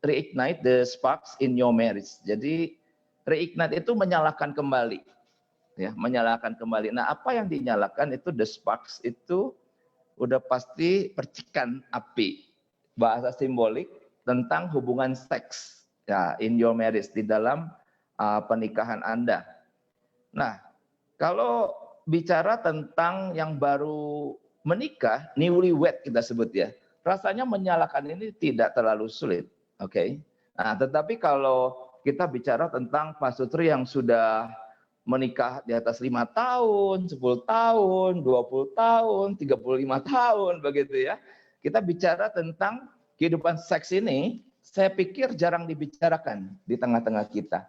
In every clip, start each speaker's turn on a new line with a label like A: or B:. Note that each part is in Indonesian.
A: reignite the sparks in your marriage. Jadi reignite itu menyalakan kembali, ya, menyalakan kembali. Nah, apa yang dinyalakan itu the sparks itu udah pasti percikan api, bahasa simbolik tentang hubungan seks, ya, in your marriage, di dalam pernikahan Anda. Nah, kalau bicara tentang yang baru menikah, newlywed kita sebut ya, rasanya menyalakan ini tidak terlalu sulit, oke? Nah, tetapi kalau kita bicara tentang Pak Sutri yang sudah menikah di atas 5 tahun, 10 tahun, 20 tahun, 35 tahun, begitu ya. Kita bicara tentang kehidupan seks ini, saya pikir jarang dibicarakan di tengah-tengah kita.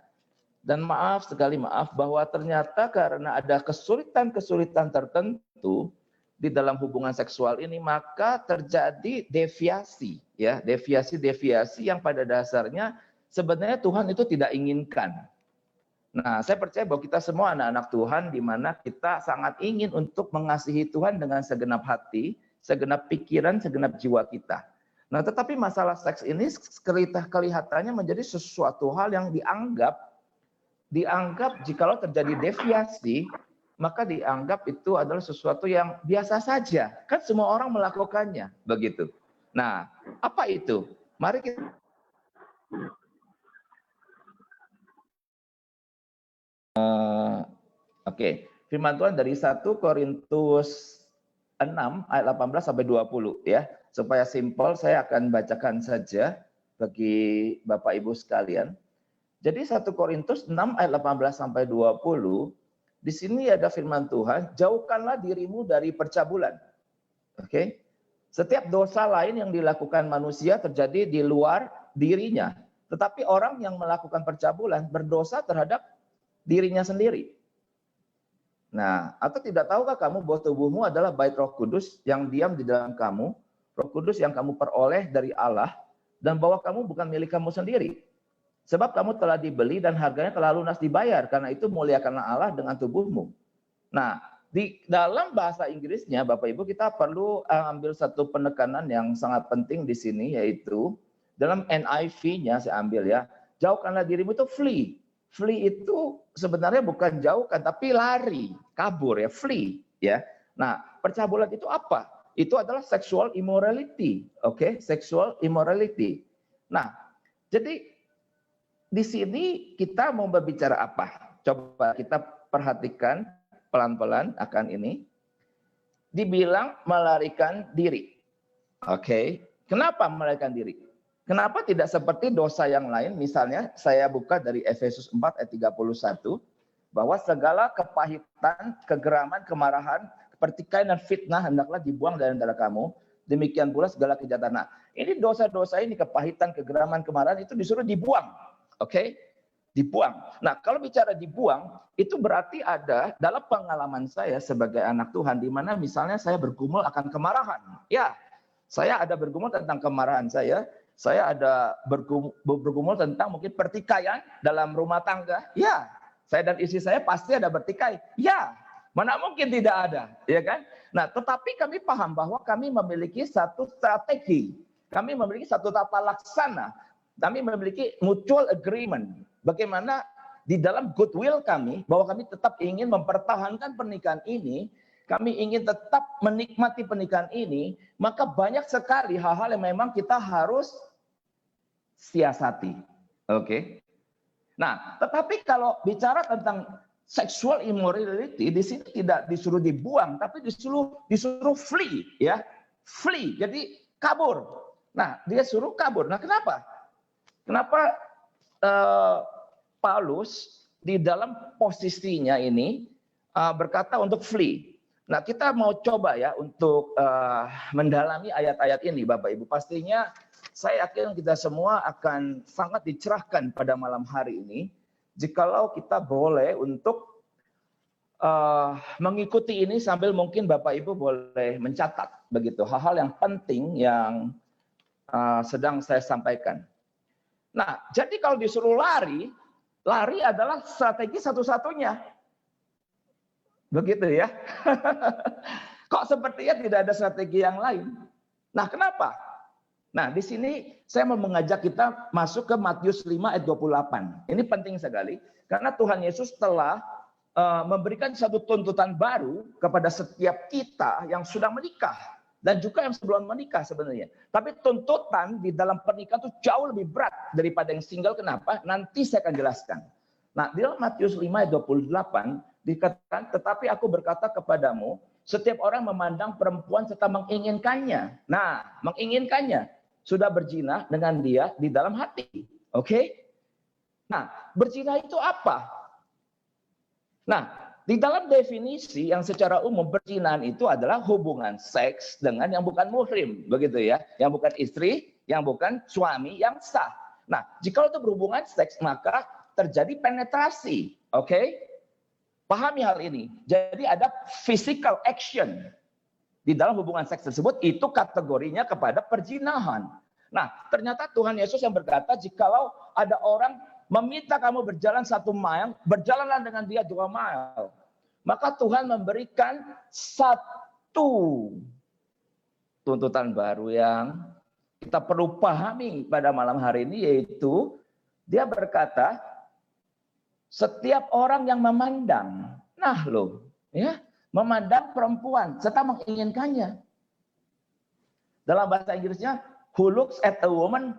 A: Dan maaf, sekali maaf, bahwa ternyata karena ada kesulitan-kesulitan tertentu di dalam hubungan seksual ini, maka terjadi deviasi, ya, deviasi-deviasi yang pada dasarnya sebenarnya Tuhan itu tidak inginkan. Nah, saya percaya bahwa kita semua anak-anak Tuhan, di mana kita sangat ingin untuk mengasihi Tuhan dengan segenap hati, segenap pikiran, segenap jiwa kita. Nah, tetapi masalah seks ini kelihatannya menjadi sesuatu hal yang dianggap jikalau terjadi deviasi, maka dianggap itu adalah sesuatu yang biasa saja. Kan semua orang melakukannya, begitu. Nah, apa itu? Mari kita Oke, firman Tuhan dari 1 Korintus 6 ayat 18 sampai 20 ya. Supaya simpel saya akan bacakan saja bagi Bapak Ibu sekalian. Jadi 1 Korintus 6 ayat 18 sampai 20, di sini ada firman Tuhan, jauhkanlah dirimu dari percabulan. Oke. Setiap dosa lain yang dilakukan manusia terjadi di luar dirinya, tetapi orang yang melakukan percabulan berdosa terhadap dirinya sendiri. Nah, atau tidak tahukah kamu bahwa tubuhmu adalah bait Roh Kudus yang diam di dalam kamu, Roh Kudus yang kamu peroleh dari Allah, dan bahwa kamu bukan milik kamu sendiri. Sebab kamu telah dibeli dan harganya telah lunas dibayar, karena itu muliakanlah Allah dengan tubuhmu. Nah, di dalam bahasa Inggrisnya, Bapak Ibu, kita perlu ambil satu penekanan yang sangat penting di sini, yaitu dalam NIV-nya saya ambil ya, jauhkanlah dirimu itu flee. Flee itu sebenarnya bukan jauhkan, tapi lari, kabur ya, flee ya. Nah, percabulan itu apa? Itu adalah sexual immorality, oke? Sexual immorality. Nah, jadi di sini kita mau berbicara apa? Coba kita perhatikan pelan-pelan akan ini. Dibilang melarikan diri. Oke. Kenapa melarikan diri? Kenapa tidak seperti dosa yang lain? Misalnya saya buka dari Efesus 4 ayat 31, bahwa segala kepahitan, kegeraman, kemarahan, pertikaian dan fitnah hendaklah dibuang dari antara kamu. Demikian pula segala kejahatan. Nah, ini dosa-dosa ini, kepahitan, kegeraman, kemarahan itu disuruh dibuang. Oke? Dibuang. Nah, kalau bicara dibuang, itu berarti ada dalam pengalaman saya sebagai anak Tuhan, di mana misalnya saya bergumul akan kemarahan. Ya, saya ada bergumul tentang kemarahan saya ada bergumul tentang mungkin pertikaian dalam rumah tangga. Ya, saya dan istri saya pasti ada bertikai. Ya, mana mungkin tidak ada, ya kan? Nah, tetapi kami paham bahwa kami memiliki satu strategi. Kami memiliki satu tata laksana. Kami memiliki mutual agreement. Bagaimana di dalam goodwill kami, bahwa kami tetap ingin mempertahankan pernikahan ini, kami ingin tetap menikmati pernikahan ini, maka banyak sekali hal-hal yang memang kita harus siasati. Oke. Nah, tetapi kalau bicara tentang sexual immorality, di sini tidak disuruh dibuang, tapi disuruh flee, ya. Flee, jadi kabur. Nah, dia suruh kabur. Nah, kenapa? Kenapa Paulus di dalam posisinya ini berkata untuk flee? Nah, kita mau coba ya untuk mendalami ayat-ayat ini, Bapak Ibu. Pastinya saya yakin kita semua akan sangat dicerahkan pada malam hari ini, jikalau kita boleh untuk mengikuti ini sambil mungkin Bapak Ibu boleh mencatat begitu hal-hal yang penting yang sedang saya sampaikan. Nah, jadi kalau disuruh lari adalah strategi satu-satunya. Begitu ya. Kok sepertinya tidak ada strategi yang lain. Nah, kenapa? Nah, di sini saya mau mengajak kita masuk ke Matius 5 ayat 28. Ini penting sekali karena Tuhan Yesus telah memberikan satu tuntutan baru kepada setiap kita yang sudah menikah dan juga yang sebelum menikah sebenarnya. Tapi tuntutan di dalam pernikahan itu jauh lebih berat daripada yang single. Kenapa? Nanti saya akan jelaskan. Nah, di dalam Matius 5 ayat 28 dikatakan, tetapi aku berkata kepadamu, setiap orang memandang perempuan serta menginginkannya. Nah, menginginkannya sudah berzina dengan dia di dalam hati. Oke? Nah, berzina itu apa? Nah, di dalam definisi yang secara umum perzinahan itu adalah hubungan seks dengan yang bukan muhrim, begitu ya, yang bukan istri, yang bukan suami yang sah. Nah, jika itu berhubungan seks maka terjadi penetrasi, oke? Pahami hal ini. Jadi ada physical action di dalam hubungan seks tersebut, itu kategorinya kepada perzinahan. Nah, ternyata Tuhan Yesus yang berkata, jikalau ada orang meminta kamu berjalan 1 mile, berjalanlah dengan dia 2 mile. Maka Tuhan memberikan satu tuntutan baru yang kita perlu pahami pada malam hari ini, yaitu dia berkata, setiap orang yang memandang, nah loh, ya, memandang perempuan serta menginginkannya. Dalam bahasa Inggrisnya, who looks at a woman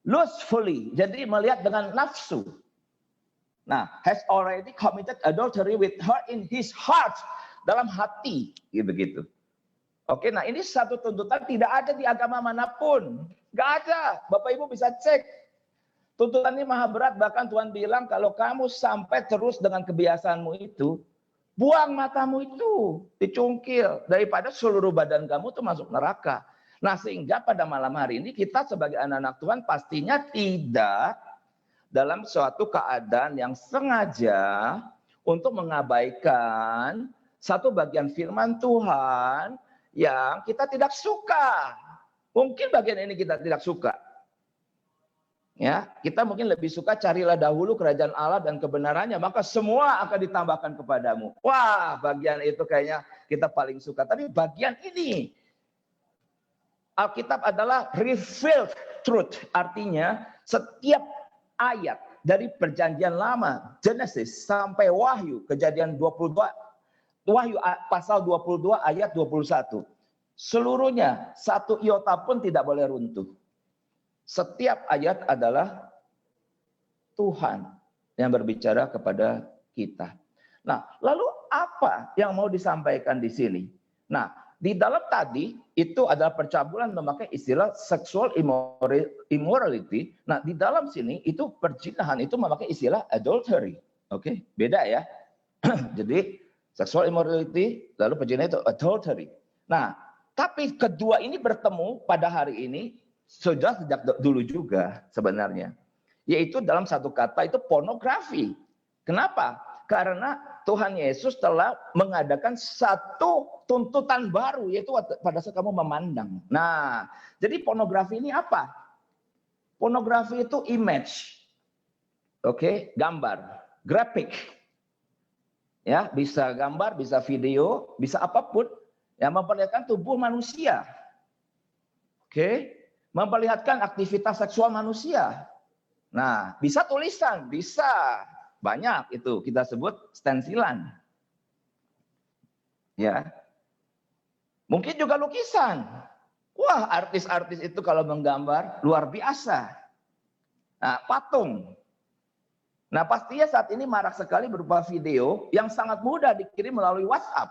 A: lustfully, jadi melihat dengan nafsu. Nah, has already committed adultery with her in his heart, dalam hati, begitu. Oke, nah ini satu tuntutan tidak ada di agama manapun, nggak ada. Bapak Ibu bisa cek. Tuntutan ini maha berat, bahkan Tuhan bilang kalau kamu sampai terus dengan kebiasaanmu itu, buang matamu itu, dicungkil, daripada seluruh badan kamu itu masuk neraka. Nah, sehingga pada malam hari ini kita sebagai anak-anak Tuhan pastinya tidak dalam suatu keadaan yang sengaja untuk mengabaikan satu bagian firman Tuhan yang kita tidak suka. Mungkin bagian ini kita tidak suka. Ya, kita mungkin lebih suka carilah dahulu kerajaan Allah dan kebenarannya, maka semua akan ditambahkan kepadamu. Wah, bagian itu kayaknya kita paling suka. Tapi bagian ini, Alkitab adalah revealed truth. Artinya setiap ayat dari perjanjian lama, Genesis sampai Wahyu, kejadian 22, Wahyu pasal 22 ayat 21. Seluruhnya, satu iota pun tidak boleh runtuh. Setiap ayat adalah Tuhan yang berbicara kepada kita. Nah, lalu apa yang mau disampaikan di sini? Nah, di dalam tadi itu adalah percabulan memakai istilah sexual immorality. Nah, di dalam sini itu perzinahan itu memakai istilah adultery. Oke, beda ya. Jadi sexual immorality lalu perzinahan itu adultery. Nah, tapi kedua ini bertemu pada hari ini sudah sejak dulu juga sebenarnya. Yaitu dalam satu kata itu pornografi. Kenapa? Karena Tuhan Yesus telah mengadakan satu tuntutan baru, yaitu pada saat kamu memandang. Nah, jadi pornografi ini apa? Pornografi itu image. Oke, gambar, grafik. Ya, bisa gambar, bisa video, bisa apapun yang memperlihatkan tubuh manusia. Oke. Memperlihatkan aktivitas seksual manusia. Nah, bisa tulisan, bisa banyak itu kita sebut stensilan. Ya. Mungkin juga lukisan. Wah, artis-artis itu kalau menggambar luar biasa. Nah, patung. Nah, pastinya saat ini marak sekali berupa video yang sangat mudah dikirim melalui WhatsApp.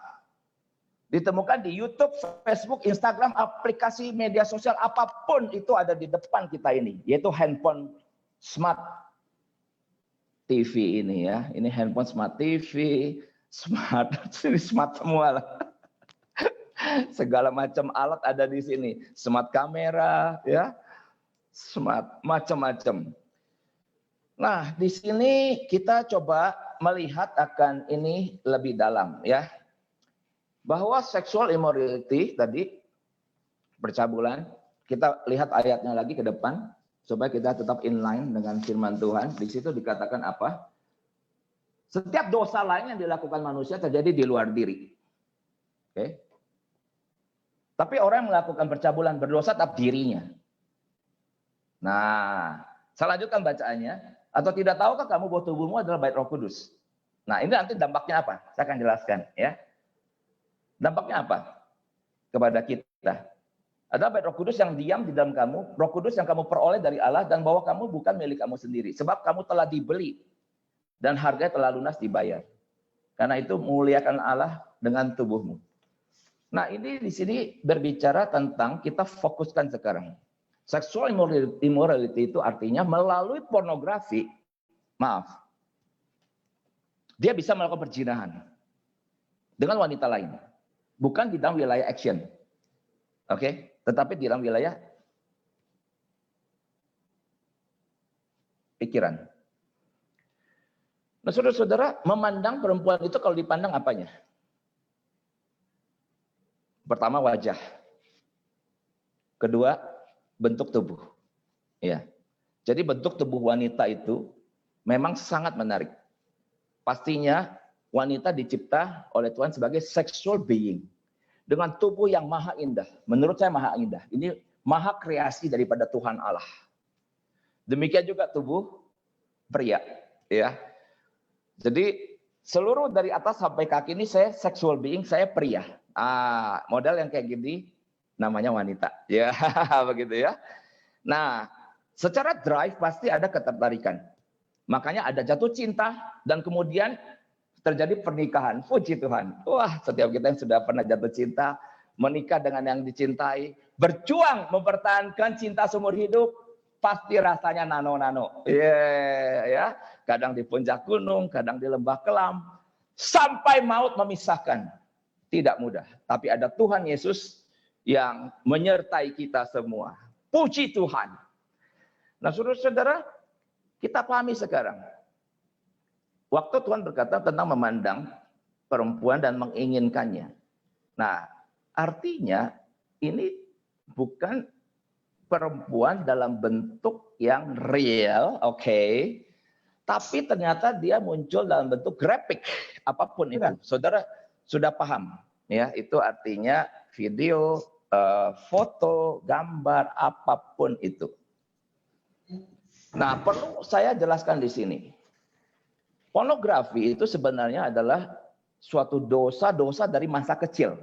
A: Ditemukan di YouTube, Facebook, Instagram, aplikasi media sosial apapun itu ada di depan kita ini, yaitu handphone smart TV ini ya. Ini handphone smart TV, smart semua lah. Segala macam alat ada di sini, smart kamera ya, smart macam-macam. Nah, di sini kita coba melihat akan ini lebih dalam ya. Bahwa sexual immorality tadi percabulan, kita lihat ayatnya lagi ke depan supaya kita tetap inline dengan firman Tuhan. Di situ dikatakan apa? Setiap dosa lain yang dilakukan manusia terjadi di luar diri. Oke. Tapi orang yang melakukan percabulan berdosa tetap dirinya. Nah, saya lanjutkan bacaannya. Atau tidak tahukah kamu bahwa tubuhmu adalah bait Roh Kudus? Nah, ini nanti dampaknya apa? Saya akan jelaskan ya. Dampaknya apa kepada kita? Adalah bait Roh Kudus yang diam di dalam kamu, Roh Kudus yang kamu peroleh dari Allah, dan bahwa kamu bukan milik kamu sendiri, sebab kamu telah dibeli dan harganya telah lunas dibayar. Karena itu muliakan Allah dengan tubuhmu. Nah, ini di sini berbicara tentang kita fokuskan sekarang. Sexual immorality itu artinya melalui pornografi, maaf, dia bisa melakukan perzinahan dengan wanita lain, bukan di dalam wilayah action, oke, tetapi di dalam wilayah pikiran. Nah, saudara-saudara, memandang perempuan itu kalau dipandang apanya? Pertama, wajah. Kedua, bentuk tubuh. Ya. Jadi bentuk tubuh wanita itu memang sangat menarik. Pastinya wanita dicipta oleh Tuhan sebagai sexual being dengan tubuh yang maha indah. Menurut saya maha indah. Ini maha kreasi daripada Tuhan Allah. Demikian juga tubuh pria, ya. Jadi seluruh dari atas sampai kaki ini saya sexual being, saya pria. Model yang kayak gini namanya wanita. Ya, begitu ya. Nah, secara drive pasti ada ketertarikan. Makanya ada jatuh cinta dan kemudian terjadi pernikahan. Puji Tuhan. Wah, setiap kita yang sudah pernah jatuh cinta, menikah dengan yang dicintai, berjuang mempertahankan cinta seumur hidup, pasti rasanya nano-nano. Ya. Kadang di puncak gunung, kadang di lembah kelam, sampai maut memisahkan. Tidak mudah. Tapi ada Tuhan Yesus yang menyertai kita semua. Puji Tuhan. Nah, saudara-saudara, kita pahami sekarang. Waktu Tuhan berkata tentang memandang perempuan dan menginginkannya. Nah, artinya ini bukan perempuan dalam bentuk yang real, oke. Tapi ternyata dia muncul dalam bentuk grafik, apapun itu. Saudara sudah paham, ya? Itu artinya video, foto, gambar, apapun itu. Nah, perlu saya jelaskan di sini. Pornografi itu sebenarnya adalah suatu dosa-dosa dari masa kecil.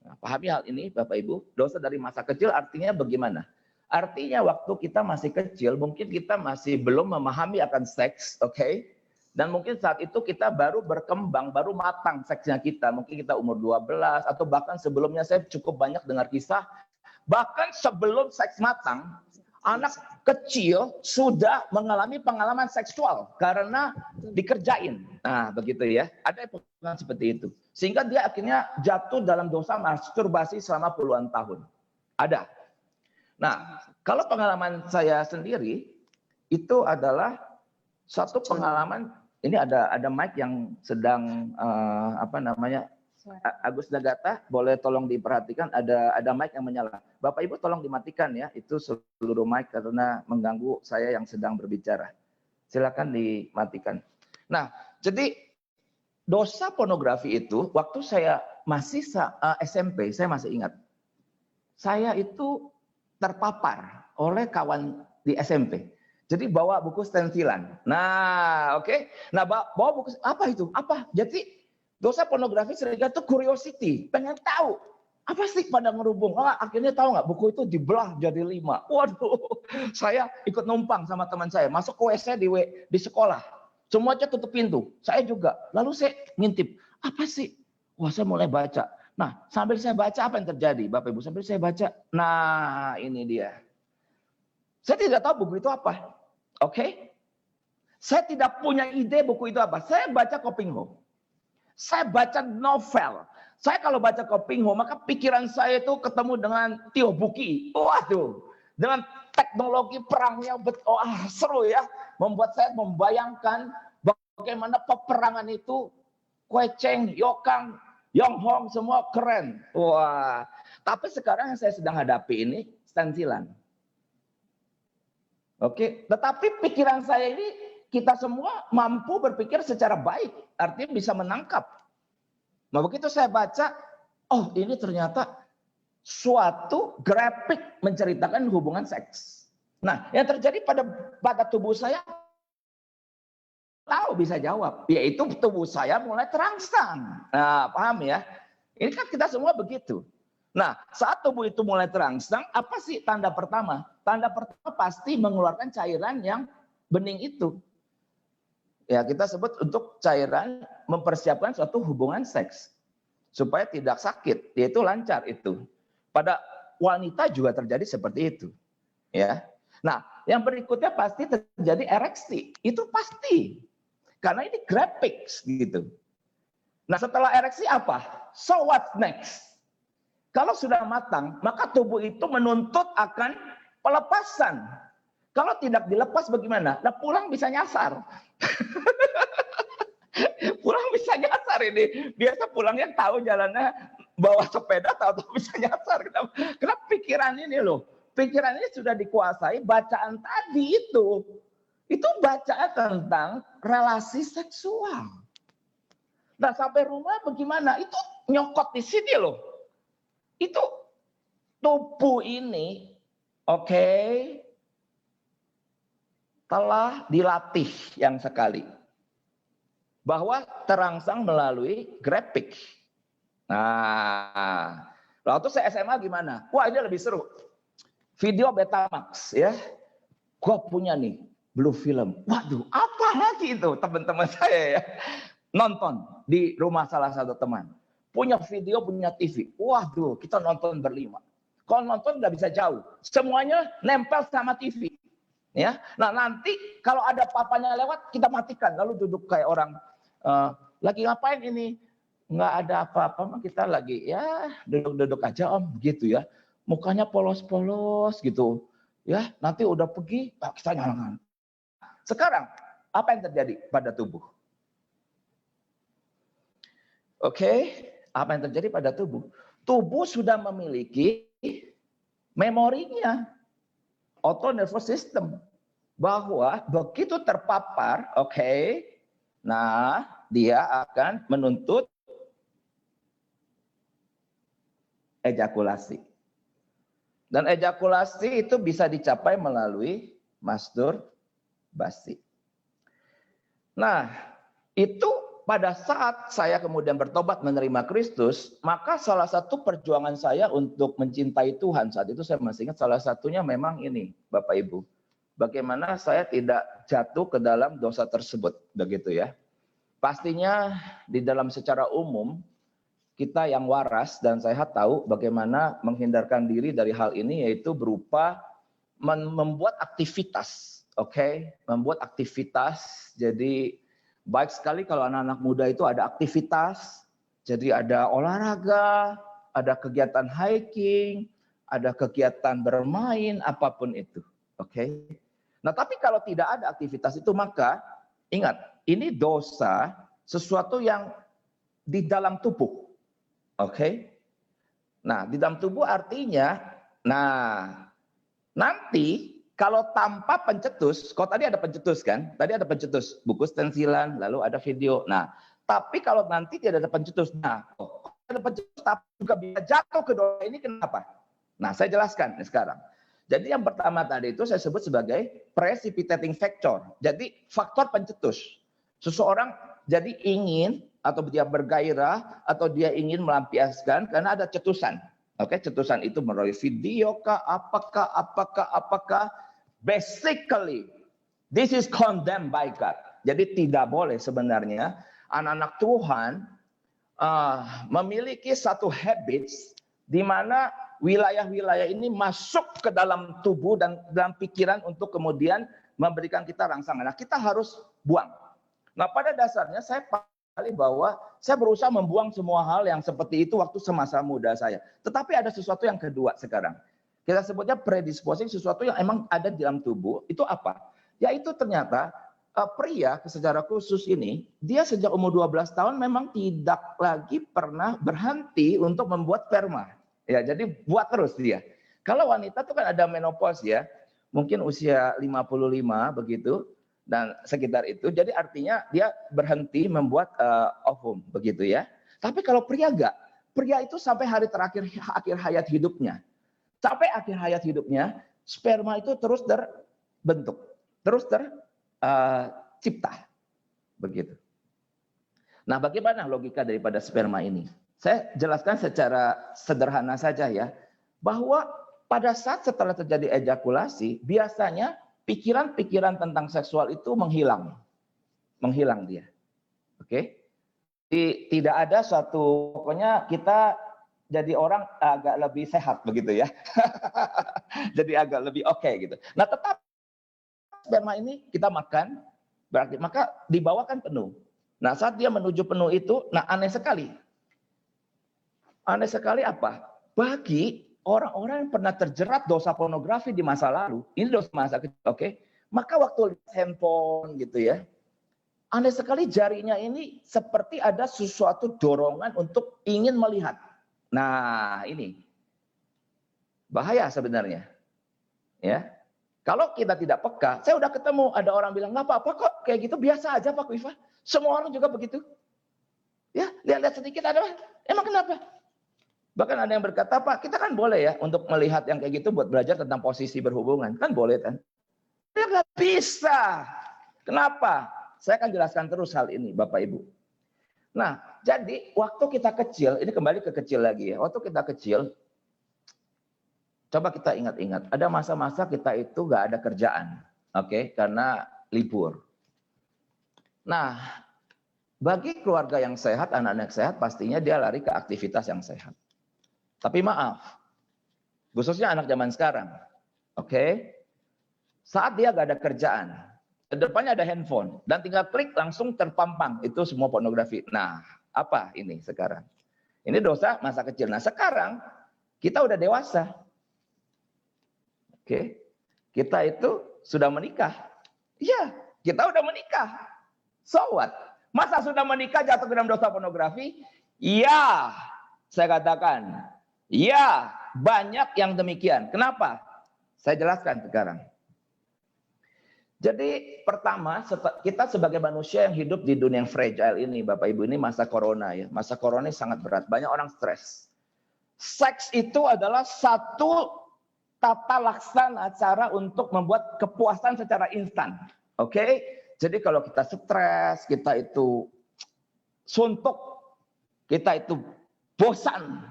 A: Nah, pahami hal ini, Bapak Ibu. Dosa dari masa kecil artinya bagaimana? Artinya waktu kita masih kecil, mungkin kita masih belum memahami akan seks, oke? Dan mungkin saat itu kita baru berkembang, baru matang seksnya kita. Mungkin kita umur 12 atau bahkan sebelumnya saya cukup banyak dengar kisah. Bahkan sebelum seks matang, anak kecil sudah mengalami pengalaman seksual karena dikerjain. Nah, begitu ya. Ada yang seperti itu. Sehingga dia akhirnya jatuh dalam dosa masturbasi selama puluhan tahun. Ada. Nah, kalau pengalaman saya sendiri, itu adalah satu pengalaman. Ini ada mic yang sedang Agus Dagata, boleh tolong diperhatikan, ada mic yang menyala. Bapak Ibu tolong dimatikan ya, itu seluruh mic karena mengganggu saya yang sedang berbicara. Silakan dimatikan. Nah, jadi dosa pornografi itu waktu saya masih SMP, saya masih ingat. Saya itu terpapar oleh kawan di SMP. Jadi bawa buku stensilan. Nah, oke. Nah, bawa buku apa itu? Apa? Jadi dosa pornografi seringkali itu curiosity, pengen tahu apa sih pada ngerubung. Akhirnya tahu nggak, buku itu dibelah jadi 5. Waduh, saya ikut numpang sama teman saya masuk ke WC di sekolah. Semuanya tutup pintu. Saya juga. Lalu saya ngintip, apa sih? Wah, saya mulai baca. Nah, sambil saya baca apa yang terjadi, Bapak Ibu? Sambil saya baca, nah ini dia. Saya tidak tahu buku itu apa. Oke? Saya tidak punya ide buku itu apa. Saya baca Kopingho. Saya baca novel. Saya kalau baca Kopingho, maka pikiran saya itu ketemu dengan Tio Buki. Waduh, dengan teknologi perangnya, seru ya. Membuat saya membayangkan bagaimana peperangan itu, Kue Cheng, Yokang, Yong Hong, semua keren. Wah, tapi sekarang yang saya sedang hadapi ini stensilan. Oke, tetapi pikiran saya ini, kita semua mampu berpikir secara baik, artinya bisa menangkap. Nah, begitu saya baca, oh ini ternyata suatu grafik menceritakan hubungan seks. Nah, yang terjadi pada tubuh saya tahu bisa jawab, yaitu tubuh saya mulai terangsang. Nah, paham ya? Ini kan kita semua begitu. Nah, saat tubuh itu mulai terangsang, apa sih tanda pertama? Tanda pertama pasti mengeluarkan cairan yang bening itu. Ya, kita sebut untuk cairan mempersiapkan suatu hubungan seks supaya tidak sakit, yaitu lancar itu. Pada wanita juga terjadi seperti itu, ya. Nah, yang berikutnya pasti terjadi ereksi. Itu pasti. Karena ini graphics gitu. Nah, setelah ereksi apa? So what next? Kalau sudah matang, maka tubuh itu menuntut akan pelepasan. Kalau tidak dilepas bagaimana? Nah, pulang bisa nyasar. Pulang bisa nyasar ini. Biasa pulangnya tahu jalannya bawa sepeda, tahu-tahu bisa nyasar. Kenapa pikiran ini loh? Pikiran ini sudah dikuasai bacaan tadi itu. Itu bacaan tentang relasi seksual. Nah, sampai rumah bagaimana? Itu nyokot di sini loh. Itu tubuh ini, oke, telah dilatih yang sekali. Bahwa terangsang melalui grafik. Nah, waktu saya SMA gimana? Wah, ini lebih seru. Video Betamax ya. Gua punya nih Blue Film. Waduh, apa lagi itu teman-teman saya ya. Nonton di rumah salah satu teman. Punya video, punya TV. Waduh, kita nonton berlima. Kalau nonton nggak bisa jauh. Semuanya nempel sama TV. Ya, nah nanti kalau ada papanya lewat kita matikan lalu duduk kayak orang lagi ngapain ini, nggak ada apa-apa, kita lagi ya duduk-duduk aja om gitu ya, mukanya polos-polos gitu ya, nanti udah pergi kita nyalakan. Sekarang apa yang terjadi pada tubuh? Oke, apa yang terjadi pada tubuh? Tubuh sudah memiliki memorinya, auto nervous system, bahwa begitu terpapar, oke, nah dia akan menuntut ejakulasi. Dan ejakulasi itu bisa dicapai melalui masturbasi. Nah, itu pada saat saya kemudian bertobat menerima Kristus, maka salah satu perjuangan saya untuk mencintai Tuhan saat itu saya masih ingat salah satunya memang ini, Bapak Ibu. Bagaimana saya tidak jatuh ke dalam dosa tersebut, begitu ya. Pastinya di dalam secara umum kita yang waras dan sehat tahu bagaimana menghindarkan diri dari hal ini, yaitu berupa membuat aktivitas, oke? Membuat aktivitas. Jadi baik sekali kalau anak-anak muda itu ada aktivitas, jadi ada olahraga, ada kegiatan hiking, ada kegiatan bermain, apapun itu, oke? Nah, tapi kalau tidak ada aktivitas itu, maka ingat, ini dosa, sesuatu yang di dalam tubuh. Oke? Nah, di dalam tubuh artinya, nah, nanti kalau tanpa pencetus, kalau tadi ada pencetus kan? Tadi ada pencetus, buku stensilan, lalu ada video. Nah, tapi kalau nanti tidak ada pencetus, nah, ada pencetus tapi juga bisa jatuh ke dosa ini, kenapa? Nah, saya jelaskan sekarang. Jadi yang pertama tadi itu saya sebut sebagai precipitating factor. Jadi faktor pencetus. Seseorang jadi ingin atau dia bergairah atau dia ingin melampiaskan karena ada cetusan. Oke, cetusan itu melalui video kah, apakah. Basically, this is condemned by God. Jadi tidak boleh sebenarnya anak-anak Tuhan memiliki satu habits di mana wilayah-wilayah ini masuk ke dalam tubuh dan dalam pikiran untuk kemudian memberikan kita rangsangan. Nah, kita harus buang. Nah, pada dasarnya saya kali bahwa saya berusaha membuang semua hal yang seperti itu waktu semasa muda saya. Tetapi ada sesuatu yang kedua sekarang. Kita sebutnya predisposing, sesuatu yang emang ada di dalam tubuh. Itu apa? Yaitu ternyata pria secara khusus ini, dia sejak umur 12 tahun memang tidak lagi pernah berhenti untuk membuat sperma. Ya, jadi buat terus dia. Kalau wanita itu kan ada menopause ya, mungkin usia 55 begitu dan sekitar itu. Jadi artinya dia berhenti membuat ovum begitu ya. Tapi kalau pria enggak, pria itu sampai hari terakhir akhir hayat hidupnya. Sampai akhir hayat hidupnya sperma itu terus terbentuk, terus tercipta. Begitu. Nah, bagaimana logika daripada sperma ini? Saya jelaskan secara sederhana saja ya, bahwa pada saat setelah terjadi ejakulasi, biasanya pikiran-pikiran tentang seksual itu menghilang. Menghilang dia. Oke? Tidak ada suatu, pokoknya kita jadi orang agak lebih sehat begitu ya. Jadi agak lebih oke gitu. Nah, tetap sperma ini kita makan, berarti maka dibawakan penuh. Nah, saat dia menuju penuh itu, nah aneh sekali. Aneh sekali apa? Bagi orang-orang yang pernah terjerat dosa pornografi di masa lalu, ini dosa masa kecil, oke? Maka waktu handphone gitu ya, aneh sekali jarinya ini seperti ada sesuatu dorongan untuk ingin melihat. Nah, ini bahaya sebenarnya. Ya. Kalau kita tidak peka, saya udah ketemu ada orang bilang, nggak apa-apa kok, kayak gitu biasa aja Pak Kuifa. Semua orang juga begitu. Ya, lihat-lihat sedikit ada, emang kenapa? Bahkan ada yang berkata, Pak, kita kan boleh ya untuk melihat yang kayak gitu buat belajar tentang posisi berhubungan. Kan boleh kan? Ya nggak bisa. Kenapa? Saya akan jelaskan terus hal ini, Bapak Ibu. Nah, jadi waktu kita kecil, ini kembali ke kecil lagi ya. Waktu kita kecil, coba kita ingat-ingat, ada masa-masa kita itu nggak ada kerjaan, oke, karena libur. Nah, bagi keluarga yang sehat, anak-anak sehat, pastinya dia lari ke aktivitas yang sehat. Tapi maaf, khususnya anak zaman sekarang, oke, saat dia nggak ada kerjaan, depannya ada handphone, dan tinggal klik langsung terpampang, itu semua pornografi. Nah, apa ini sekarang? Ini dosa masa kecil. Nah, sekarang kita udah dewasa. Oke, kita itu sudah menikah. Iya, kita udah menikah. So what? Masa sudah menikah jatuh ke dalam dosa pornografi? Iya, saya katakan. Iya, banyak yang demikian. Kenapa? Saya jelaskan sekarang. Jadi pertama, kita sebagai manusia yang hidup di dunia yang fragile ini, Bapak Ibu, ini masa corona ya. Masa corona ini sangat berat, banyak orang stres. Seks itu adalah satu tata laksana cara untuk membuat kepuasan secara instan. Oke? Jadi kalau kita stres, kita itu suntuk, kita itu bosan,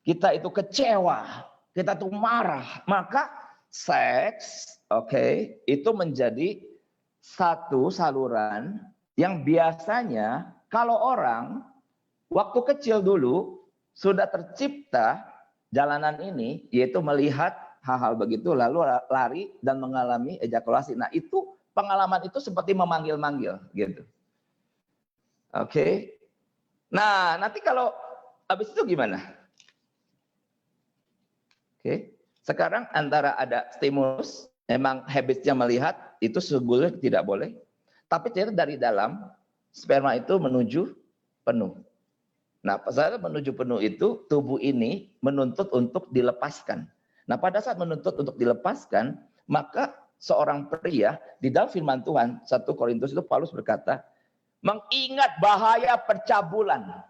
A: kita itu kecewa, kita itu marah, maka seks, oke, itu menjadi satu saluran yang biasanya kalau orang waktu kecil dulu sudah tercipta jalanan ini, yaitu melihat hal-hal begitu lalu lari dan mengalami ejakulasi. Nah, itu pengalaman itu seperti memanggil-manggil gitu. Oke. Nah, nanti kalau habis itu gimana? Oke. Sekarang antara ada stimulus, memang habitnya melihat, itu sebetulnya tidak boleh. Tapi ternyata dari dalam, sperma itu menuju penuh. Nah, saat menuju penuh itu, tubuh ini menuntut untuk dilepaskan. Nah, pada saat menuntut untuk dilepaskan, maka seorang pria di dalam firman Tuhan, 1 Korintus itu Paulus berkata, mengingat bahaya percabulan.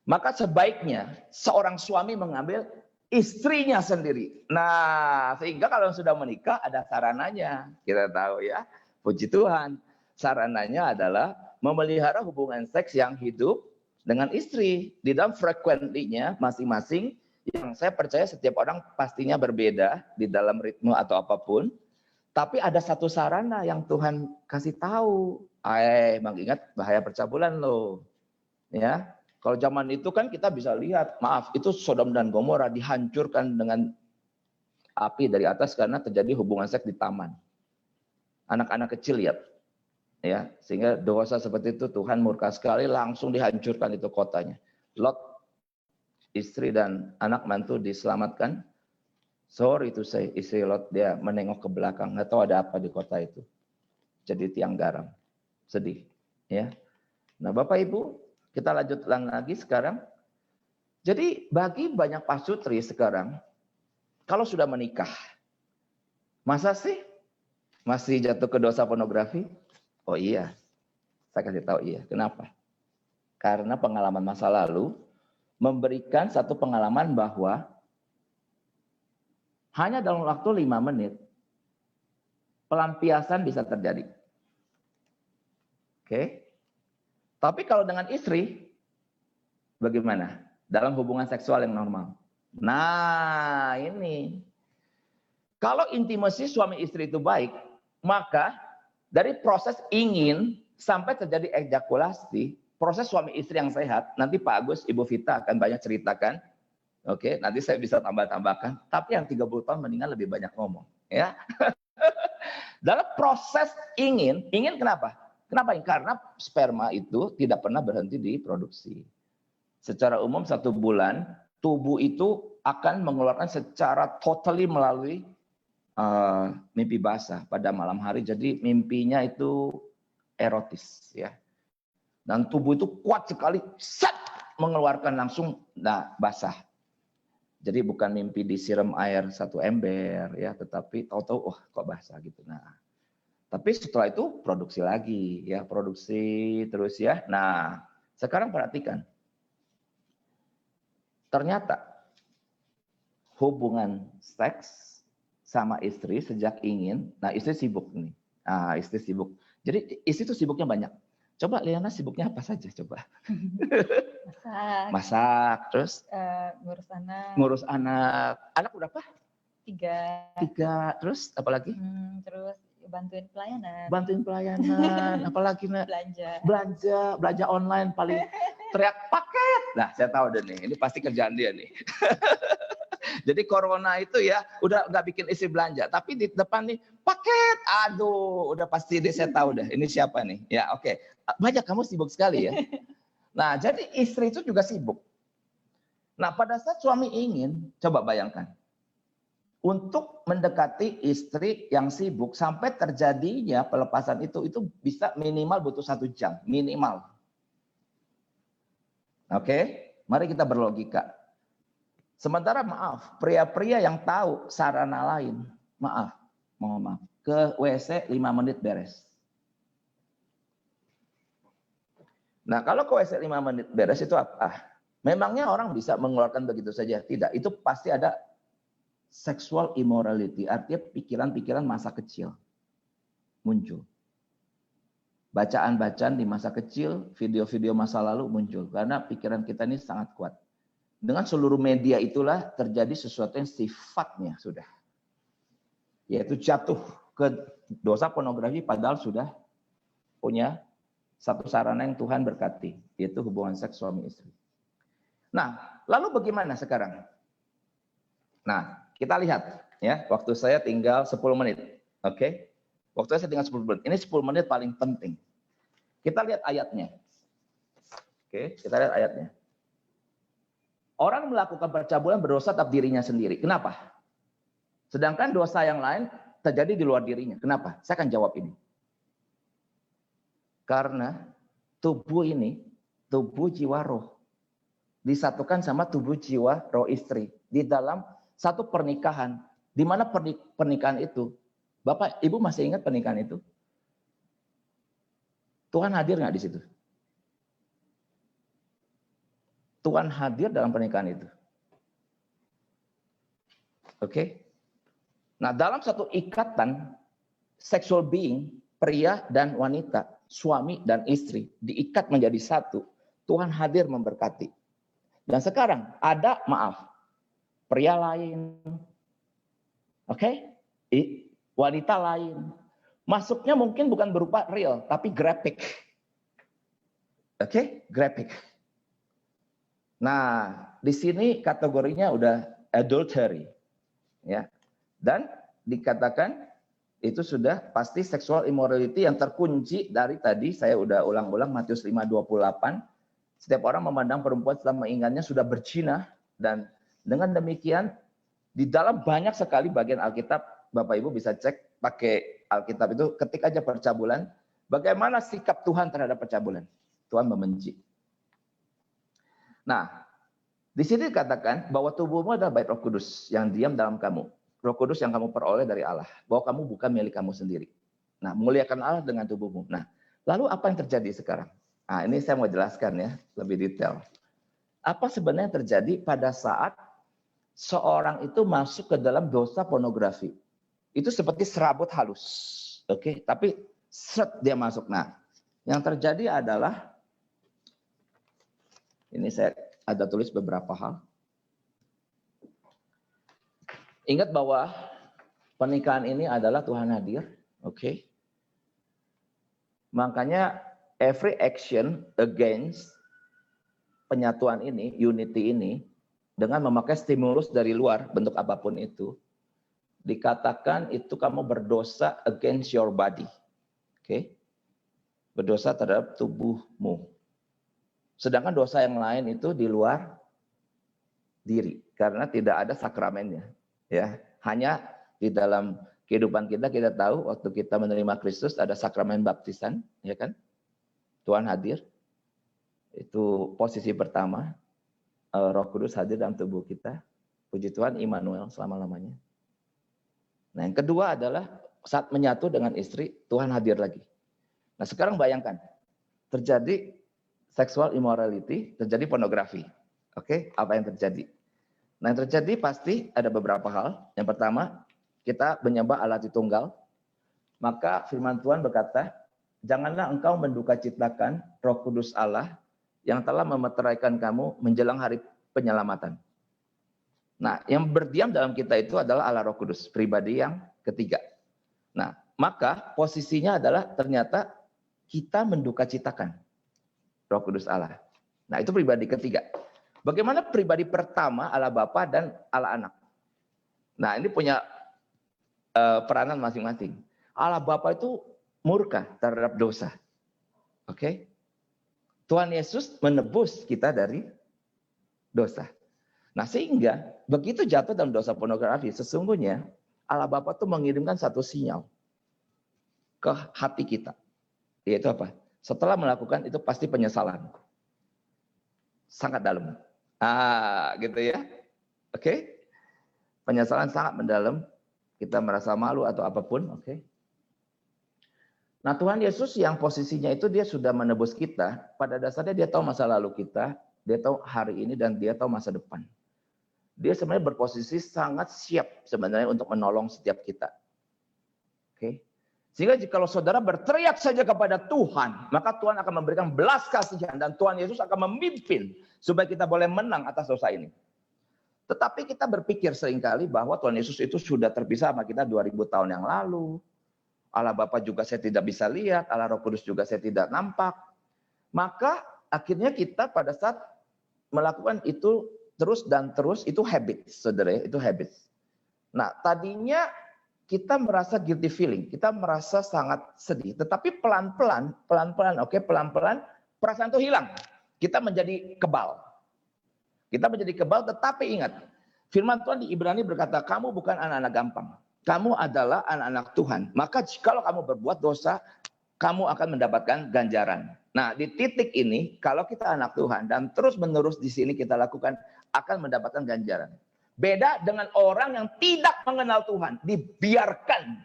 A: Maka sebaiknya seorang suami mengambil istrinya sendiri. Nah, sehingga kalau sudah menikah ada sarananya. Kita tahu ya, puji Tuhan. Sarananya adalah memelihara hubungan seks yang hidup dengan istri. Di dalam frekuensinya masing-masing, yang saya percaya setiap orang pastinya berbeda di dalam ritme atau apapun. Tapi ada satu sarana yang Tuhan kasih tahu. Mengingat bahaya percabulan loh. Ya, kalau zaman itu kan kita bisa lihat, maaf, itu Sodom dan Gomora dihancurkan dengan api dari atas karena terjadi hubungan seks di taman. Anak-anak kecil lihat. Ya, sehingga dosa seperti itu Tuhan murka sekali, langsung dihancurkan itu kotanya. Lot, istri dan anak mantu diselamatkan. Sorry to say, istri Lot dia menengok ke belakang, nggak tahu ada apa di kota itu. Jadi tiang garam, sedih. Ya, nah Bapak Ibu, kita lanjutkan lagi sekarang. Jadi bagi banyak pasutri sekarang, kalau sudah menikah, masa sih masih jatuh ke dosa pornografi? Oh iya, saya kasih tahu iya. Kenapa? Karena pengalaman masa lalu memberikan satu pengalaman bahwa hanya dalam waktu 5 menit, pelampiasan bisa terjadi. Oke. Tapi kalau dengan istri, bagaimana? Dalam hubungan seksual yang normal. Nah, ini. Kalau intimasi suami istri itu baik, maka dari proses ingin sampai terjadi ejakulasi, proses suami istri yang sehat, nanti Pak Agus, Ibu Vita akan banyak ceritakan. Oke, nanti saya bisa tambah-tambahkan. Tapi yang 30 tahun mendingan lebih banyak ngomong. Ya. Dalam proses ingin kenapa? Kenapa? Karena sperma itu tidak pernah berhenti diproduksi. Secara umum 1 bulan, tubuh itu akan mengeluarkan secara totally melalui mimpi basah pada malam hari. Jadi mimpinya itu erotis, ya. Dan tubuh itu kuat sekali, set, mengeluarkan langsung basah. Jadi bukan mimpi disiram air 1 ember, ya, tetapi tahu-tahu, kok basah gitu. Nah, tapi setelah itu produksi lagi, ya, produksi terus, ya. Nah, sekarang perhatikan, ternyata hubungan seks sama istri sejak ingin, nah istri sibuk nih, istri sibuk. Jadi istri itu sibuknya banyak. Coba Liana sibuknya apa saja coba? Masak, terus ngurus anak. Anak berapa?
B: 3.
A: Terus apa lagi?
B: Terus bantuin
A: pelayanan. Apalagi belanja online, paling teriak paket. Nah, saya tahu deh nih, ini pasti kerjaan dia nih. Jadi corona itu ya udah nggak bikin istri belanja, tapi di depan nih paket, aduh, udah pasti deh, saya tahu deh ini siapa nih. Ya, oke. Banyak, kamu sibuk sekali ya. Nah, jadi istri itu juga sibuk. Nah, pada saat suami ingin, coba bayangkan, untuk mendekati istri yang sibuk sampai terjadinya pelepasan itu bisa minimal butuh 1 jam, minimal. Oke, mari kita berlogika. Sementara maaf, pria-pria yang tahu sarana lain, mohon maaf, ke WC 5 menit beres. Nah, kalau ke WC 5 menit beres itu apa? Memangnya orang bisa mengeluarkan begitu saja? Tidak, itu pasti ada sexual immorality, artinya pikiran-pikiran masa kecil muncul. Bacaan-bacaan di masa kecil, video-video masa lalu muncul, karena pikiran kita ini sangat kuat. Dengan seluruh media itulah terjadi sesuatu yang sifatnya sudah, yaitu jatuh ke dosa pornografi, padahal sudah punya satu sarana yang Tuhan berkati, yaitu hubungan seks suami istri. Nah, lalu bagaimana sekarang? Nah, kita lihat ya, waktu saya tinggal 10 menit. Oke? Waktu saya tinggal 10 menit. Ini 10 menit paling penting. Kita lihat ayatnya. Oke, kita lihat ayatnya. Orang melakukan percabulan berdosa atas dirinya sendiri. Kenapa? Sedangkan dosa yang lain terjadi di luar dirinya. Kenapa? Saya akan jawab ini. Karena tubuh ini, tubuh jiwa roh, disatukan sama tubuh jiwa roh istri. Di dalam satu pernikahan. Di mana pernikahan itu? Bapak, Ibu masih ingat pernikahan itu? Tuhan hadir nggak di situ? Tuhan hadir dalam pernikahan itu. Oke? Nah, dalam satu ikatan sexual being, pria dan wanita, suami dan istri, diikat menjadi satu, Tuhan hadir memberkati. Dan sekarang ada, pria lain, oke? Wanita lain. Masuknya mungkin bukan berupa real, tapi graphic. Oke? Graphic. Nah, di sini kategorinya udah adultery, ya, dan dikatakan itu sudah pasti sexual immorality yang terkunci dari tadi saya udah ulang-ulang Matius 5:28. Setiap orang memandang perempuan setelah mengingatnya sudah berzina, dan dengan demikian di dalam banyak sekali bagian Alkitab, Bapak Ibu bisa cek pakai Alkitab itu, ketik aja percabulan, bagaimana sikap Tuhan terhadap percabulan. Tuhan membenci. Nah, di sini dikatakan bahwa tubuhmu adalah bait Roh Kudus yang diam dalam kamu. Roh Kudus yang kamu peroleh dari Allah. Bahwa kamu bukan milik kamu sendiri. Nah, muliakan Allah dengan tubuhmu. Nah, lalu apa yang terjadi sekarang? Nah, ini saya mau jelaskan ya, lebih detail. Apa sebenarnya terjadi pada saat seorang itu masuk ke dalam dosa pornografi. Itu seperti serabut halus. Oke, tapi set dia masuk. Nah, yang terjadi adalah, ini saya ada tulis beberapa hal. Ingat bahwa pernikahan ini adalah Tuhan hadir. Oke. Makanya every action against penyatuan ini, unity ini, dengan memakai stimulus dari luar, bentuk apapun itu, dikatakan itu kamu berdosa against your body. Oke. Berdosa terhadap tubuhmu. Sedangkan dosa yang lain itu di luar diri, karena tidak ada sakramennya. Ya, hanya di dalam kehidupan kita tahu waktu kita menerima Kristus ada sakramen baptisan, ya kan? Tuhan hadir. Itu posisi pertama. Roh Kudus hadir dalam tubuh kita. Puji Tuhan, Immanuel selama-lamanya. Nah, yang kedua adalah saat menyatu dengan istri, Tuhan hadir lagi. Nah, sekarang bayangkan, terjadi sexual immorality, terjadi pornografi. Oke, apa yang terjadi? Nah, yang terjadi pasti ada beberapa hal. Yang pertama, kita menyembah Allah Tritunggal. Maka firman Tuhan berkata, janganlah engkau menduka citakan Roh Kudus Allah yang telah memeteraikan kamu menjelang hari penyelamatan. Nah, yang berdiam dalam kita itu adalah Allah Roh Kudus, pribadi yang ketiga. Nah, maka posisinya adalah ternyata kita menduka citakan Roh Kudus Allah. Nah, itu pribadi ketiga. Bagaimana pribadi pertama Allah Bapa dan Allah Anak? Nah, ini punya peranan masing-masing. Allah Bapa itu murka terhadap dosa. Oke? Tuhan Yesus menebus kita dari dosa. Nah, sehingga begitu jatuh dalam dosa pornografi, sesungguhnya Allah Bapa itu mengirimkan satu sinyal ke hati kita. Yaitu apa? Setelah melakukan itu pasti penyesalan. Sangat dalam. Gitu ya. Oke? Penyesalan sangat mendalam. Kita merasa malu atau apapun. Oke? Nah, Tuhan Yesus yang posisinya itu dia sudah menebus kita. Pada dasarnya dia tahu masa lalu kita. Dia tahu hari ini dan dia tahu masa depan. Dia sebenarnya berposisi sangat siap sebenarnya untuk menolong setiap kita. Oke? Sehingga jika saudara berteriak saja kepada Tuhan, maka Tuhan akan memberikan belas kasihan dan Tuhan Yesus akan memimpin supaya kita boleh menang atas dosa ini. Tetapi kita berpikir seringkali bahwa Tuhan Yesus itu sudah terpisah sama kita 2000 tahun yang lalu. Allah Bapa juga saya tidak bisa lihat, Allah Roh Kudus juga saya tidak nampak. Maka akhirnya kita pada saat melakukan itu terus dan terus, itu habit, saudara, itu habit. Nah, tadinya kita merasa guilty feeling, kita merasa sangat sedih. Tetapi pelan-pelan, perasaan itu hilang. Kita menjadi kebal. Kita menjadi kebal, tetapi ingat, firman Tuhan di Ibrani berkata, kamu bukan anak-anak gampang. Kamu adalah anak-anak Tuhan. Maka jika kamu berbuat dosa, kamu akan mendapatkan ganjaran. Nah, di titik ini, kalau kita anak Tuhan dan terus-menerus di sini kita lakukan, akan mendapatkan ganjaran. Beda dengan orang yang tidak mengenal Tuhan, dibiarkan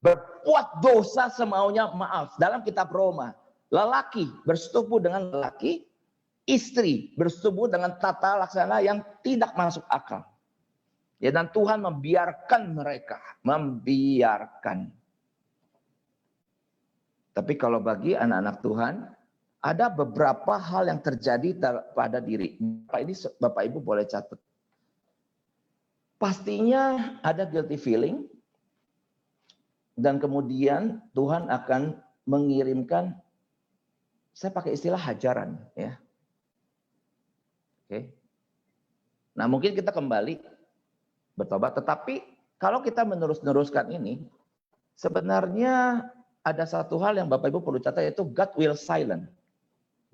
A: berbuat dosa semaunya. Maaf, dalam kitab Roma, lelaki bersetubuh dengan lelaki, istri bersetubuh dengan tata laksana yang tidak masuk akal. Ya, dan Tuhan membiarkan mereka, membiarkan. Tapi kalau bagi anak-anak Tuhan, ada beberapa hal yang terjadi pada diri. Bapak Ibu boleh catat. Pastinya ada guilty feeling, dan kemudian Tuhan akan mengirimkan, saya pakai istilah hajaran, ya. Oke. Nah, mungkin kita kembali bertobat, tetapi kalau kita menerus-neruskan ini, sebenarnya ada satu hal yang Bapak Ibu perlu catat, yaitu God will silent.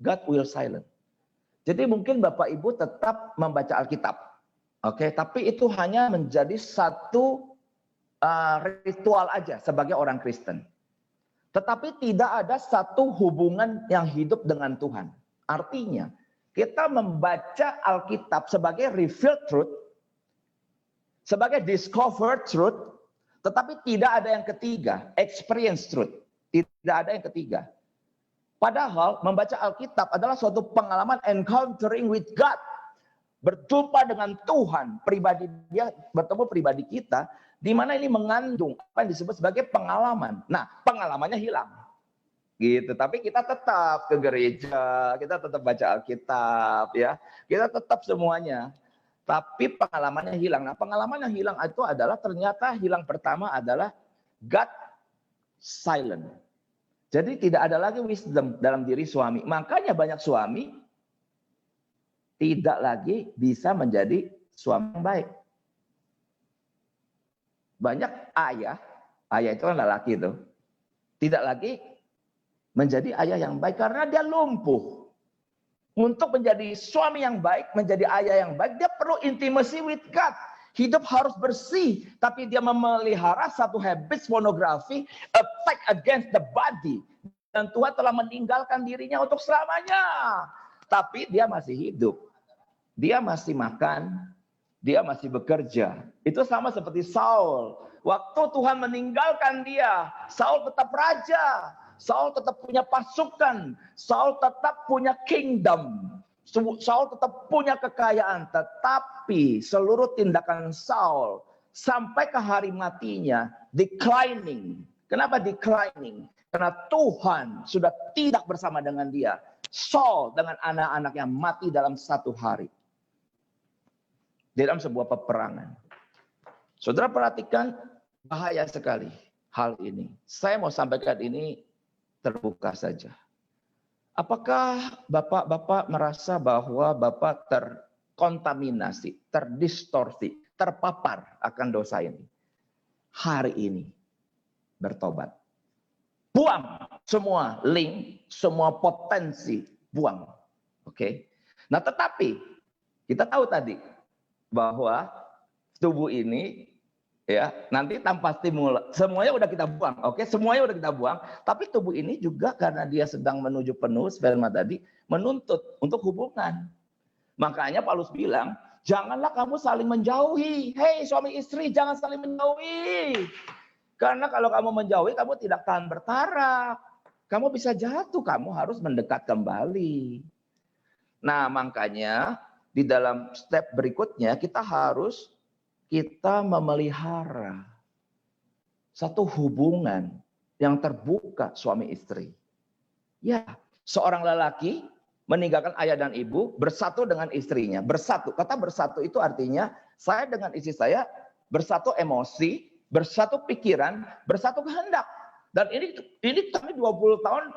A: God will silent. Jadi mungkin Bapak Ibu tetap membaca Alkitab. Oke, tapi itu hanya menjadi satu ritual aja sebagai orang Kristen. Tetapi tidak ada satu hubungan yang hidup dengan Tuhan. Artinya, kita membaca Alkitab sebagai revealed truth, sebagai discovered truth, tetapi tidak ada yang ketiga, experience truth. Tidak ada yang ketiga. Padahal membaca Alkitab adalah suatu pengalaman encountering with God. berjumpa dengan Tuhan, pribadi dia bertemu pribadi kita, di mana ini mengandung apa yang disebut sebagai pengalaman. Nah, pengalamannya hilang. Gitu. Tapi kita tetap ke gereja, kita tetap baca Alkitab, ya. Kita tetap semuanya. Tapi pengalamannya hilang. Nah, pengalaman yang hilang itu adalah ternyata hilang pertama adalah God silent. Jadi tidak ada lagi wisdom dalam diri suami. Makanya banyak suami tidak lagi bisa menjadi suami yang baik. Banyak ayah itu kan lelaki itu, tidak lagi menjadi ayah yang baik karena dia lumpuh. Untuk menjadi suami yang baik, menjadi ayah yang baik, dia perlu intimacy with God. Hidup harus bersih, tapi dia memelihara satu habits pornografi, attack against the body. Dan Tuhan telah meninggalkan dirinya untuk selamanya. Tapi dia masih hidup. Dia masih makan, dia masih bekerja. Itu sama seperti Saul. Waktu Tuhan meninggalkan dia, Saul tetap raja. Saul tetap punya pasukan, Saul tetap punya kingdom, Saul tetap punya kekayaan, tetapi seluruh tindakan Saul sampai ke hari matinya declining. Kenapa declining? Karena Tuhan sudah tidak bersama dengan dia. Saul dengan anak-anaknya mati dalam satu hari. Dalam sebuah peperangan. Saudara perhatikan, bahaya sekali hal ini. Saya mau sampaikan ini terbuka saja. Apakah Bapak-bapak merasa bahwa Bapak terkontaminasi, terdistorsi, terpapar akan dosa ini? Hari ini bertobat. Buang semua link, semua potensi, buang. Oke. Nah, tetapi kita tahu tadi bahwa tubuh ini ya nanti tanpa stimulus semuanya udah kita buang, oke, semuanya udah kita buang, tapi tubuh ini juga karena dia sedang menuju penuh sperma tadi menuntut untuk hubungan. Makanya Paulus bilang, janganlah kamu saling menjauhi. Hei suami istri, jangan saling menjauhi, karena kalau kamu menjauhi kamu tidak tahan bertarak, kamu bisa jatuh, kamu harus mendekat kembali. Nah, makanya di dalam step berikutnya kita memelihara satu hubungan yang terbuka suami istri. Ya, seorang lelaki meninggalkan ayah dan ibu, bersatu dengan istrinya. Bersatu, kata bersatu itu artinya saya dengan istri saya bersatu emosi, bersatu pikiran, bersatu kehendak. Dan ini kami 20 tahun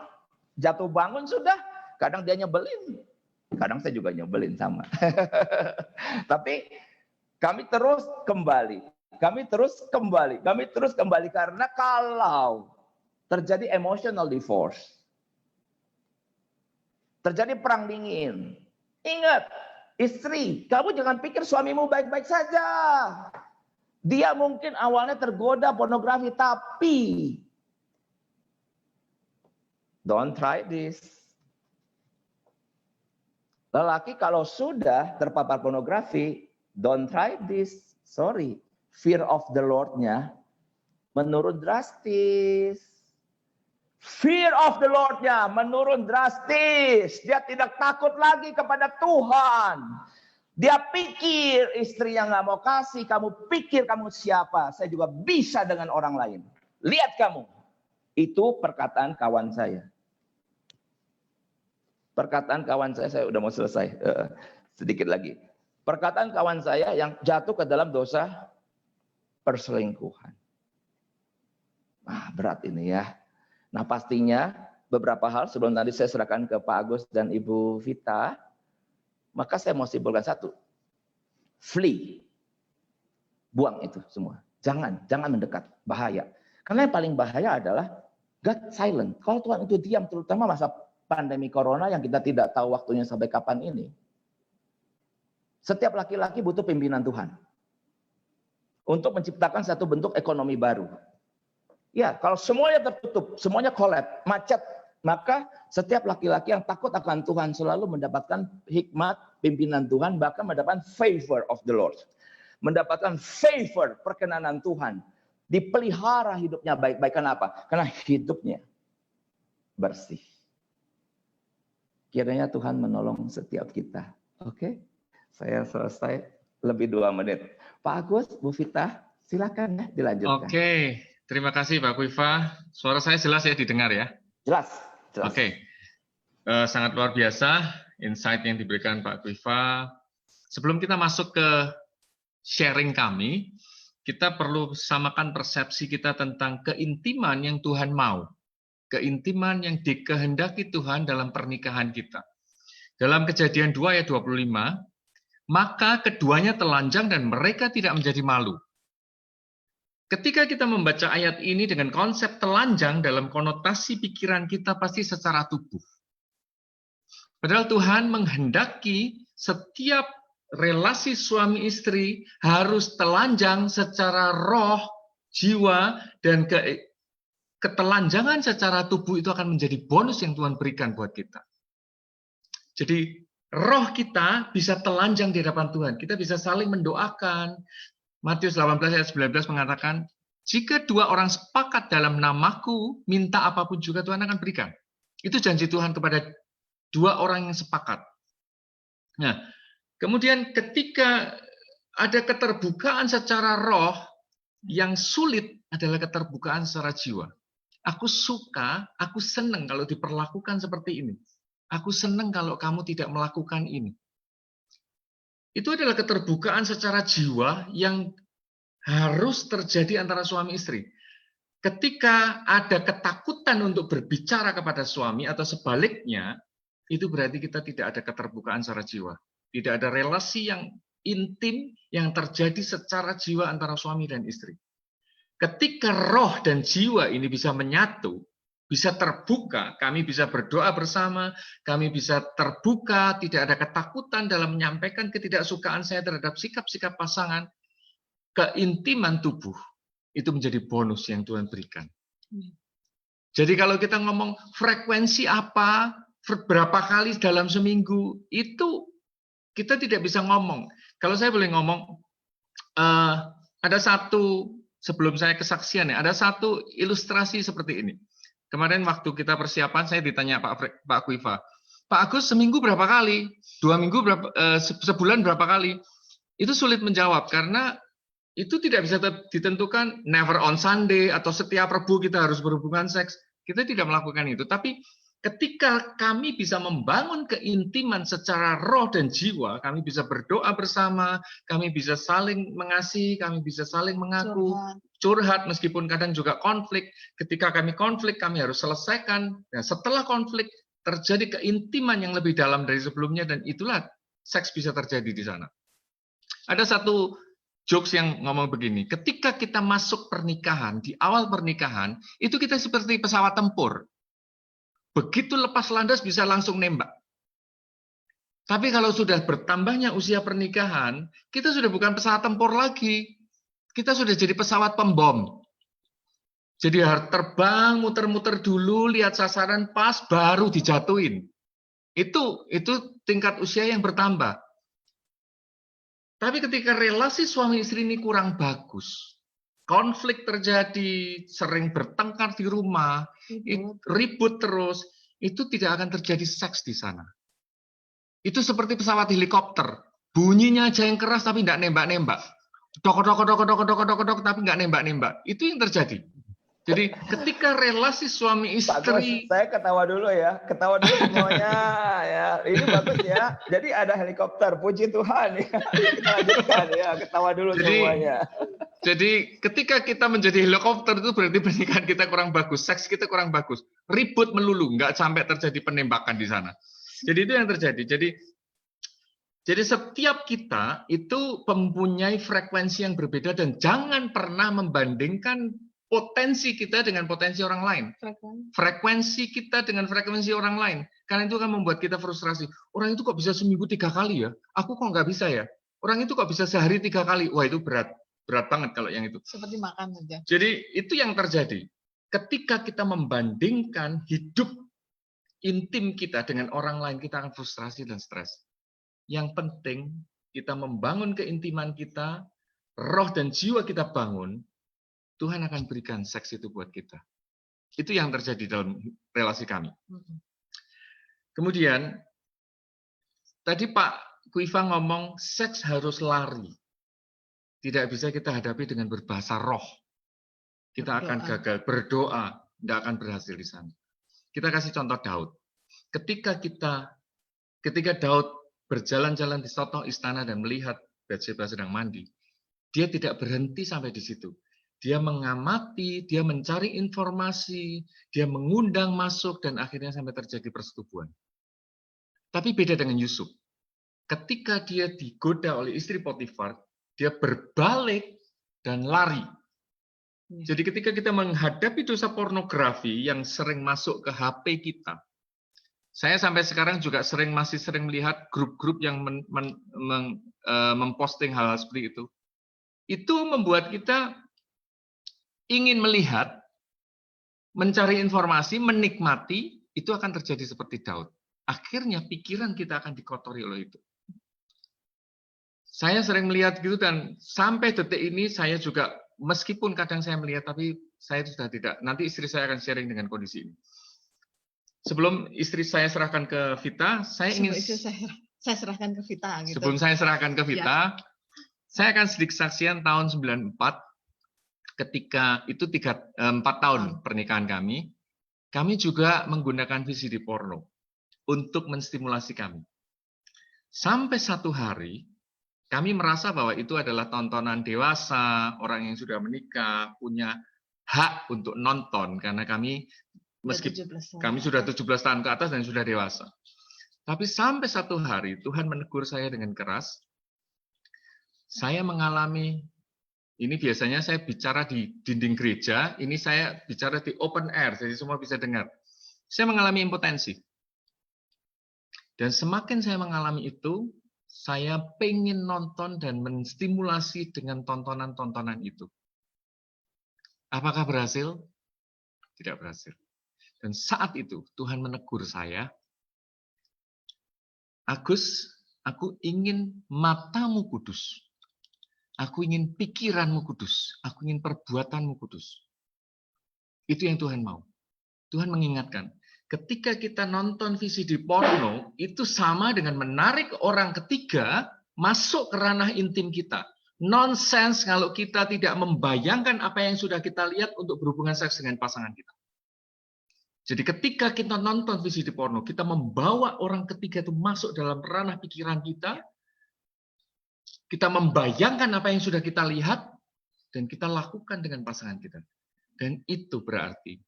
A: jatuh bangun sudah. Kadang dia nyebelin, kadang saya juga nyebelin sama. Tapi kami terus kembali, karena kalau terjadi emotional divorce, terjadi perang dingin, ingat, istri, kamu jangan pikir suamimu baik-baik saja. Dia mungkin awalnya tergoda pornografi, tapi don't try this. Lelaki kalau sudah terpapar pornografi, don't try this. Sorry. Fear of the Lord-nya menurun drastis. Fear of the Lord-nya menurun drastis. Dia tidak takut lagi kepada Tuhan. Dia pikir istri yang gak mau kasih, kamu pikir kamu siapa? Saya juga bisa dengan orang lain. Lihat kamu. Itu perkataan kawan saya. Perkataan kawan saya udah mau selesai. Sedikit lagi. Perkataan kawan saya yang jatuh ke dalam dosa perselingkuhan. Nah, berat ini ya. Nah, pastinya beberapa hal sebelum tadi saya serahkan ke Pak Agus dan Ibu Vita, maka saya mau simpulkan satu. Flee. Buang itu semua. Jangan mendekat. Bahaya. Karena yang paling bahaya adalah God silent. Kalau Tuhan itu diam, terutama masa pandemi corona yang kita tidak tahu waktunya sampai kapan ini. Setiap laki-laki butuh pimpinan Tuhan untuk menciptakan satu bentuk ekonomi baru. Ya, kalau semuanya tertutup, semuanya collapse, macet, maka setiap laki-laki yang takut akan Tuhan selalu mendapatkan hikmat pimpinan Tuhan, bahkan mendapatkan favor of the Lord. Mendapatkan favor, perkenanan Tuhan. Dipelihara hidupnya baik-baik. Kenapa? Karena hidupnya bersih. Kiranya Tuhan menolong setiap kita. Oke? Saya selesai lebih 2 menit. Pak Agus, Bu Vita, silakan ya dilanjutkan.
C: Oke, terima kasih Pak Kuiva. Suara saya jelas ya, didengar ya?
A: Jelas, jelas.
C: Oke, sangat luar biasa insight yang diberikan Pak Kuiva. Sebelum kita masuk ke sharing kami, kita perlu samakan persepsi kita tentang keintiman yang Tuhan mau. Keintiman yang dikehendaki Tuhan dalam pernikahan kita. Dalam Kejadian 2 ayat 25, maka keduanya telanjang dan mereka tidak menjadi malu. Ketika kita membaca ayat ini dengan konsep telanjang dalam konotasi pikiran kita pasti secara tubuh. Padahal Tuhan menghendaki setiap relasi suami istri harus telanjang secara roh, jiwa, dan ketelanjangan secara tubuh itu akan menjadi bonus yang Tuhan berikan buat kita. Jadi roh kita bisa telanjang di hadapan Tuhan. Kita bisa saling mendoakan. Matius 18 ayat 19 mengatakan, jika 2 orang sepakat dalam namaku, minta apapun juga Tuhan akan berikan. Itu janji Tuhan kepada 2 orang yang sepakat. Nah, kemudian ketika ada keterbukaan secara roh, yang sulit adalah keterbukaan secara jiwa. Aku suka, aku senang kalau diperlakukan seperti ini. Aku senang kalau kamu tidak melakukan ini. Itu adalah keterbukaan secara jiwa yang harus terjadi antara suami istri. Ketika ada ketakutan untuk berbicara kepada suami atau sebaliknya, itu berarti kita tidak ada keterbukaan secara jiwa. Tidak ada relasi yang intim yang terjadi secara jiwa antara suami dan istri. Ketika roh dan jiwa ini bisa menyatu, bisa terbuka, kami bisa berdoa bersama, kami bisa terbuka, tidak ada ketakutan dalam menyampaikan ketidaksukaan saya terhadap sikap-sikap pasangan, keintiman tubuh, itu menjadi bonus yang Tuhan berikan. Jadi kalau kita ngomong frekuensi apa, berapa kali dalam seminggu, itu kita tidak bisa ngomong. Kalau saya boleh ngomong, ada satu, sebelum saya kesaksian ya, ada satu ilustrasi seperti ini. Kemarin waktu kita persiapan, saya ditanya Pak Kuiva, Pak Agus seminggu berapa kali? 2 minggu berapa? Sebulan berapa kali? Itu sulit menjawab karena itu tidak bisa ditentukan never on Sunday atau setiap Rabu kita harus berhubungan seks. Kita tidak melakukan itu. Tapi ketika kami bisa membangun keintiman secara roh dan jiwa, kami bisa berdoa bersama, kami bisa saling mengasihi, kami bisa saling mengaku, curhat meskipun kadang juga konflik. Ketika kami konflik, kami harus selesaikan. Dan setelah konflik, terjadi keintiman yang lebih dalam dari sebelumnya, dan itulah seks bisa terjadi di sana. Ada satu jokes yang ngomong begini, ketika kita masuk pernikahan, di awal pernikahan, itu kita seperti pesawat tempur. Begitu lepas landas bisa langsung nembak. Tapi kalau sudah bertambahnya usia pernikahan, kita sudah bukan pesawat tempur lagi. Kita sudah jadi pesawat pembom. Jadi harus terbang, muter-muter dulu, lihat sasaran pas, baru dijatuhin. Itu tingkat usia yang bertambah. Tapi ketika relasi suami istri ini kurang bagus, konflik terjadi, sering bertengkar di rumah, ribut terus, itu tidak akan terjadi seks di sana. Itu seperti pesawat helikopter, bunyinya aja yang keras tapi tidak nembak-nembak. Dok, tapi nggak nembak-nembak. Itu yang terjadi. Jadi ketika relasi suami istri,
A: Pak Agus, saya ketawa dulu ya, ketawa dulu semuanya ya. Ini bagus ya. Jadi ada helikopter, puji Tuhan ya. Kita lanjutkan ya, ketawa dulu semuanya.
C: Jadi ketika kita menjadi helikopter itu berarti pernikahan kita kurang bagus, seks kita kurang bagus, ribut melulu, nggak sampai terjadi penembakan di sana. Jadi itu yang terjadi. Jadi setiap kita itu mempunyai frekuensi yang berbeda dan jangan pernah membandingkan potensi kita dengan potensi orang lain. Frekuensi kita dengan frekuensi orang lain. Karena itu akan membuat kita frustrasi. Orang itu kok bisa seminggu 3 kali ya? Aku kok nggak bisa ya? Orang itu kok bisa sehari 3 kali? Wah itu berat banget kalau yang itu.
B: Seperti makan saja.
C: Jadi itu yang terjadi. Ketika kita membandingkan hidup intim kita dengan orang lain, kita akan frustrasi dan stres. Yang penting kita membangun keintiman kita, roh dan jiwa kita bangun, Tuhan akan berikan seks itu buat kita. Itu yang terjadi dalam relasi kami. Kemudian, tadi Pak Kuiva ngomong seks harus lari. Tidak bisa kita hadapi dengan berbahasa roh. Kita akan gagal. Berdoa, tidak akan berhasil di sana. Kita kasih contoh Daud. Ketika Daud berjalan-jalan di sotoh istana dan melihat Bathsheba sedang mandi, dia tidak berhenti sampai di situ. Dia mengamati, dia mencari informasi, dia mengundang masuk, dan akhirnya sampai terjadi persetubuhan. Tapi beda dengan Yusuf. Ketika dia digoda oleh istri Potifar, dia berbalik dan lari. Jadi ketika kita menghadapi dosa pornografi yang sering masuk ke HP kita, saya sampai sekarang juga masih sering melihat grup-grup yang memposting hal-hal seperti itu. Itu membuat kita ingin melihat, mencari informasi, menikmati, itu akan terjadi seperti Daud. Akhirnya pikiran kita akan dikotori oleh itu. Saya sering melihat gitu, dan sampai detik ini saya juga, meskipun kadang saya melihat, tapi saya sudah tidak. Nanti istri saya akan sharing dengan kondisi ini. Sebelum istri saya serahkan ke Vita, saya
D: serahkan ke Vita. Gitu.
C: Sebelum saya serahkan ke Vita, saya akan sedikit saksian tahun 94, ketika itu 4 tahun pernikahan kami juga menggunakan VCD porno untuk menstimulasi kami. Sampai satu hari, kami merasa bahwa itu adalah tontonan dewasa, orang yang sudah menikah, punya hak untuk nonton, karena kami sudah 17 tahun ke atas dan sudah dewasa. Tapi sampai satu hari, Tuhan menegur saya dengan keras. Saya mengalami, ini biasanya saya bicara di dinding gereja, ini saya bicara di open air, jadi semua bisa dengar. Saya mengalami impotensi. Dan semakin saya mengalami itu, saya pengen nonton dan menstimulasi dengan tontonan-tontonan itu. Apakah berhasil? Tidak berhasil. Dan saat itu Tuhan menegur saya, Agus, aku ingin matamu kudus. Aku ingin pikiranmu kudus. Aku ingin perbuatanmu kudus. Itu yang Tuhan mau. Tuhan mengingatkan, ketika kita nonton VCD porno, itu sama dengan menarik orang ketiga masuk ke ranah intim kita. Nonsense kalau kita tidak membayangkan apa yang sudah kita lihat untuk berhubungan seks dengan pasangan kita. Jadi ketika kita nonton VCD porno, kita membawa orang ketiga itu masuk dalam ranah pikiran kita. Kita membayangkan apa yang sudah kita lihat, dan kita lakukan dengan pasangan kita. Dan itu berarti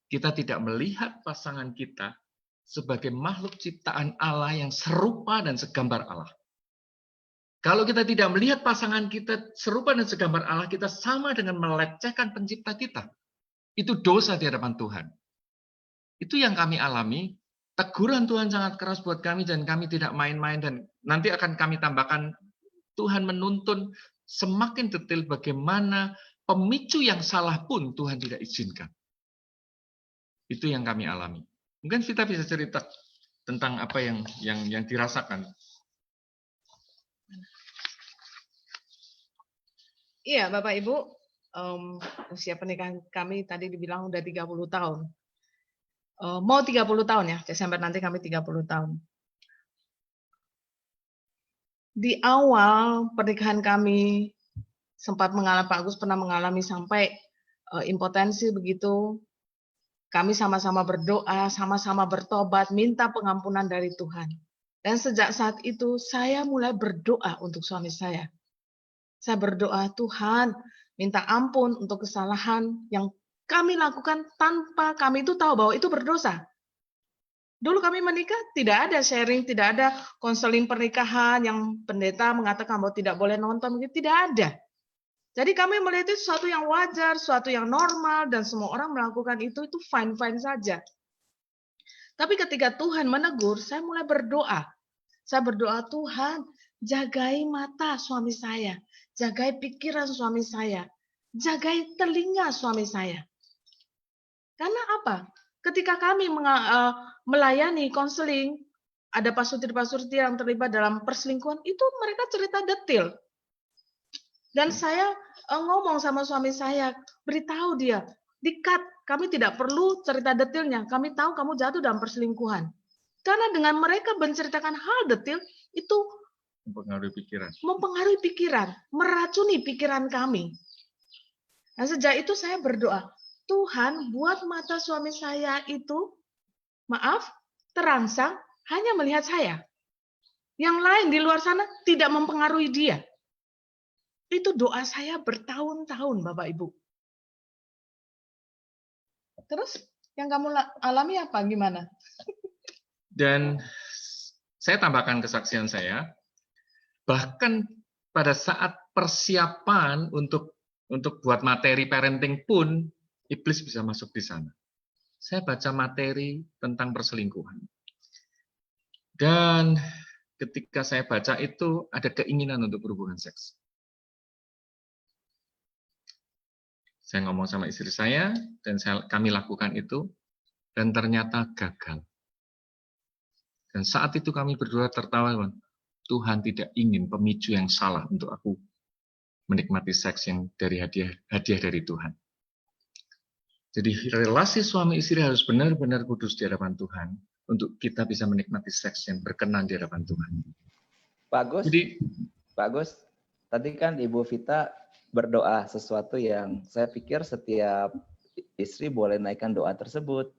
C: kita tidak melihat pasangan kita sebagai makhluk ciptaan Allah yang serupa dan segambar Allah. Kalau kita tidak melihat pasangan kita serupa dan segambar Allah, kita sama dengan melecehkan pencipta kita. Itu dosa di hadapan Tuhan. Itu yang kami alami. Teguran Tuhan sangat keras buat kami, dan kami tidak main-main. Dan nanti akan kami tambahkan, Tuhan menuntun semakin detail bagaimana pemicu yang salah pun Tuhan tidak izinkan. Itu yang kami alami. Mungkin Vita bisa cerita tentang apa yang dirasakan.
D: Iya, Bapak Ibu, usia pernikahan kami tadi dibilang udah 30 tahun. Mau 30 tahun ya, Desember nanti kami 30 tahun. Di awal pernikahan kami sempat mengalami, Pak Agus pernah mengalami sampai impotensi begitu. Kami sama-sama berdoa, sama-sama bertobat, minta pengampunan dari Tuhan. Dan sejak saat itu saya mulai berdoa untuk suami saya. Saya berdoa, Tuhan minta ampun untuk kesalahan yang kami lakukan tanpa kami itu tahu bahwa itu berdosa. Dulu kami menikah, tidak ada sharing, tidak ada konseling pernikahan yang pendeta mengatakan bahwa tidak boleh nonton, tidak ada. Jadi kami melihat itu sesuatu yang wajar, sesuatu yang normal, dan semua orang melakukan itu fine-fine saja. Tapi ketika Tuhan menegur, saya mulai berdoa. Saya berdoa, Tuhan, jagai mata suami saya, jagai pikiran suami saya, jagai telinga suami saya. Karena apa? Ketika kami melayani konseling, ada pastor-pastor yang terlibat dalam perselingkuhan, itu mereka cerita detail. Dan saya ngomong sama suami saya, beritahu dia, di-cut, kami tidak perlu cerita detailnya, kami tahu kamu jatuh dalam perselingkuhan. Karena dengan mereka menceritakan hal detail, itu
C: Mempengaruhi pikiran.
D: Mempengaruhi pikiran, meracuni pikiran kami. Nah, sejak itu saya berdoa, Tuhan buat mata suami saya itu, maaf, terangsang hanya melihat saya. Yang lain di luar sana tidak mempengaruhi dia. Itu doa saya bertahun-tahun, Bapak Ibu. Terus yang kamu alami apa? Gimana?
C: Dan saya tambahkan kesaksian saya, bahkan pada saat persiapan untuk buat materi parenting pun, iblis bisa masuk di sana. Saya baca materi tentang perselingkuhan. Dan ketika saya baca itu, ada keinginan untuk berhubungan seks. Saya ngomong sama istri saya, dan kami lakukan itu, dan ternyata gagal. Dan saat itu kami berdua tertawa, Tuhan tidak ingin pemicu yang salah untuk aku menikmati seks yang dari hadiah dari Tuhan. Jadi relasi suami istri harus benar-benar kudus di hadapan Tuhan untuk kita bisa menikmati seks yang berkenan di hadapan Tuhan.
A: Bagus.
C: Jadi,
A: bagus. Tadi kan Ibu Vita berdoa sesuatu yang saya pikir setiap istri boleh naikkan doa tersebut,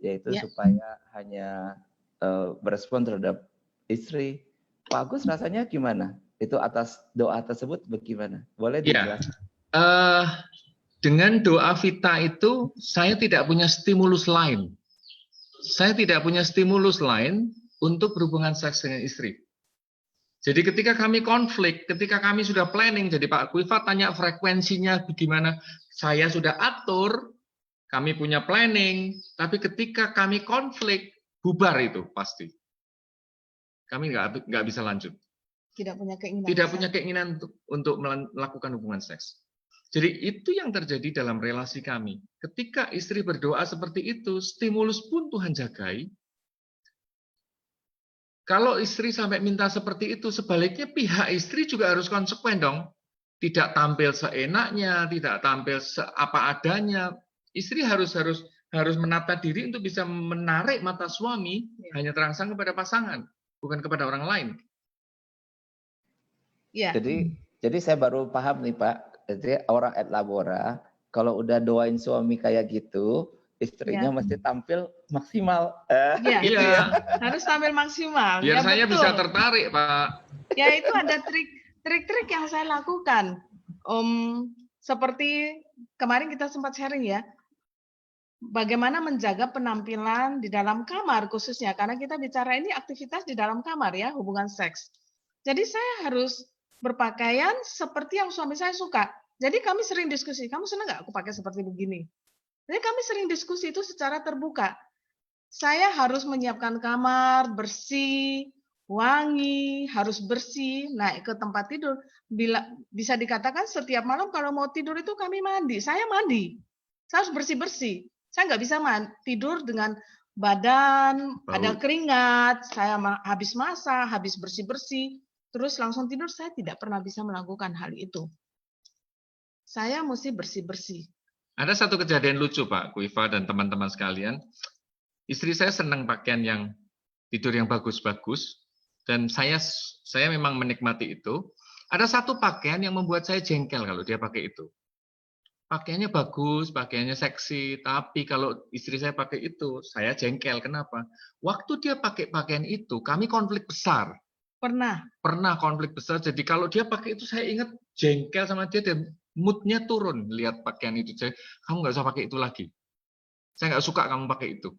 A: yaitu supaya hanya berespon terhadap istri. Pak Agus rasanya gimana? Itu atas doa tersebut bagaimana? Boleh dijelaskan?
C: Dengan doa Vita itu, saya tidak punya stimulus lain. Saya tidak punya stimulus lain untuk berhubungan seks dengan istri. Jadi ketika kami konflik, ketika kami sudah planning, jadi Pak Kuiva tanya frekuensinya bagaimana, saya sudah atur, kami punya planning, tapi ketika kami konflik, bubar itu pasti. Kami nggak bisa lanjut.
D: Tidak punya keinginan.
C: Tidak punya keinginan untuk melakukan hubungan seks. Jadi itu yang terjadi dalam relasi kami. Ketika istri berdoa seperti itu, stimulus pun Tuhan jagai. Kalau istri sampai minta seperti itu, sebaliknya pihak istri juga harus konsekuen dong. Tidak tampil seenaknya, tidak tampil apa adanya. Istri harus menata diri untuk bisa menarik mata suami hanya terangsang kepada pasangan, bukan kepada orang lain.
D: Ya.
A: Jadi saya baru paham nih Pak. Jadi orang et labora kalau udah doain suami kayak gitu, istrinya mesti tampil maksimal.
D: Gitu ya. Harus tampil maksimal.
C: Biar saya
D: betul.
C: bisa tertarik, Pak.
D: Ya itu ada trik-trik yang saya lakukan. Seperti kemarin kita sempat sharing ya. Bagaimana menjaga penampilan di dalam kamar khususnya. Karena kita bicara ini aktivitas di dalam kamar ya, hubungan seks. Jadi saya harus berpakaian seperti yang suami saya suka. Jadi kami sering diskusi, kamu senang nggak aku pakai seperti begini? Jadi kami sering diskusi itu secara terbuka. Saya harus menyiapkan kamar bersih, wangi, harus bersih, naik ke tempat tidur. Bila bisa dikatakan setiap malam kalau mau tidur itu kami mandi. Saya mandi. Saya harus bersih-bersih. Saya nggak bisa tidur dengan badan ada keringat. Saya habis masak, habis bersih-bersih, terus langsung tidur. Saya tidak pernah bisa melakukan hal itu. Saya mesti bersih-bersih.
C: Ada satu kejadian lucu Pak Kuiva dan teman-teman sekalian. Istri saya senang pakaian yang tidur yang bagus-bagus dan saya memang menikmati itu. Ada satu pakaian yang membuat saya jengkel kalau dia pakai itu. Pakaiannya bagus, pakaiannya seksi, tapi kalau istri saya pakai itu, saya jengkel. Kenapa? Waktu dia pakai pakaian itu, kami konflik besar. Pernah konflik besar. Jadi kalau dia pakai itu, saya ingat jengkel sama dia dan moodnya turun lihat pakaian itu. Kamu nggak usah pakai itu lagi. Saya nggak suka kamu pakai itu.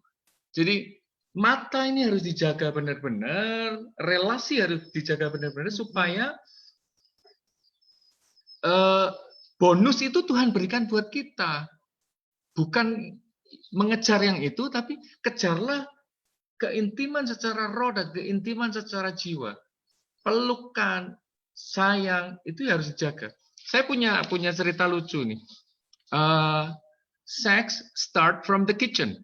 C: Jadi mata ini harus dijaga benar-benar, relasi harus dijaga benar-benar supaya bonus itu Tuhan berikan buat kita. Bukan mengejar yang itu, tapi kejarlah keintiman secara roh dan keintiman secara jiwa. Pelukan, sayang, itu harus dijaga. Saya punya cerita lucu nih. Sex start from the kitchen.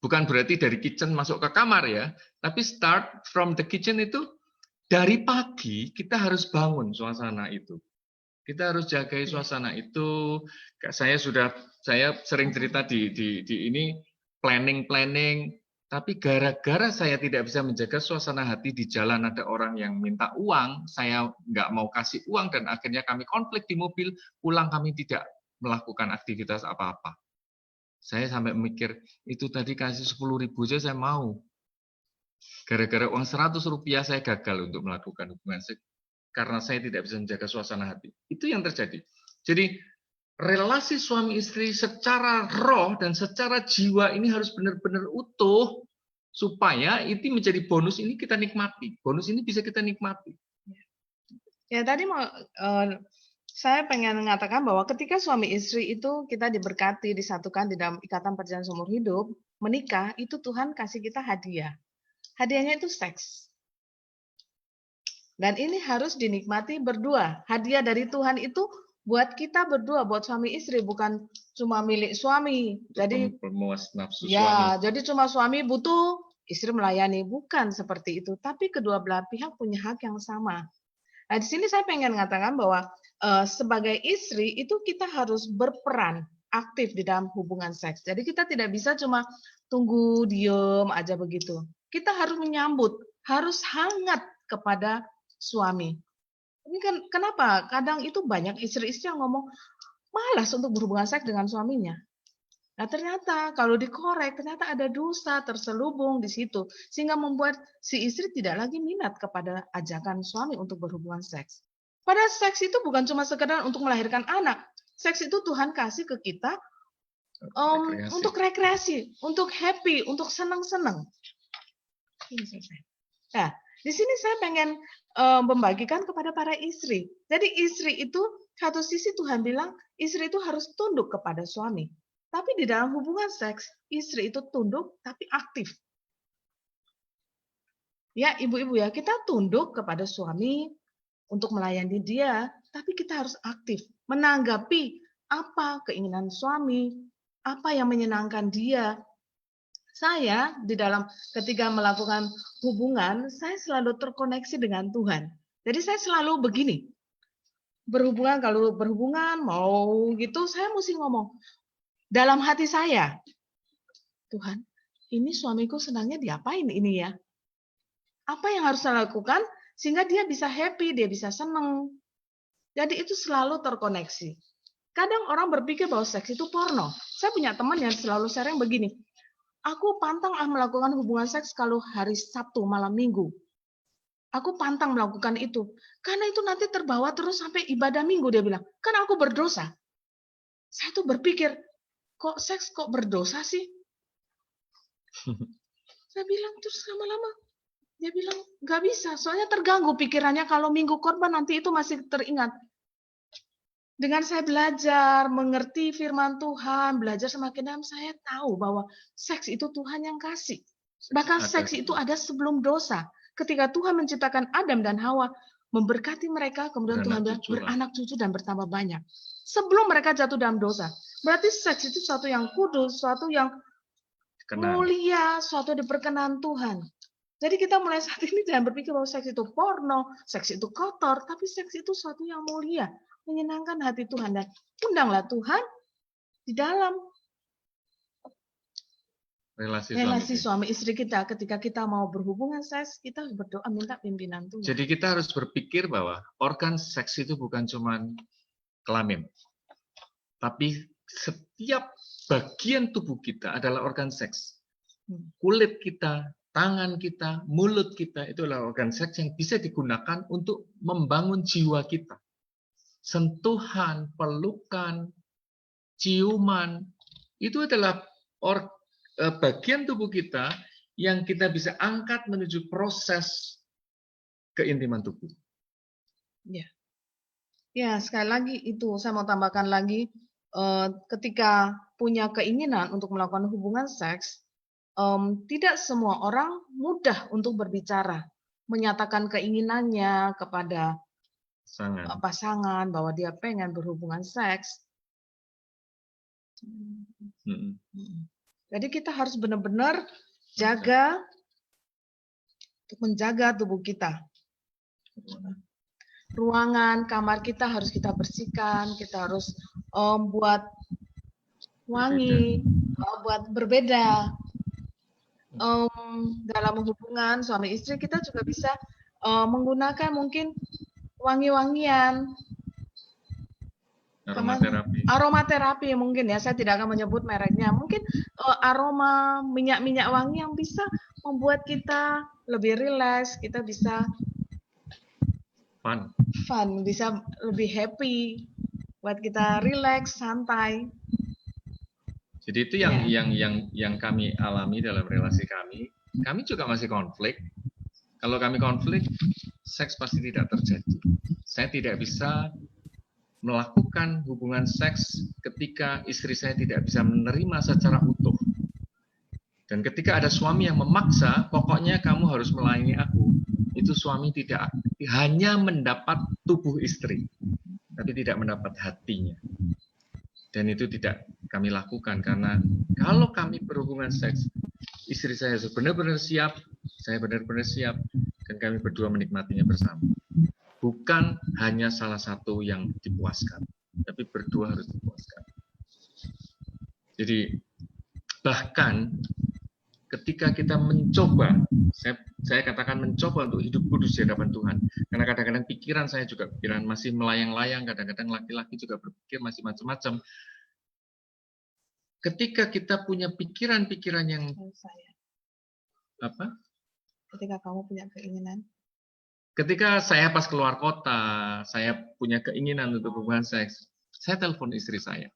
C: Bukan berarti dari kitchen masuk ke kamar ya, tapi start from the kitchen itu dari pagi kita harus bangun suasana itu. Kita harus jagai suasana itu. Saya sering cerita di ini planning Tapi gara-gara saya tidak bisa menjaga suasana hati, di jalan ada orang yang minta uang, saya nggak mau kasih uang, dan akhirnya kami konflik di mobil, pulang kami tidak melakukan aktivitas apa-apa. Saya sampai mikir, itu tadi kasih 10.000 aja saya mau. Gara-gara uang 100 rupiah saya gagal untuk melakukan hubungan seks, karena saya tidak bisa menjaga suasana hati. Itu yang terjadi. Jadi, relasi suami istri secara roh dan secara jiwa ini harus benar-benar utuh supaya itu menjadi bonus ini kita nikmati. Bonus ini bisa kita nikmati.
D: Ya tadi saya pengen mengatakan bahwa ketika suami istri itu kita diberkati, disatukan di dalam ikatan perjanjian seumur hidup, menikah, itu Tuhan kasih kita hadiah. Hadiahnya itu seks. Dan ini harus dinikmati berdua. Hadiah dari Tuhan itu buat kita berdua, buat suami istri, bukan cuma milik suami. Jadi
C: pemuas nafsu
D: ya,
C: suami.
D: jadi cuma suami butuh, istri melayani, bukan seperti itu. Tapi kedua belah pihak punya hak yang sama. Nah, di sini saya pengen mengatakan bahwa sebagai istri itu kita harus berperan aktif di dalam hubungan seks. Jadi kita tidak bisa cuma tunggu diem aja begitu. Kita harus menyambut, harus hangat kepada suami. Ini kan kenapa? Kadang itu banyak istri-istri yang ngomong malas untuk berhubungan seks dengan suaminya. Nah ternyata kalau dikorek, ternyata ada dosa terselubung di situ. Sehingga membuat si istri tidak lagi minat kepada ajakan suami untuk berhubungan seks. Padahal seks itu bukan cuma sekedar untuk melahirkan anak. Seks itu Tuhan kasih ke kita untuk rekreasi, untuk happy, untuk senang-senang. Nah, di sini saya pengen membagikan kepada para istri. Jadi istri itu, satu sisi Tuhan bilang, istri itu harus tunduk kepada suami. Tapi di dalam hubungan seks, istri itu tunduk tapi aktif. Ya, ibu-ibu ya, kita tunduk kepada suami untuk melayani dia, tapi kita harus aktif menanggapi apa keinginan suami, apa yang menyenangkan dia. Saya di dalam ketika melakukan hubungan, saya selalu terkoneksi dengan Tuhan. Jadi saya selalu begini, kalau berhubungan mau gitu, saya mesti ngomong dalam hati saya, Tuhan, ini suamiku senangnya diapain ini ya? Apa yang harus saya lakukan sehingga dia bisa happy, dia bisa senang. Jadi itu selalu terkoneksi. Kadang orang berpikir bahwa seks itu porno. Saya punya teman yang selalu sharing begini, aku pantang melakukan hubungan seks kalau hari Sabtu malam Minggu. Aku pantang melakukan itu. Karena itu nanti terbawa terus sampai ibadah Minggu, dia bilang. Kan aku berdosa. Saya tuh berpikir, kok seks kok berdosa sih? Saya bilang, terus lama-lama. Dia bilang, nggak bisa. Soalnya terganggu pikirannya kalau Minggu korban nanti itu masih teringat. Dengan saya belajar, mengerti firman Tuhan, belajar semakin dalam, saya tahu bahwa seks itu Tuhan yang kasih. Bahkan seks itu ada sebelum dosa. Ketika Tuhan menciptakan Adam dan Hawa, memberkati mereka, kemudian Tuhan bilang beranak cucu dan bertambah banyak. Sebelum mereka jatuh dalam dosa. Berarti seks itu sesuatu yang kudus, sesuatu yang mulia, sesuatu diperkenan Tuhan. Jadi kita mulai saat ini jangan berpikir bahwa seks itu porno, seks itu kotor, tapi seks itu sesuatu yang mulia. Menyenangkan hati Tuhan, dan undanglah Tuhan di dalam relasi suami istri kita. Ketika kita mau berhubungan seks, kita harus berdoa minta pimpinan Tuhan.
C: Jadi kita harus berpikir bahwa organ seks itu bukan cuma kelamin, tapi setiap bagian tubuh kita adalah organ seks. Kulit kita, tangan kita, mulut kita, itu adalah organ seks yang bisa digunakan untuk membangun jiwa kita. Sentuhan, pelukan, ciuman, itu adalah bagian tubuh kita yang kita bisa angkat menuju proses keintiman tubuh.
D: Ya, ya sekali lagi itu saya mau tambahkan lagi, ketika punya keinginan untuk melakukan hubungan seks, tidak semua orang mudah untuk berbicara, menyatakan keinginannya kepada pasangan bahwa dia pengen berhubungan seks. Jadi kita harus benar-benar jaga untuk menjaga tubuh kita. Ruangan, kamar kita harus kita bersihkan, kita harus buat wangi, buat berbeda. dalam hubungan suami istri kita juga bisa menggunakan mungkin wangi-wangian,
C: Aromaterapi.
D: aromaterapi mungkin ya, saya tidak akan menyebut mereknya. Mungkin aroma minyak-minyak wangi yang bisa membuat kita lebih rileks, kita bisa fun, bisa lebih happy, buat kita rileks, santai.
C: Jadi itu yang kami alami dalam relasi kami. Kami juga masih konflik. Kalau kami konflik, seks pasti tidak terjadi. Saya tidak bisa melakukan hubungan seks ketika istri saya tidak bisa menerima secara utuh. Dan ketika ada suami yang memaksa, pokoknya kamu harus melayani aku. Itu suami tidak hanya mendapat tubuh istri, tapi tidak mendapat hatinya. Dan itu tidak kami lakukan karena kalau kami berhubungan seks, istri saya benar-benar siap, saya benar-benar siap, dan kami berdua menikmatinya bersama. Bukan hanya salah satu yang dipuaskan, tapi berdua harus dipuaskan. Jadi bahkan ketika kita mencoba, saya katakan mencoba untuk hidup kudus di hadapan Tuhan, karena kadang-kadang pikiran saya juga pikiran masih melayang-layang, kadang-kadang laki-laki juga berpikir masih macam-macam. Ketika kita punya pikiran-pikiran yang apa?
D: Ketika kamu punya keinginan.
C: Ketika saya pas keluar kota, saya punya keinginan untuk hubungan seks, saya telepon istri saya.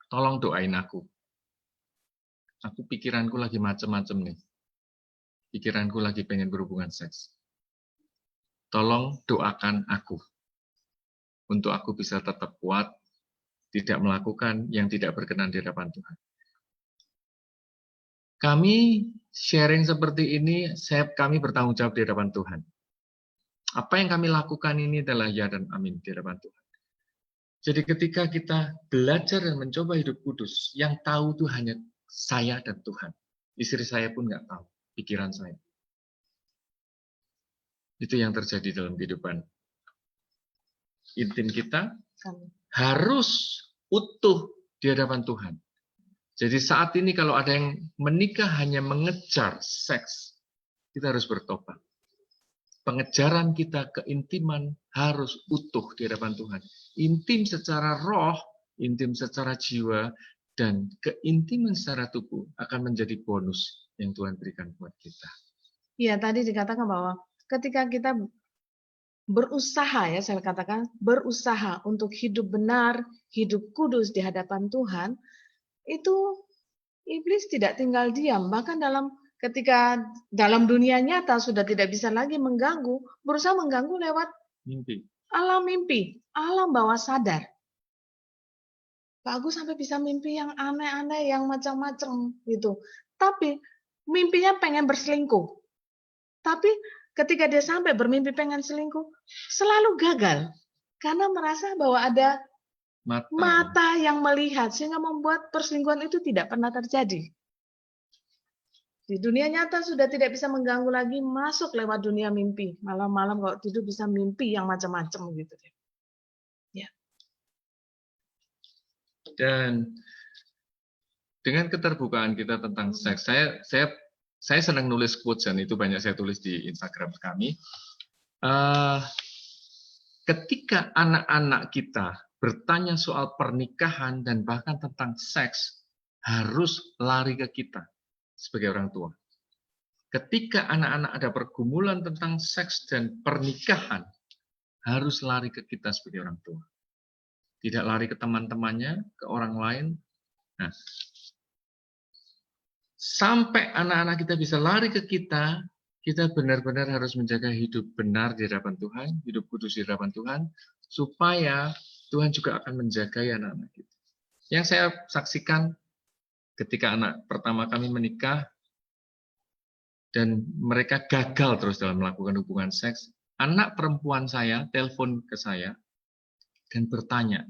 C: Tolong doain aku. Aku pikiranku lagi macam-macam nih. Pikiranku lagi pengen berhubungan seks. Tolong doakan aku. Untuk aku bisa tetap kuat, tidak melakukan yang tidak berkenan di hadapan Tuhan. Kami sharing seperti ini, kami bertanggung jawab di hadapan Tuhan. Apa yang kami lakukan ini adalah ya dan amin di hadapan Tuhan. Jadi ketika kita belajar dan mencoba hidup kudus, yang tahu itu hanya saya dan Tuhan. Istri saya pun nggak tahu pikiran saya. Itu yang terjadi dalam kehidupan intim kita, harus utuh di hadapan Tuhan. Jadi saat ini kalau ada yang menikah hanya mengejar seks, kita harus bertobat. Pengejaran kita, keintiman harus utuh di hadapan Tuhan. Intim secara roh, intim secara jiwa, dan keintiman secara tubuh akan menjadi bonus yang Tuhan berikan buat kita.
D: Iya, tadi dikatakan bahwa ketika kita berusaha, ya saya katakan, berusaha untuk hidup benar, hidup kudus di hadapan Tuhan, itu iblis tidak tinggal diam. Bahkan ketika dalam dunia nyata sudah tidak bisa lagi mengganggu, berusaha mengganggu lewat
C: mimpi,
D: alam bawah sadar. Pak Agus sampai bisa mimpi yang aneh-aneh, yang macam-macam gitu. Tapi mimpinya pengen berselingkuh. Tapi ketika dia sampai bermimpi pengen selingkuh, selalu gagal. Karena merasa bahwa ada mata yang melihat, sehingga membuat perselingkuhan itu tidak pernah terjadi. Di dunia nyata sudah tidak bisa mengganggu lagi, masuk lewat dunia mimpi. Malam-malam kalau tidur bisa mimpi yang macam-macam gitu. Ya.
C: Dan dengan keterbukaan kita tentang seks, saya senang nulis quotes, dan itu banyak saya tulis di Instagram kami. Ketika anak-anak kita bertanya soal pernikahan dan bahkan tentang seks, harus lari ke kita sebagai orang tua. Ketika anak-anak ada pergumulan tentang seks dan pernikahan, harus lari ke kita sebagai orang tua. Tidak lari ke teman-temannya, ke orang lain. Nah, sampai anak-anak kita bisa lari ke kita benar-benar harus menjaga hidup benar di hadapan Tuhan, hidup kudus di hadapan Tuhan, supaya Tuhan juga akan menjaga anak-anak kita. Yang saya saksikan ketika anak pertama kami menikah, dan mereka gagal terus dalam melakukan hubungan seks, anak perempuan saya telepon ke saya, dan bertanya,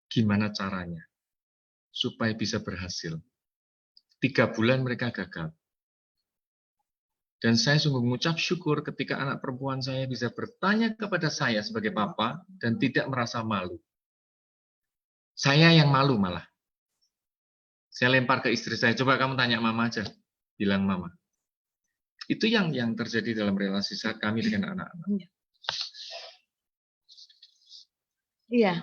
C: gimana caranya supaya bisa berhasil. 3 bulan mereka gagal. Dan saya sungguh mengucap syukur ketika anak perempuan saya bisa bertanya kepada saya sebagai papa dan tidak merasa malu. Saya yang malu malah. Saya lempar ke istri saya, coba kamu tanya mama aja. bilang mama. Itu yang terjadi dalam relasi kami dengan anak-anak.
D: Iya,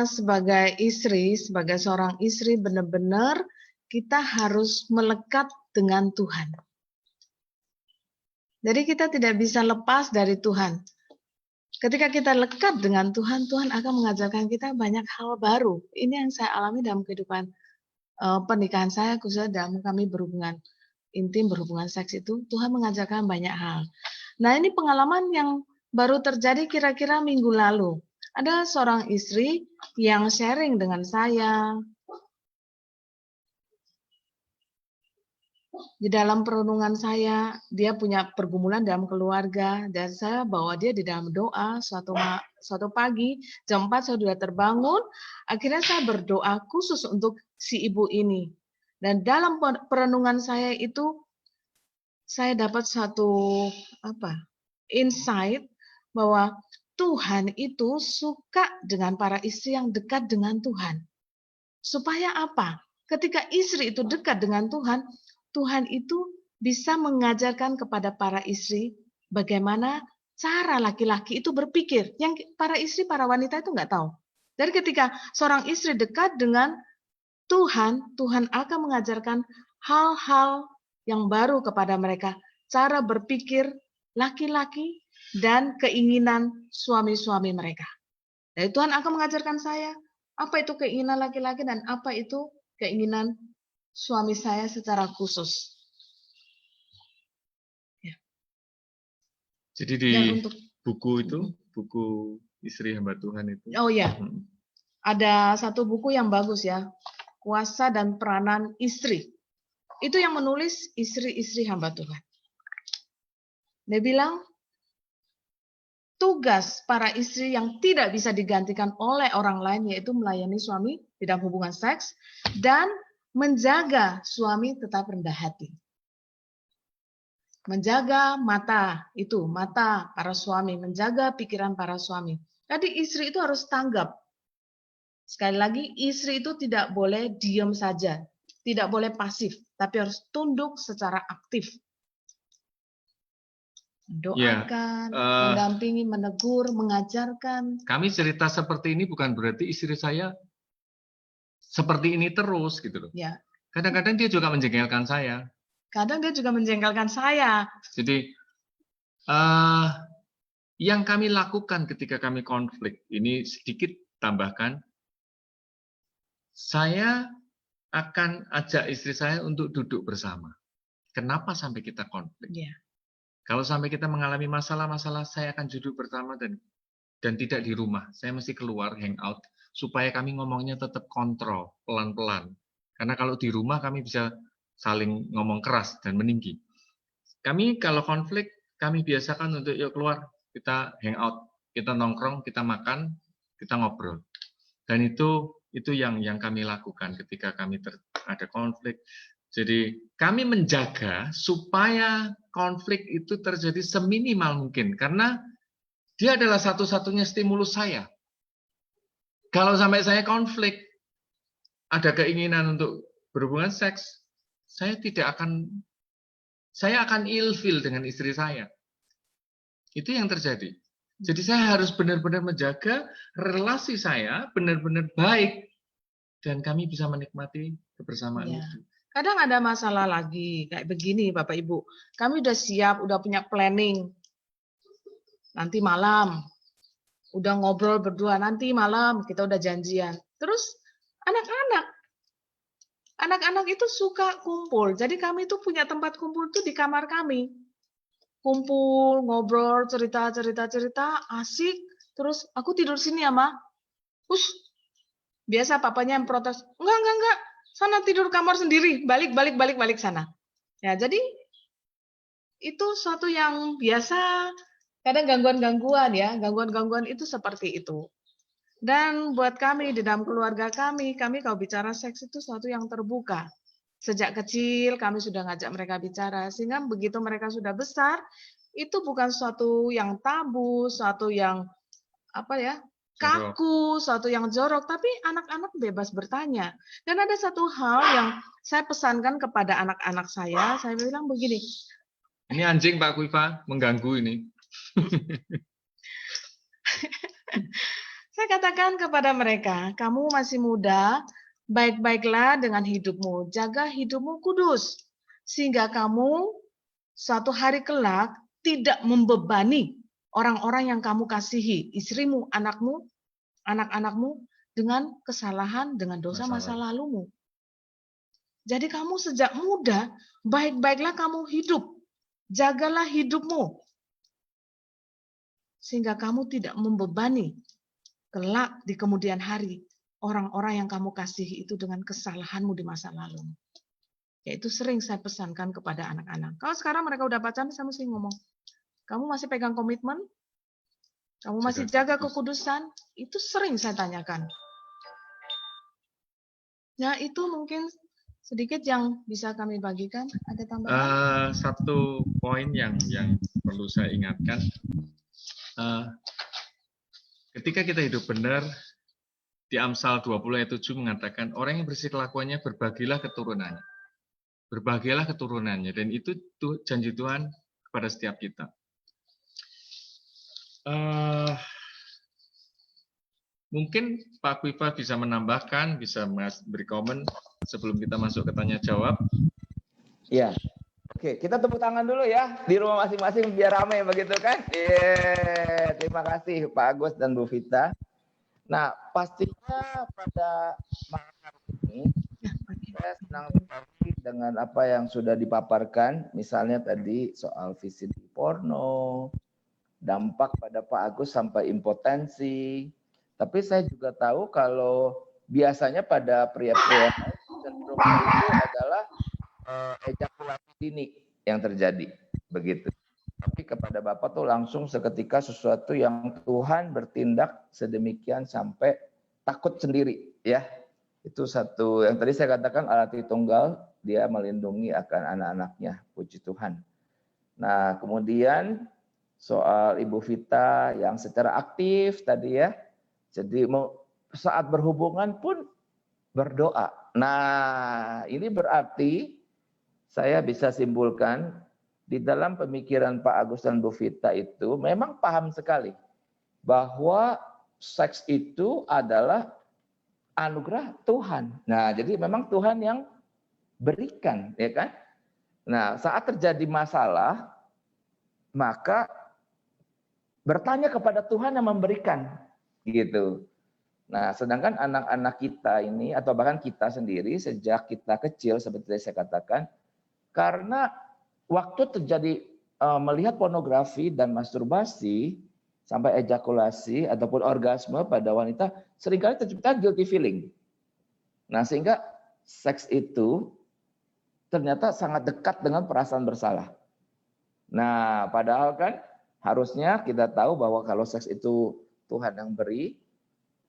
D: sebagai istri, sebagai seorang istri benar-benar kita harus melekat dengan Tuhan. Jadi kita tidak bisa lepas dari Tuhan. Ketika kita lekat dengan Tuhan, Tuhan akan mengajarkan kita banyak hal baru. Ini yang saya alami dalam kehidupan pernikahan saya, khususnya dalam kami berhubungan intim, berhubungan seks itu, Tuhan mengajarkan banyak hal. Nah, ini pengalaman yang baru terjadi kira-kira minggu lalu. Ada seorang istri yang sharing dengan saya. Di dalam perenungan saya, dia punya pergumulan dalam keluarga, dan saya bawa dia di dalam doa. Suatu pagi, jam 4 saya sudah terbangun, akhirnya saya berdoa khusus untuk si ibu ini. Dan dalam perenungan saya itu, saya dapat satu insight bahwa Tuhan itu suka dengan para istri yang dekat dengan Tuhan. Supaya apa? Ketika istri itu dekat dengan Tuhan, Tuhan itu bisa mengajarkan kepada para istri bagaimana cara laki-laki itu berpikir. Yang para istri, para wanita itu nggak tahu. Jadi ketika seorang istri dekat dengan Tuhan, Tuhan akan mengajarkan hal-hal yang baru kepada mereka. Cara berpikir laki-laki dan keinginan suami-suami mereka. Jadi Tuhan akan mengajarkan saya, apa itu keinginan laki-laki dan apa itu keinginan suami saya secara khusus. Ya.
C: Jadi di
D: untuk
C: buku itu, buku Istri Hamba Tuhan itu.
D: Oh ya, ada satu buku yang bagus ya, Kuasa dan Peranan Istri. Itu yang menulis istri-istri hamba Tuhan. Dia bilang, tugas para istri yang tidak bisa digantikan oleh orang lain yaitu melayani suami di dalam hubungan seks dan menjaga suami tetap rendah hati. Menjaga mata para suami, menjaga pikiran para suami. Jadi istri itu harus tanggap. Sekali lagi, istri itu tidak boleh diam saja, tidak boleh pasif, tapi harus tunduk secara aktif. Doakan, mendampingi, menegur, mengajarkan.
C: Kami cerita seperti ini bukan berarti istri saya seperti ini terus gitu loh.
D: Ya.
C: Kadang-kadang dia juga menjengkelkan saya.
D: Kadang dia juga menjengkelkan saya.
C: Jadi yang kami lakukan ketika kami konflik, ini sedikit tambahkan, saya akan ajak istri saya untuk duduk bersama. Kenapa sampai kita konflik?
D: Ya.
C: Kalau sampai kita mengalami masalah-masalah, saya akan duduk bersama dan tidak di rumah. Saya mesti keluar, hangout, supaya kami ngomongnya tetap kontrol, pelan-pelan. Karena kalau di rumah kami bisa saling ngomong keras dan meninggi. Kami kalau konflik, kami biasakan untuk yuk keluar, kita hangout, kita nongkrong, kita makan, kita ngobrol. Dan itu yang kami lakukan ketika kami ada konflik. Jadi kami menjaga supaya konflik itu terjadi seminimal mungkin. Karena dia adalah satu-satunya stimulus saya. Kalau sampai saya konflik, ada keinginan untuk berhubungan seks, saya akan ilfil dengan istri saya. Itu yang terjadi. Jadi saya harus benar-benar menjaga relasi saya benar-benar baik dan kami bisa menikmati kebersamaan itu.
D: Kadang ada masalah lagi kayak begini Bapak Ibu. Kami udah siap, udah punya planning. Nanti malam udah ngobrol berdua, nanti malam kita udah janjian. Terus anak-anak itu suka kumpul. Jadi kami itu punya tempat kumpul tuh di kamar kami. Kumpul, ngobrol, cerita, asik. Terus aku tidur sini ya, Ma. Biasa papanya yang protes. Enggak. Sana tidur kamar sendiri. Balik sana. Ya, jadi itu suatu yang biasa. Kadang gangguan-gangguan ya. Gangguan-gangguan itu seperti itu. Dan buat kami di dalam keluarga kami kalau bicara seks itu suatu yang terbuka. Sejak kecil kami sudah ngajak mereka bicara. Sehingga begitu mereka sudah besar, itu bukan suatu yang tabu, suatu yang kaku, suatu yang jorok, tapi anak-anak bebas bertanya. Dan ada satu hal yang saya pesankan kepada anak-anak saya bilang begini,
C: Ini anjing Pak Kuiva mengganggu ini.
D: saya katakan kepada mereka, kamu masih muda, baik-baiklah dengan hidupmu, jaga hidupmu kudus, sehingga kamu suatu hari kelak tidak membebani orang-orang yang kamu kasihi, istrimu, anakmu, anak-anakmu, dengan kesalahan, dengan dosa masa lalumu. Jadi kamu sejak muda, baik-baiklah kamu hidup. Jagalah hidupmu. Sehingga kamu tidak membebani kelak di kemudian hari orang-orang yang kamu kasihi itu dengan kesalahanmu di masa lalu. Yaitu sering saya pesankan kepada anak-anak. Kalau sekarang mereka udah pacaran, saya mesti ngomong, kamu masih pegang komitmen? Kamu masih jaga kekudusan? Itu sering saya tanyakan. Ya, itu mungkin sedikit yang bisa kami bagikan. Ada tambahan?
C: Satu poin yang perlu saya ingatkan. Ketika kita hidup benar, di Amsal 20 ayat 7 mengatakan, orang yang bersih kelakuannya berbagilah keturunannya. Berbahagialah keturunannya, dan itu janji Tuhan kepada setiap kita. Mungkin Pak Kuiva bisa menambahkan, bisa beri komen sebelum kita masuk ke tanya jawab.
A: Iya. Oke, kita tepuk tangan dulu ya di rumah masing-masing biar ramai begitu kan? Terima kasih Pak Agus dan Bu Vita. Nah, pastinya pada malam hari ini saya senang sekali dengan apa yang sudah dipaparkan, misalnya tadi soal visi porno, dampak pada Pak Agus sampai impotensi. Tapi saya juga tahu kalau biasanya pada pria-pria cenderung itu adalah ejakulasi dini yang terjadi, begitu. Tapi kepada Bapak tuh langsung seketika sesuatu yang Tuhan bertindak sedemikian sampai takut sendiri, ya. Itu satu yang tadi saya katakan alat tunggal, dia melindungi akan anak-anaknya, puji Tuhan. Nah, kemudian soal Ibu Vita yang secara aktif tadi ya, jadi saat berhubungan pun berdoa. Nah, ini berarti saya bisa simpulkan di dalam pemikiran Pak Agus dan Bu Vita itu memang paham sekali bahwa seks itu adalah anugerah Tuhan. Nah, jadi memang Tuhan yang berikan, ya kan? Nah, saat terjadi masalah, maka bertanya kepada Tuhan yang memberikan, gitu. Nah, sedangkan anak-anak kita ini, atau bahkan kita sendiri, sejak kita kecil, seperti saya katakan, karena waktu terjadi melihat pornografi dan masturbasi, sampai ejakulasi ataupun orgasme pada wanita, seringkali tercipta guilty feeling. Nah, sehingga seks itu ternyata sangat dekat dengan perasaan bersalah. Nah, padahal kan harusnya kita tahu bahwa kalau seks itu Tuhan yang beri,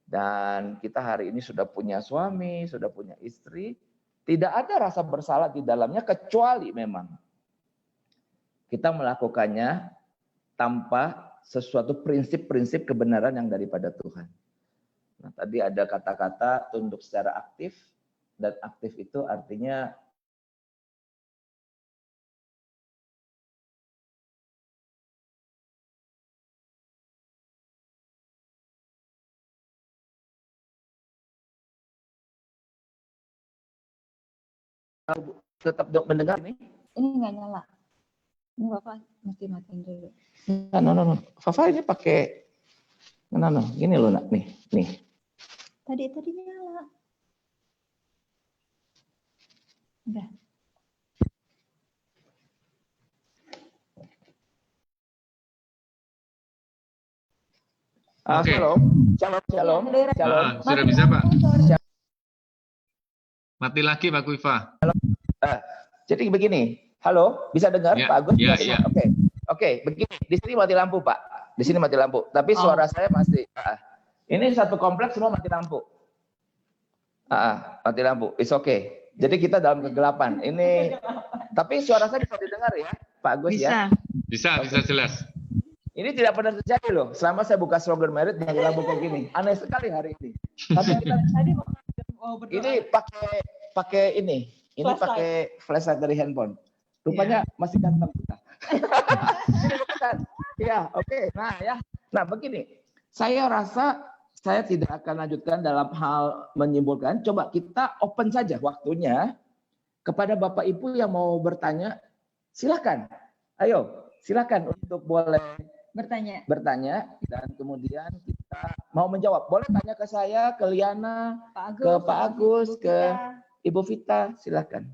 A: dan kita hari ini sudah punya suami, sudah punya istri, tidak ada rasa bersalah di dalamnya kecuali memang kita melakukannya tanpa sesuatu prinsip-prinsip kebenaran yang daripada Tuhan. Nah, tadi ada kata-kata tunduk secara aktif, dan aktif itu artinya tetap mendengar ini.
B: Ini nggak nyala. Ini Bapak mesti matiin dulu.
A: No. Fafa ini pakai, no. Gini loh nak, nih.
B: Tadi nyala. Udah.
C: Oke.
A: Shalom.
C: Sudah bisa Pak? Mati lagi Pak Kuiva.
A: Jadi begini, halo, bisa dengar
C: Ya,
A: Pak Agus?
C: ya.
A: Oke, begini, di sini mati lampu Pak, di sini mati lampu, tapi suara saya masih, ini satu kompleks semua mati lampu, mati lampu, it's okay. Jadi kita dalam kegelapan, ini, tapi suara saya bisa didengar ya Pak Agus ya?
C: Bisa jelas.
A: Ini tidak pernah terjadi loh. Selama saya buka slogan merit dengan lampu kayak gini. Aneh sekali hari ini. Tapi kita
B: Tadi mau berdoa.
A: ini pakai ini. Ini
B: Flashlight.
A: pakai flashlight dari handphone. Rupanya masih ganteng kita. Ini bukan. Ya, oke. Nah, ya. Nah, begini. Saya rasa saya tidak akan lanjutkan dalam hal menyimpulkan. Coba kita open saja waktunya kepada Bapak Ibu yang mau bertanya. Silakan. Ayo, silakan untuk boleh bertanya dan kemudian kita mau menjawab. Boleh tanya ke saya, ke Liana, ke Pak Agus, ke Ibu Vita, silakan.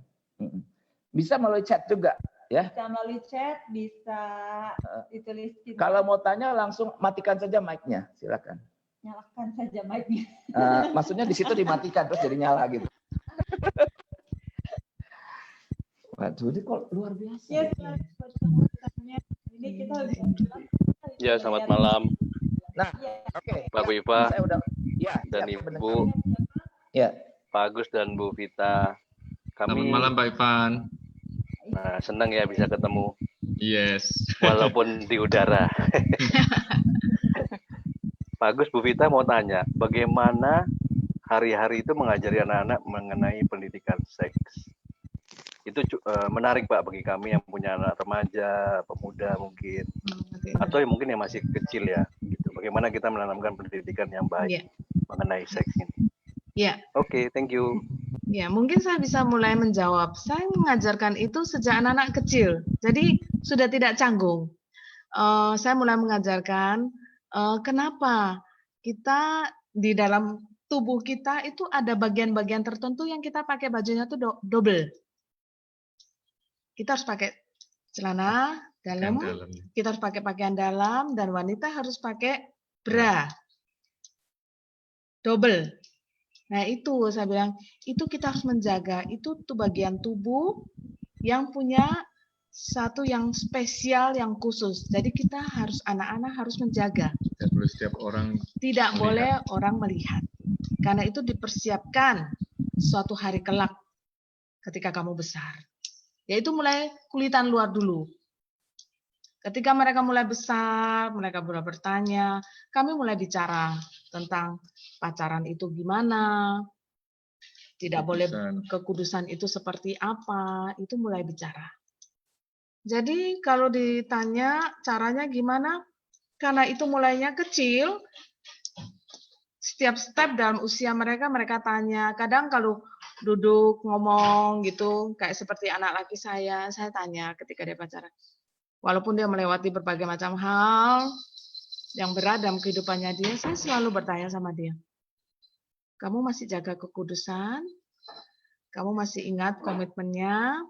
A: Bisa melalui chat juga, ya.
B: Bisa melalui chat, bisa ditulis.
A: Kalau mau tanya langsung matikan saja mic-nya, silakan.
B: Nyalakan saja mic-nya.
A: Maksudnya di situ dimatikan terus jadi nyala gitu. Waduh, ini kok luar biasa.
B: Ya, ini kita lebih
E: Ya, selamat malam
A: Nah, oke.
E: Mbak Wifa
A: Saya udah, ya,
E: dan
A: ya, benar.
E: Ibu,
A: Ya.
E: Pak Agus dan Bu Vita.
C: Selamat
E: Kami
C: malam Pak Ivan.
E: senang ya bisa ketemu
C: Yes.
E: walaupun di udara. Pak Agus, Bu Vita mau tanya, bagaimana hari-hari itu mengajari anak-anak mengenai pendidikan seks? Itu menarik Pak bagi kami yang punya anak remaja, pemuda mungkin, atau yang mungkin yang masih kecil ya. Gitu. Bagaimana kita menanamkan pendidikan yang baik mengenai seks ini?
D: Ya.
E: Oke, thank you.
D: Ya, mungkin saya bisa mulai menjawab. Saya mengajarkan itu sejak anak-anak kecil, jadi sudah tidak canggung. Saya mulai mengajarkan kenapa kita di dalam tubuh kita itu ada bagian-bagian tertentu yang kita pakai bajunya itu double. Kita harus pakai celana dalam, kita harus pakai pakaian dalam, dan wanita harus pakai bra. Double. Nah, itu saya bilang, itu kita harus menjaga. Itu tuh bagian tubuh yang punya satu yang spesial, yang khusus. Jadi kita harus, anak-anak harus menjaga.
C: Tidak boleh setiap orang
D: Tidak boleh orang melihat. Karena itu dipersiapkan suatu hari kelak ketika kamu besar. Yaitu mulai kulitan luar dulu. Ketika mereka mulai besar, mereka mulai bertanya, kami mulai bicara tentang pacaran itu gimana, tidak boleh kekudusan itu seperti apa, itu mulai bicara. Jadi kalau ditanya caranya gimana, karena itu mulainya kecil, setiap step dalam usia mereka, mereka tanya. Kadang kalau duduk ngomong gitu, kayak seperti anak laki saya tanya ketika dia pacaran. Walaupun dia melewati berbagai macam hal yang berat dalam kehidupannya dia, saya selalu bertanya sama dia. Kamu masih jaga kekudusan? Kamu masih ingat komitmennya?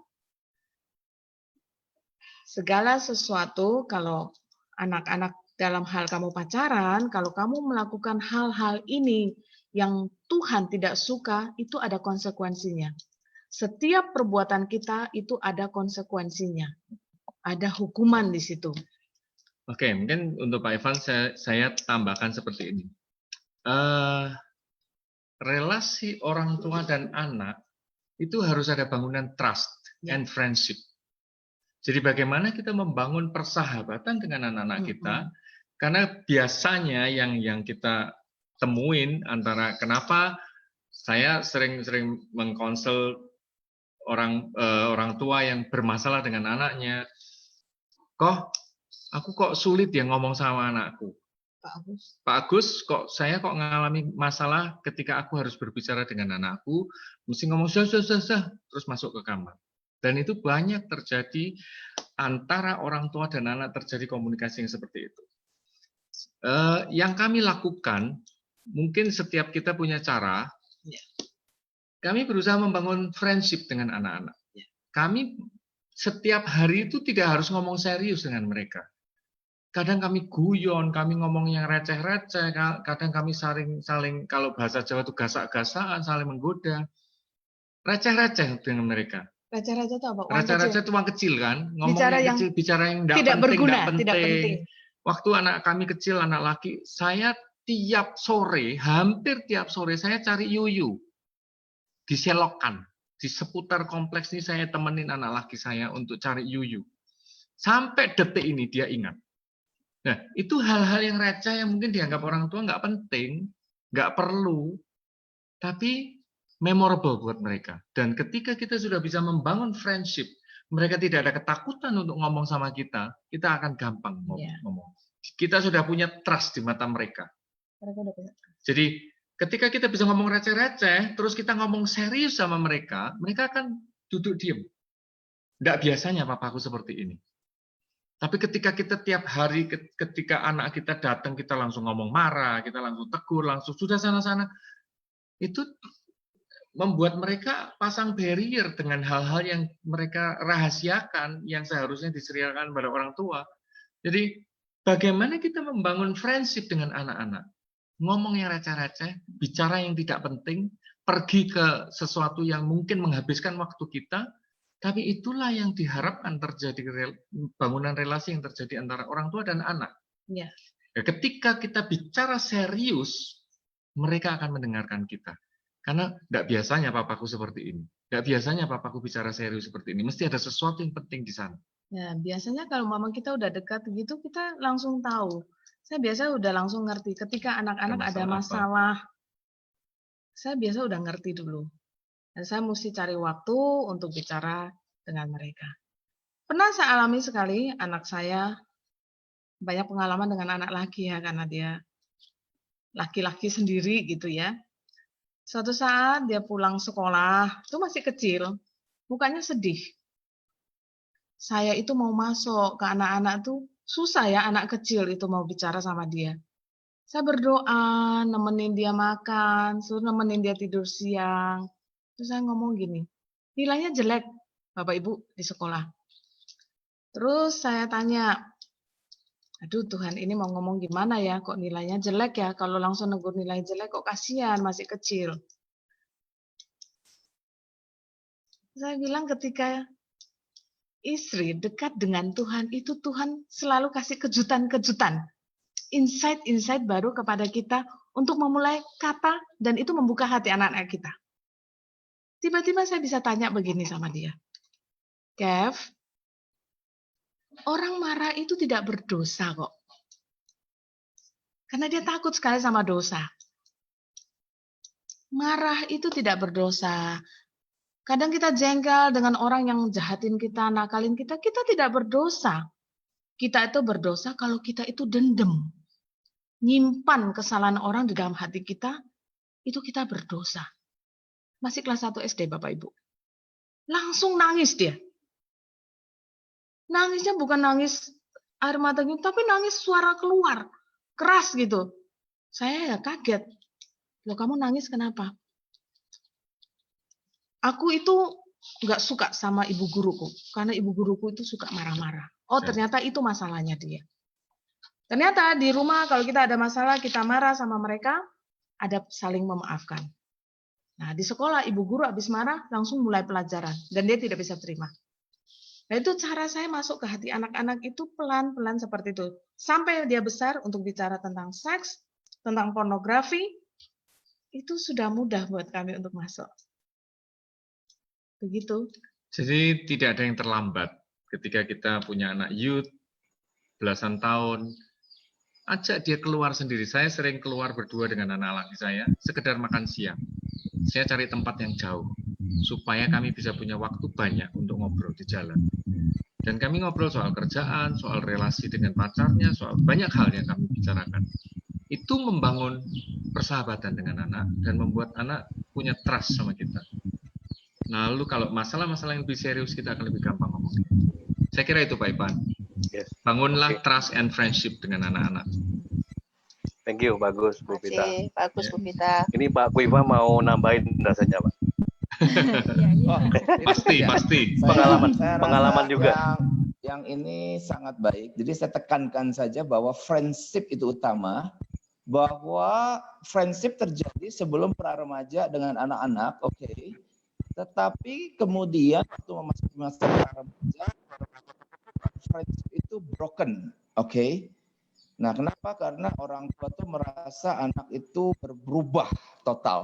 D: Segala sesuatu kalau anak-anak dalam hal kamu pacaran, kalau kamu melakukan hal-hal ini yang Tuhan tidak suka, itu ada konsekuensinya. Setiap perbuatan kita itu ada konsekuensinya. Ada hukuman di situ.
C: Oke, mungkin untuk Pak Ivan saya tambahkan seperti ini. Relasi orang tua dan anak itu harus ada bangunan trust and friendship. Jadi bagaimana kita membangun persahabatan dengan anak-anak kita, karena biasanya yang kita temuin antara kenapa saya sering mengkonsel orang tua yang bermasalah dengan anaknya, aku kok sulit ya ngomong sama anakku. Pak Agus, saya ngalami masalah ketika aku harus berbicara dengan anakku, mesti ngomong terus masuk ke kamar. Dan itu banyak terjadi antara orang tua dan anak, terjadi komunikasi yang seperti itu. Yang kami lakukan, mungkin setiap kita punya cara. Kami berusaha membangun friendship dengan anak-anak. Kami setiap hari itu tidak harus ngomong serius dengan mereka. Kadang kami guyon, kami ngomong yang receh-receh, kadang kami saling kalau bahasa Jawa itu gasak-gasakan, saling menggoda. Receh-receh dengan mereka.
D: Receh-receh itu apa?
C: Receh-receh itu uang kecil kan? Ngomong
D: bicara
C: yang kecil, bicara yang
D: tidak berguna, tidak penting.
C: Waktu anak kami kecil, anak laki, saya hampir tiap sore saya cari yuyu. Diselokkan. Di seputar kompleks ini saya temenin anak laki saya untuk cari yuyu. Sampai detik ini dia ingat. Nah, itu hal-hal yang receh yang mungkin dianggap orang tua nggak penting, nggak perlu, tapi memorable buat mereka. Dan ketika kita sudah bisa membangun friendship, mereka tidak ada ketakutan untuk ngomong sama kita akan gampang ngomong. Kita sudah punya trust di mata mereka. Jadi ketika kita bisa ngomong receh-receh, terus kita ngomong serius sama mereka, mereka akan duduk diem. Nggak biasanya papaku seperti ini. Tapi ketika kita tiap hari, ketika anak kita datang, kita langsung ngomong marah, kita langsung tegur, langsung sudah sana-sana, itu membuat mereka pasang barrier dengan hal-hal yang mereka rahasiakan, yang seharusnya diseriakan pada orang tua. Jadi bagaimana kita membangun friendship dengan anak-anak? Ngomong yang receh-receh, bicara yang tidak penting, pergi ke sesuatu yang mungkin menghabiskan waktu kita, tapi itulah yang diharapkan terjadi bangunan relasi yang terjadi antara orang tua dan anak.
D: Ya.
C: Ketika kita bicara serius, mereka akan mendengarkan kita. Karena tidak biasanya papaku seperti ini. Tidak biasanya papaku bicara serius seperti ini. Mesti ada sesuatu yang penting di sana.
D: Ya, biasanya kalau mama kita udah dekat gitu, kita langsung tahu. Saya biasa udah langsung ngerti. Ketika anak-anak ada masalah, saya biasa udah ngerti dulu. Dan saya mesti cari waktu untuk bicara dengan mereka. Pernah saya alami sekali, anak saya banyak pengalaman dengan anak laki ya, karena dia laki-laki sendiri gitu ya. Suatu saat dia pulang sekolah, itu masih kecil, mukanya sedih. Saya itu mau masuk ke anak-anak tuh, susah ya anak kecil itu mau bicara sama dia. Saya berdoa, nemenin dia makan, nemenin dia tidur siang. Terus saya ngomong gini, nilainya jelek Bapak Ibu di sekolah. Terus saya tanya, aduh Tuhan ini mau ngomong gimana ya, kok nilainya jelek ya, kalau langsung negur nilai jelek kok kasihan, masih kecil. Saya bilang ketika istri dekat dengan Tuhan, itu Tuhan selalu kasih kejutan-kejutan, insight-insight baru kepada kita untuk memulai kata, dan itu membuka hati anak-anak kita. Tiba-tiba saya bisa tanya begini sama dia, Kev, orang marah itu tidak berdosa kok. Karena dia takut sekali sama dosa. Marah itu tidak berdosa. Kadang kita jengkel dengan orang yang jahatin kita, nakalin kita, kita tidak berdosa. Kita itu berdosa kalau kita itu dendam. Nyimpan kesalahan orang di dalam hati kita, itu kita berdosa. Masih kelas 1 SD Bapak Ibu. Langsung nangis dia. Nangisnya bukan nangis air matanya, tapi nangis suara keluar. Keras gitu. Saya ya kaget. Loh kamu nangis kenapa? Aku itu nggak suka sama ibu guruku. Karena ibu guruku itu suka marah-marah. Oh ternyata itu masalahnya dia. Ternyata di rumah kalau kita ada masalah, kita marah sama mereka, ada saling memaafkan. Nah, di sekolah ibu guru habis marah langsung mulai pelajaran dan dia tidak bisa terima. Nah, itu cara saya masuk ke hati anak-anak itu pelan-pelan seperti itu. Sampai dia besar untuk bicara tentang seks, tentang pornografi, itu sudah mudah buat kami untuk masuk. Begitu.
C: Jadi tidak ada yang terlambat ketika kita punya anak youth belasan tahun, ajak dia keluar sendiri. Saya sering keluar berdua dengan anak laki saya, sekedar makan siang. Saya cari tempat yang jauh, supaya kami bisa punya waktu banyak untuk ngobrol di jalan. Dan kami ngobrol soal kerjaan, soal relasi dengan pacarnya, soal banyak hal yang kami bicarakan. Itu membangun persahabatan dengan anak, dan membuat anak punya trust sama kita. Lalu kalau masalah-masalah yang lebih serius, kita akan lebih gampang ngomong. Saya kira itu Pak Ipan.
E: Yes.
C: Bangunlah trust and friendship dengan anak-anak.
E: Thank you, bagus Bu Vita.
B: Bagus Bu Vita.
E: Ini Pak Kuiva mau nambahin rasanya Pak.
A: Oh,
C: Pasti.
E: Pengalaman juga.
A: Yang ini sangat baik. Jadi saya tekankan saja bahwa friendship itu utama. Bahwa friendship terjadi sebelum pra remaja dengan anak-anak, oke. Tetapi kemudian waktu memasuki masa pra remaja, friendship itu broken, oke. Nah, kenapa? Karena orang tua tuh merasa anak itu berubah total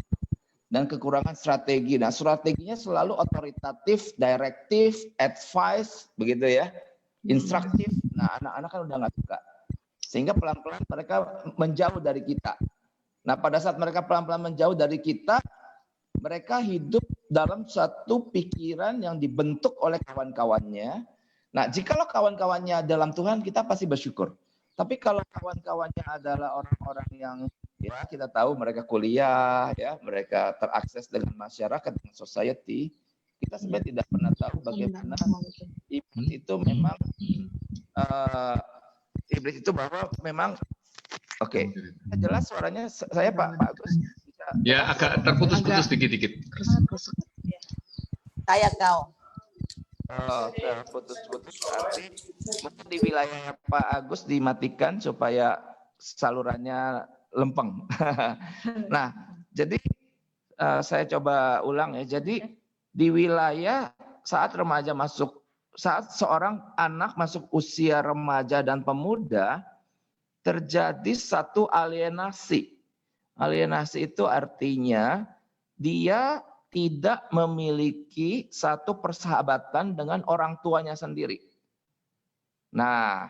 A: dan kekurangan strategi. Nah, strateginya selalu otoritatif, direktif, advice, begitu ya, instruktif. Nah, anak-anak kan udah nggak suka. Sehingga pelan-pelan mereka menjauh dari kita. Nah, pada saat mereka pelan-pelan menjauh dari kita, mereka hidup dalam satu pikiran yang dibentuk oleh kawan-kawannya. Nah, jikalau kawan-kawannya dalam Tuhan, kita pasti bersyukur. Tapi kalau kawan-kawannya adalah orang-orang yang ya kita tahu mereka kuliah, ya mereka terakses dengan masyarakat, dengan society, kita sebenarnya tidak pernah tahu bagaimana iblis itu memang iblis itu bahwa memang jelas suaranya saya Pak Agus bisa
C: Ya, agak terputus-putus dikit-dikit.
F: Kayak kau.
A: Terputus-putus, tapi mungkin di wilayah Pak Agus dimatikan supaya salurannya lempeng. Nah, jadi saya coba ulang ya. Jadi di wilayah saat seorang anak masuk usia remaja dan pemuda, terjadi satu alienasi. Alienasi itu artinya dia tidak memiliki satu persahabatan dengan orang tuanya sendiri. Nah,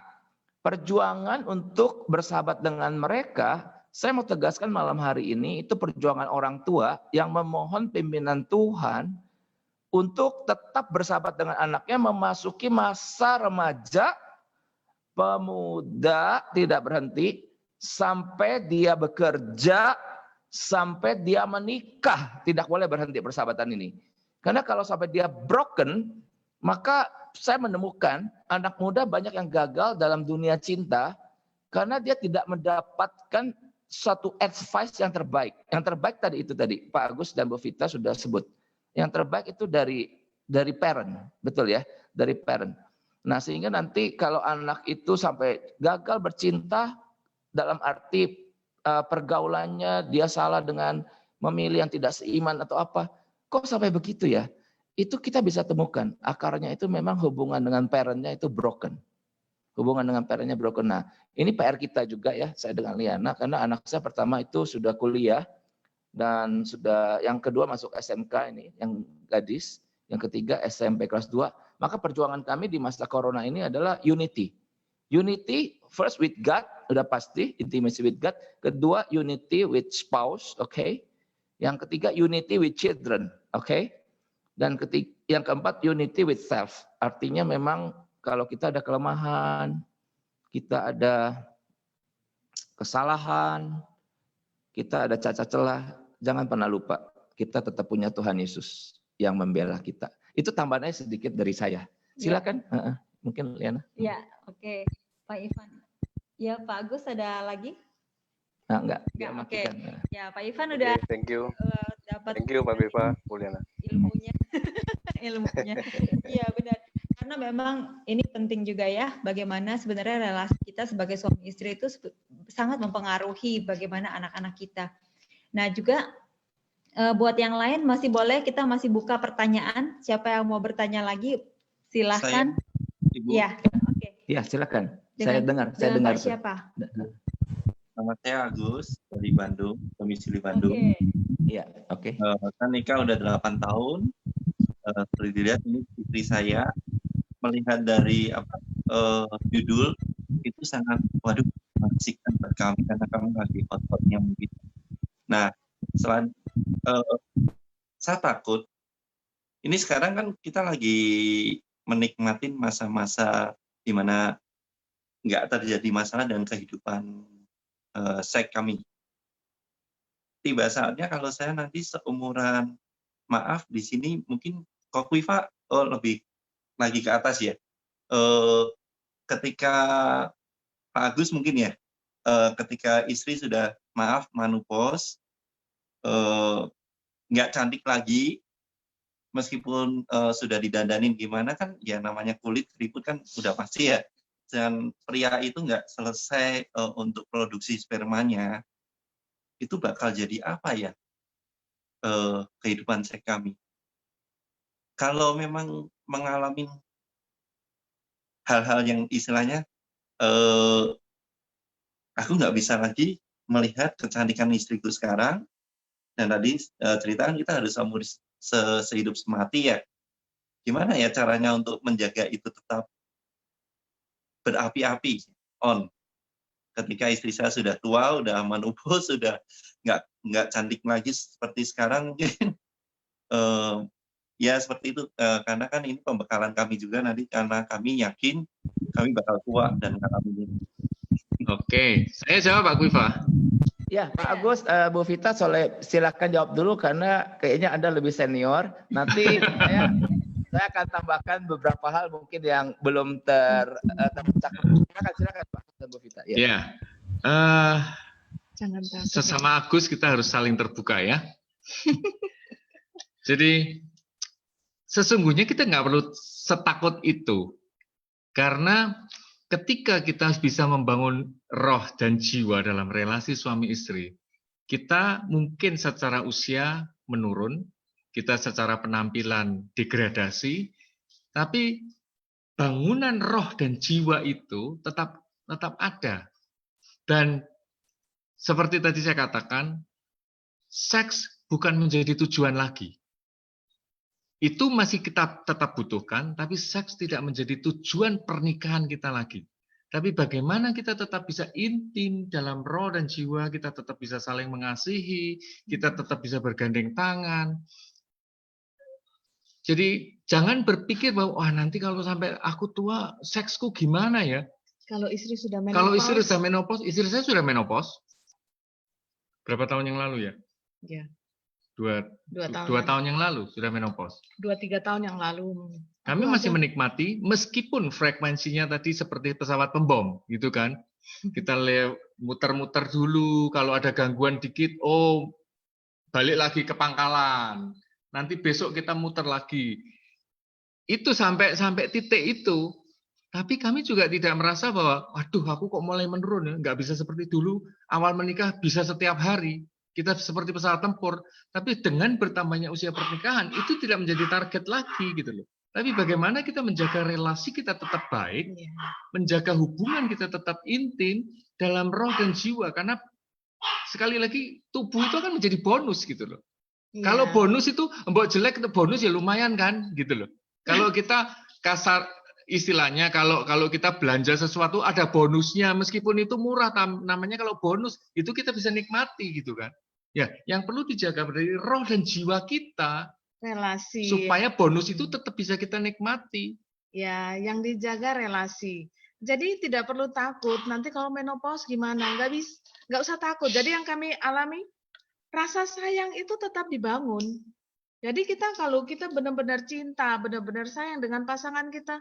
A: perjuangan untuk bersahabat dengan mereka, saya mau tegaskan malam hari ini, itu perjuangan orang tua yang memohon pimpinan Tuhan untuk tetap bersahabat dengan anaknya memasuki masa remaja, pemuda, tidak berhenti, sampai dia bekerja, sampai dia menikah, tidak boleh berhenti persahabatan ini. Karena kalau sampai dia broken, maka saya menemukan anak muda banyak yang gagal dalam dunia cinta karena dia tidak mendapatkan suatu advice yang terbaik. Yang terbaik tadi Pak Agus dan Bu Vita sudah sebut. Yang terbaik itu dari parent, betul ya, dari parent. Nah, sehingga nanti kalau anak itu sampai gagal bercinta dalam arti pergaulannya dia salah dengan memilih yang tidak seiman atau apa, kok sampai begitu ya? Itu kita bisa temukan akarnya itu memang hubungan dengan parentnya itu broken. Hubungan dengan parentnya broken. Nah, ini PR kita juga ya, saya dengan Liana, karena anak saya pertama itu sudah kuliah dan sudah yang kedua masuk SMK ini, yang gadis, yang ketiga SMP kelas 2. Maka perjuangan kami di masa corona ini adalah unity. Unity first with God, udah pasti intimacy with God. Kedua unity with spouse, oke. Yang ketiga unity with children, oke. Dan yang keempat unity with self. Artinya memang kalau kita ada kelemahan, kita ada kesalahan, kita ada cacat celah, jangan pernah lupa kita tetap punya Tuhan Yesus yang membela kita. Itu tambahannya sedikit dari saya. Silakan, mungkin Liana.
B: Ya, oke. Pak Ivan. Ya, Pak Agus ada lagi?
A: Nah, enggak.
B: Oke. Ya, Pak Ivan udah.
E: Thank you.
B: Dapat.
E: Thank you, Pak Viva, Liana.
B: Ilmunya. Iya, benar. Karena memang ini penting juga ya, bagaimana sebenarnya relasi kita sebagai suami istri itu sangat mempengaruhi bagaimana anak-anak kita. Nah, juga buat yang lain masih boleh, kita masih buka pertanyaan. Siapa yang mau bertanya lagi, silahkan.
G: Ibu.
B: Ya, oke.
A: Ya, silakan. Saya dengar.
B: Siapa?
G: Nama saya Agus dari Bandung, domisili Bandung.
A: Iya, oke.
G: Kan nikah udah 8 tahun. Seperti dilihat ini istri saya, melihat dari judul itu sangat mengasikkan buat kami karena kami lagi hot-hotnya mungkin. Nah, selain saya takut ini sekarang kan kita lagi menikmatin masa-masa di mana nggak terjadi masalah dengan kehidupan seks kami. Tiba saatnya kalau saya nanti seumuran, maaf di sini mungkin Kofifa lebih lagi ke atas ya. Ketika Pak Agus mungkin ya, ketika istri sudah maaf menopause, nggak cantik lagi, meskipun sudah didandanin gimana kan, ya namanya kulit keriput kan udah pasti ya. Dan pria itu nggak selesai untuk produksi spermanya, itu bakal jadi apa ya kehidupan seks kami. Kalau memang mengalami hal-hal yang istilahnya aku nggak bisa lagi melihat kecantikan istriku sekarang, dan tadi ceritakan kita harus umur sehidup semati ya. Gimana ya caranya untuk menjaga itu tetap berapi-api on? ketika istri saya sudah tua, udah menopause, sudah nggak cantik lagi seperti sekarang mungkin. Ya seperti itu, karena kan ini pembekalan kami juga nanti, karena kami yakin kami bakal tua dan kami.
C: Oke, saya jawab Pak Kuifa.
A: Ya, Pak Agus, Bu Vita, silakan jawab dulu karena kayaknya Anda lebih senior. Nanti saya akan tambahkan beberapa hal mungkin yang belum tercakup. Silakan Pak dan Bu Vita.
C: Ya.
D: Jangan takut.
C: Sesama Agus kita harus saling terbuka ya. Jadi sesungguhnya kita nggak perlu setakut itu, karena ketika kita bisa membangun roh dan jiwa dalam relasi suami istri, kita mungkin secara usia menurun, kita secara penampilan degradasi, tapi bangunan roh dan jiwa itu tetap ada. Dan seperti tadi saya katakan, seks bukan menjadi tujuan lagi. Itu masih kita tetap butuhkan, tapi seks tidak menjadi tujuan pernikahan kita lagi. Tapi bagaimana kita tetap bisa intim dalam roh dan jiwa, kita tetap bisa saling mengasihi, kita tetap bisa bergandeng tangan. Jadi jangan berpikir bahwa wah nanti kalau sampai aku tua, seksku gimana ya?
D: Kalau istri sudah menopause.
C: Kalau istri sudah menopause, istri saya sudah menopause. Berapa tahun yang lalu ya?
D: Ya.
C: Dua tahun yang lalu sudah menopause.
D: 2-3 tahun yang lalu.
C: Kami masih menikmati meskipun frekuensinya tadi seperti pesawat pembom gitu kan. Kita muter-muter dulu, kalau ada gangguan dikit, oh balik lagi ke pangkalan. Nanti besok kita muter lagi. Itu sampai titik itu. Tapi kami juga tidak merasa bahwa waduh aku kok mulai menurun ya, nggak bisa seperti dulu. Awal menikah bisa setiap hari. Kita seperti pesawat tempur, tapi dengan bertambahnya usia pernikahan itu tidak menjadi target lagi gitu loh. Tapi bagaimana kita menjaga relasi kita tetap baik, menjaga hubungan kita tetap intim dalam roh dan jiwa, karena sekali lagi tubuh itu akan menjadi bonus gitu loh. Kalau bonus itu mbok jelek itu bonus ya lumayan kan gitu loh. Kalau kita kasar istilahnya kalau kita belanja sesuatu ada bonusnya meskipun itu murah, namanya kalau bonus itu kita bisa nikmati gitu kan. Ya, yang perlu dijaga dari roh dan jiwa kita
D: relasi
C: supaya bonus itu tetap bisa kita nikmati.
D: Ya, yang dijaga relasi. Jadi tidak perlu takut nanti kalau menopause gimana, nggak usah takut. Jadi yang kami alami rasa sayang itu tetap dibangun. Jadi kalau kita benar-benar cinta, benar-benar sayang dengan pasangan kita,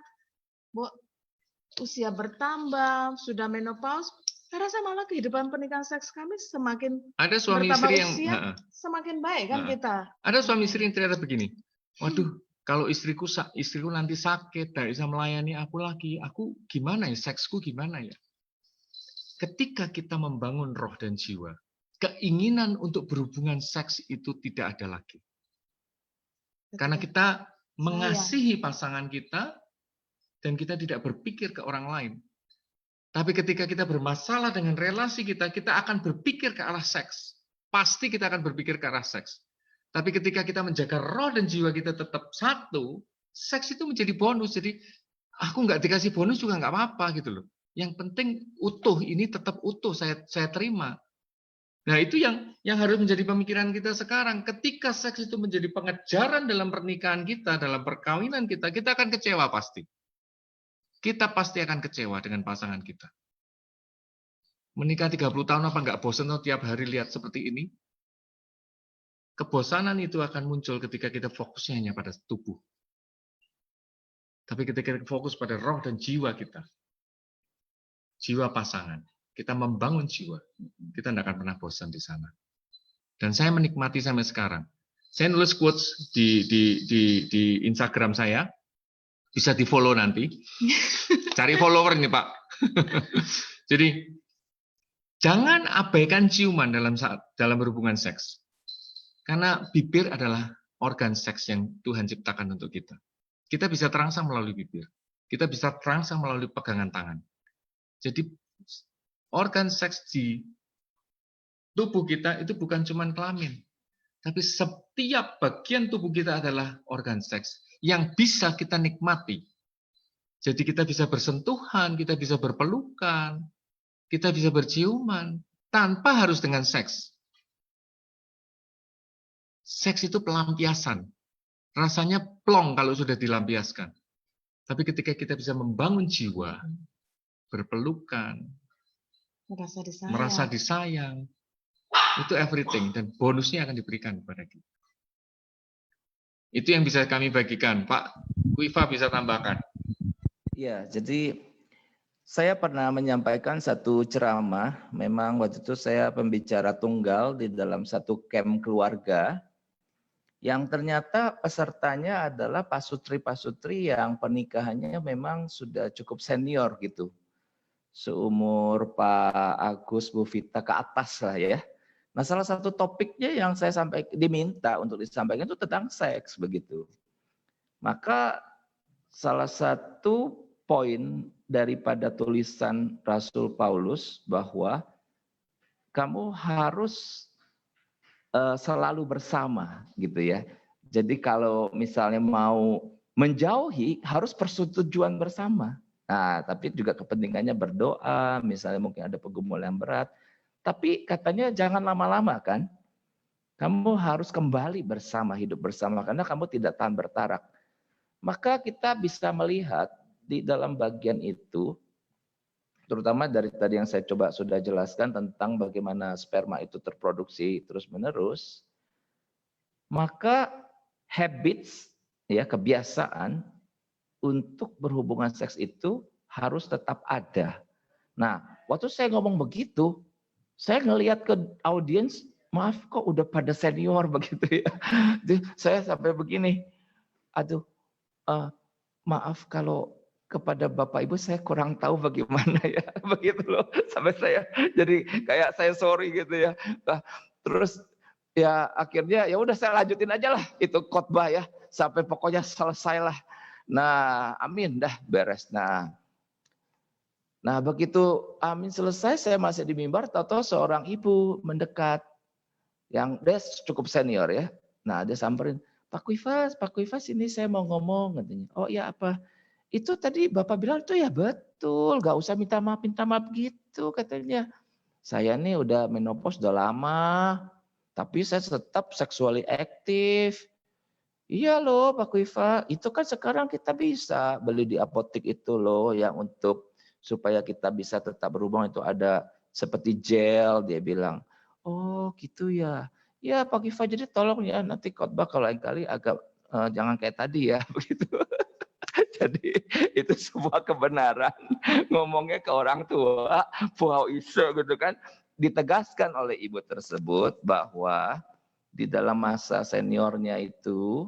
D: usia bertambah, sudah menopause, saya rasa malah kehidupan pernikahan seks kami semakin
C: ada suami
D: bertambah
C: istri
D: usia,
C: yang
D: semakin baik kan kita.
C: Ada suami istri yang ternyata begini, waduh kalau istriku nanti sakit, tidak bisa melayani aku lagi, aku gimana ya, seksku gimana ya? Ketika kita membangun roh dan jiwa, keinginan untuk berhubungan seks itu tidak ada lagi. Karena kita mengasihi pasangan kita, dan kita tidak berpikir ke orang lain. Tapi ketika kita bermasalah dengan relasi kita akan berpikir ke arah seks. Pasti kita akan berpikir ke arah seks. Tapi ketika kita menjaga roh dan jiwa kita tetap satu, seks itu menjadi bonus. Jadi aku nggak dikasih bonus juga nggak apa-apa gitu loh. Yang penting utuh, ini tetap utuh, saya terima. Nah itu yang harus menjadi pemikiran kita sekarang. Ketika seks itu menjadi pengejaran dalam pernikahan kita, dalam perkawinan kita akan kecewa pasti. Kita pasti akan kecewa dengan pasangan kita. Menikah 30 tahun apa nggak bosan tiap hari lihat seperti ini? Kebosanan itu akan muncul ketika kita fokusnya hanya pada tubuh. Tapi ketika kita fokus pada roh dan jiwa kita, jiwa pasangan, kita membangun jiwa, kita tidak akan pernah bosan di sana. Dan saya menikmati sampai sekarang. Saya nulis quotes di Instagram saya, bisa di-follow nanti. Cari follower nih, Pak. Jadi, jangan abaikan ciuman dalam berhubungan seks. Karena bibir adalah organ seks yang Tuhan ciptakan untuk kita. Kita bisa terangsang melalui bibir. Kita bisa terangsang melalui pegangan tangan. Jadi, organ seks di tubuh kita itu bukan cuma kelamin. Tapi setiap bagian tubuh kita adalah organ seks yang bisa kita nikmati. Jadi kita bisa bersentuhan, kita bisa berpelukan, kita bisa berciuman tanpa harus dengan seks. Seks itu pelampiasan. Rasanya plong kalau sudah dilampiaskan. Tapi ketika kita bisa membangun jiwa, berpelukan, merasa disayang, itu everything. Dan bonusnya akan diberikan kepada kita. Itu yang bisa kami bagikan. Pak Kuifa bisa tambahkan.
A: Ya, jadi saya pernah menyampaikan satu ceramah. Memang waktu itu saya pembicara tunggal di dalam satu camp keluarga. Yang ternyata pesertanya adalah pasutri-pasutri yang pernikahannya memang sudah cukup senior gitu. Seumur Pak Agus, Bu Vita ke atas lah ya. Nah, salah satu topiknya yang saya diminta untuk disampaikan itu tentang seks begitu. Maka salah satu poin daripada tulisan Rasul Paulus bahwa kamu harus selalu bersama gitu ya. Jadi kalau misalnya mau menjauhi harus persetujuan bersama. Nah, tapi juga kepentingannya berdoa, misalnya mungkin ada pergumulan berat. Tapi katanya jangan lama-lama kan. Kamu harus kembali bersama, hidup bersama karena kamu tidak tahan bertarak. Maka kita bisa melihat di dalam bagian itu, terutama dari tadi yang saya coba sudah jelaskan tentang bagaimana sperma itu terproduksi terus-menerus, maka habits, ya kebiasaan untuk berhubungan seks itu harus tetap ada. Nah, waktu saya ngomong begitu, saya ngelihat ke audiens, maaf kok udah pada senior begitu ya. Saya sampai begini, aduh, maaf kalau kepada Bapak Ibu saya kurang tahu bagaimana ya, begitu loh. Sampai saya jadi kayak saya sorry gitu ya. Nah, terus ya akhirnya ya udah saya lanjutin aja lah itu khotbah ya sampai pokoknya selesai lah. Nah, amin dah beres. Nah begitu amin selesai saya masih di mimbar, tahu-tahu seorang ibu mendekat yang dia cukup senior ya. Nah dia samperin, Pak Kuifa sini saya mau ngomong katanya. Oh ya apa? Itu tadi Bapak bilang itu ya betul, gak usah minta maaf gitu katanya. Saya nih udah menopause udah lama, tapi saya tetap seksually aktif. Iya loh Pak Kuifa, itu kan sekarang kita bisa beli di apotek itu loh yang untuk supaya kita bisa tetap berhubungan itu ada seperti gel, dia bilang. Oh gitu ya. Ya Pak Kuifa jadi tolong ya nanti khotbah kalau lain kali agak jangan kayak tadi ya begitu. Jadi itu sebuah kebenaran ngomongnya ke orang tua, puau iso gitu kan, ditegaskan oleh ibu tersebut bahwa di dalam masa seniornya itu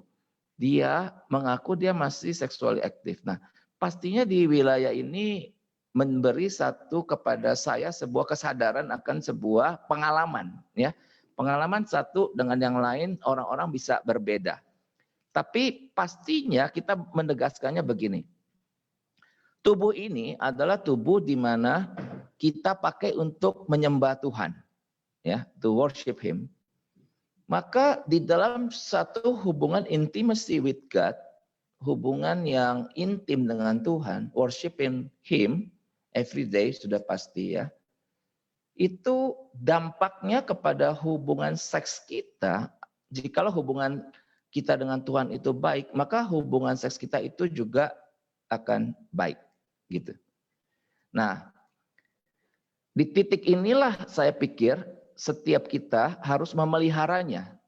A: dia mengaku dia masih seksually aktif. Nah, pastinya di wilayah ini memberi satu kepada saya sebuah kesadaran akan sebuah pengalaman ya. Pengalaman satu dengan yang lain orang-orang bisa berbeda. Tapi pastinya kita menegaskannya begini. Tubuh ini adalah tubuh di mana kita pakai untuk menyembah Tuhan. Ya, to worship Him. Maka di dalam satu hubungan intimacy with God, hubungan yang intim dengan Tuhan, worshiping Him every day sudah pasti ya. Itu dampaknya kepada hubungan seks kita. Jikalau hubungan kita dengan Tuhan itu baik, maka hubungan seks kita itu juga akan baik, gitu. Nah, di titik inilah saya pikir setiap kita harus memeliharanya.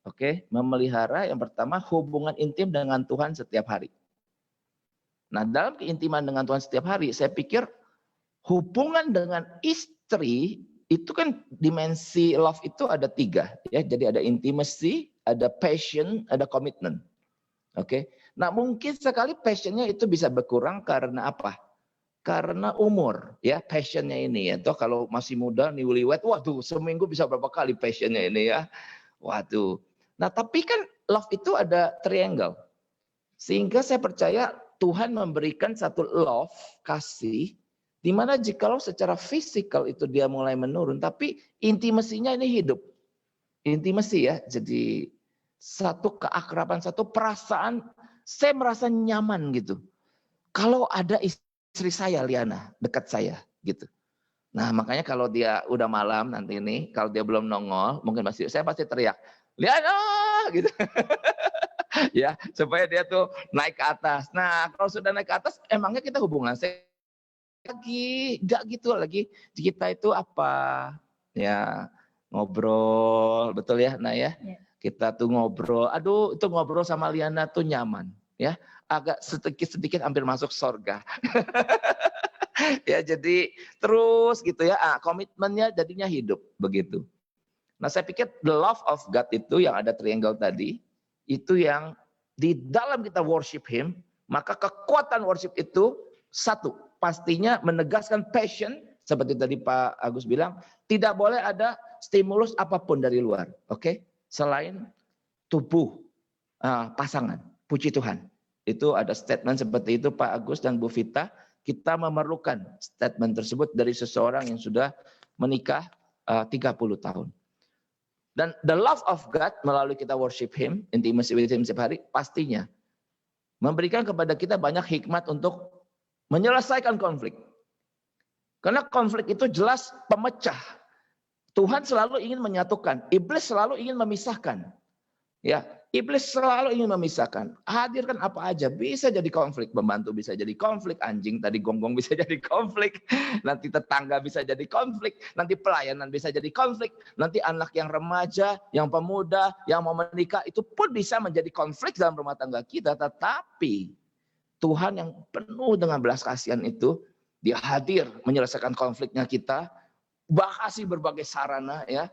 A: Oke, memelihara yang pertama hubungan intim dengan Tuhan setiap hari. Nah, dalam keintiman dengan Tuhan setiap hari, saya pikir hubungan dengan istri itu kan dimensi love itu ada 3 ya. Jadi ada intimacy, ada passion, ada commitment. Oke. Nah, mungkin sekali passionnya itu bisa berkurang karena apa? Karena umur ya, passionnya ini ya. Toh kalau masih muda newlywed, waduh seminggu bisa berapa kali passionnya ini ya. Waduh. Nah, tapi kan love itu ada triangle. Sehingga saya percaya Tuhan memberikan satu love, kasih, di mana jikalau secara fisikal itu dia mulai menurun, tapi intimasinya ini hidup. Intimasi ya, jadi satu keakraban, satu perasaan, saya merasa nyaman gitu. Kalau ada istri saya, Liana, dekat saya gitu. Nah, makanya kalau dia udah malam nanti ini, kalau dia belum nongol, mungkin saya pasti teriak, Liana, gitu. Ya, supaya dia tuh naik ke atas. Nah, kalau sudah naik ke atas, emangnya kita hubungan lagi, enggak gitu lagi. Kita itu apa? Ya, ngobrol, betul ya, Nah ya.
B: Ya.
A: Kita tuh ngobrol, aduh itu ngobrol sama Liana tuh nyaman, ya. Agak sedikit-sedikit hampir masuk surga. Ya, jadi terus gitu ya, komitmennya jadinya hidup begitu. Nah, saya pikir the love of God itu yang ada triangle tadi, itu yang di dalam kita worship Him, maka kekuatan worship itu satu, pastinya menegaskan passion, seperti tadi Pak Agus bilang, tidak boleh ada stimulus apapun dari luar, oke? Selain tubuh pasangan, puji Tuhan. Itu ada statement seperti itu Pak Agus dan Bu Vita. Kita memerlukan statement tersebut dari seseorang yang sudah menikah 30 tahun. Dan the love of God melalui kita worship Him, intimacy with Him setiap hari, pastinya memberikan kepada kita banyak hikmat untuk menyelesaikan konflik. Karena konflik itu jelas pemecah. Tuhan selalu ingin menyatukan, iblis selalu ingin memisahkan. Ya, iblis selalu ingin memisahkan. Hadirkan apa aja, bisa jadi konflik. Pembantu bisa jadi konflik, anjing tadi gonggong bisa jadi konflik, nanti tetangga bisa jadi konflik, nanti pelayanan bisa jadi konflik, nanti anak yang remaja, yang pemuda, yang mau menikah, itu pun bisa menjadi konflik dalam rumah tangga kita. Tetapi Tuhan yang penuh dengan belas kasihan itu, Dia hadir menyelesaikan konfliknya kita, bahasi berbagai sarana ya.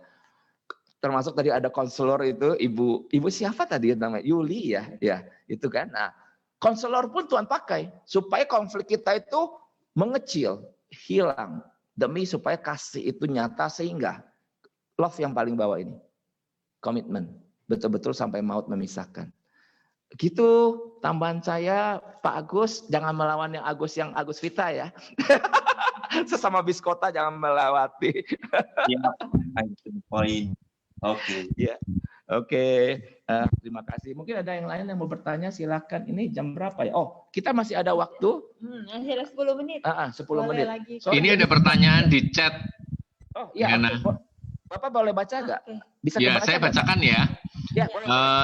A: Termasuk tadi ada konselor itu, ibu siapa tadi namanya? Yuli ya itu kan. Nah, konselor pun Tuhan pakai supaya konflik kita itu mengecil, hilang, demi supaya kasih itu nyata, sehingga love yang paling bawah ini, komitmen, betul-betul sampai maut memisahkan. Gitu tambahan saya, Pak Agus, jangan melawan yang Agus Vita ya. Sesama biskota jangan melewati.
G: Ya, poin. Oke.
A: Ya, oke. Terima kasih. Mungkin ada yang lain yang mau bertanya, silakan. Ini jam berapa ya? Oh, kita masih ada waktu.
B: Masih ada 10 menit.
A: 10
B: Boleh
A: menit.
B: lagi.
C: Ini ada pertanyaan di chat.
A: Oh iya. Bapak boleh baca nggak? Bisa
C: ya, saya bacakan ya.
A: Ya,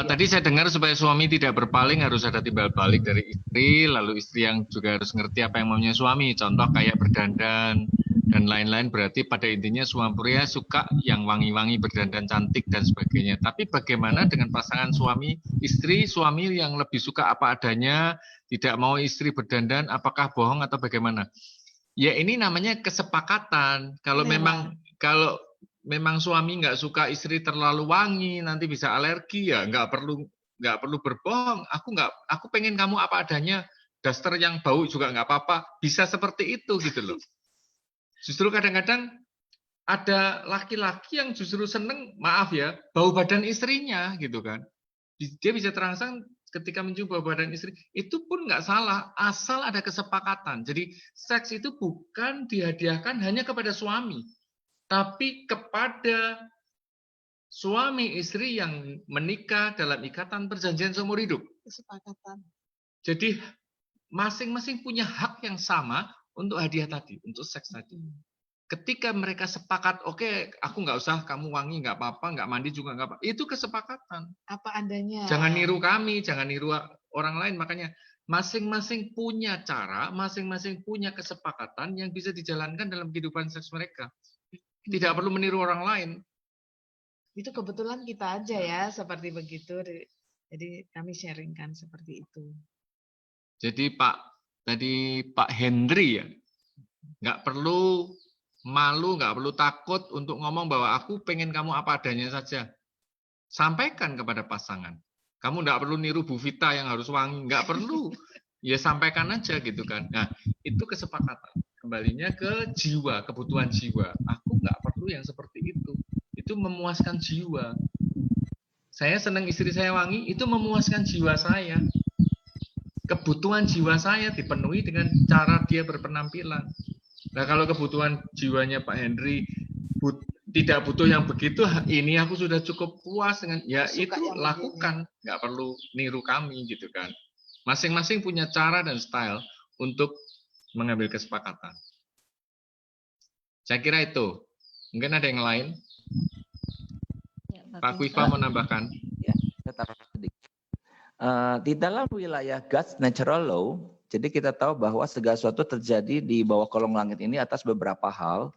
C: tadi saya dengar supaya suami tidak berpaling harus ada timbal balik dari istri, lalu istri yang juga harus ngerti apa yang maunya suami. Contoh kayak berdandan dan lain-lain, berarti pada intinya suami pria suka yang wangi-wangi, berdandan cantik dan sebagainya. Tapi bagaimana dengan pasangan suami yang lebih suka apa adanya, tidak mau istri berdandan, apakah bohong atau bagaimana? Ya ini namanya kesepakatan. Kalau memang suami nggak suka istri terlalu wangi, nanti bisa alergi, ya nggak perlu berbohong. Aku pengen kamu apa adanya, daster yang bau juga nggak apa-apa. Bisa seperti itu gitu loh. Justru kadang-kadang ada laki-laki yang justru seneng, maaf ya, bau badan istrinya gitu kan. Dia bisa terangsang ketika mencium bau badan istri, itu pun nggak salah, asal ada kesepakatan. Jadi seks itu bukan dihadiahkan hanya kepada suami, tapi kepada suami istri yang menikah dalam ikatan perjanjian seumur hidup.
D: Kesepakatan.
C: Jadi masing-masing punya hak yang sama untuk hadiah tadi, untuk seks tadi. Ketika mereka sepakat, oke, aku nggak usah kamu wangi, nggak apa-apa, nggak mandi juga nggak apa-apa. Itu kesepakatan.
D: Apa adanya.
C: Jangan niru kami, jangan niru orang lain. Makanya masing-masing punya cara, masing-masing punya kesepakatan yang bisa dijalankan dalam kehidupan seks mereka. Tidak perlu meniru orang lain.
D: Itu kebetulan kita aja ya seperti begitu. Jadi kami sharingkan seperti itu.
C: Jadi Pak Henry ya, nggak perlu malu, nggak perlu takut untuk ngomong bahwa aku pengen kamu apa adanya saja. Sampaikan kepada pasangan. Kamu nggak perlu niru Bu Vita yang harus wangi, nggak perlu. Ya sampaikan aja gitu kan. Nah itu kesepakatan. Kembalinya ke jiwa, kebutuhan jiwa. Aku nggak perlu yang seperti itu. Itu memuaskan jiwa. Saya senang istri saya wangi, itu memuaskan jiwa saya. Kebutuhan jiwa saya dipenuhi dengan cara dia berpenampilan. Nah kalau kebutuhan jiwanya Pak Henry tidak butuh yang begitu, ini aku sudah cukup puas dengan, ya itu lakukan. Nggak perlu niru kami gitu kan. Masing-masing punya cara dan style untuk mengambil kesepakatan. Saya kira itu. Mungkin ada yang lain.
B: Ya,
C: Pak Kwifa mau nambahkan.
A: Ya, saya taruh sedikit. Di dalam wilayah God's natural law, jadi kita tahu bahwa segala sesuatu terjadi di bawah kolong langit ini atas beberapa hal.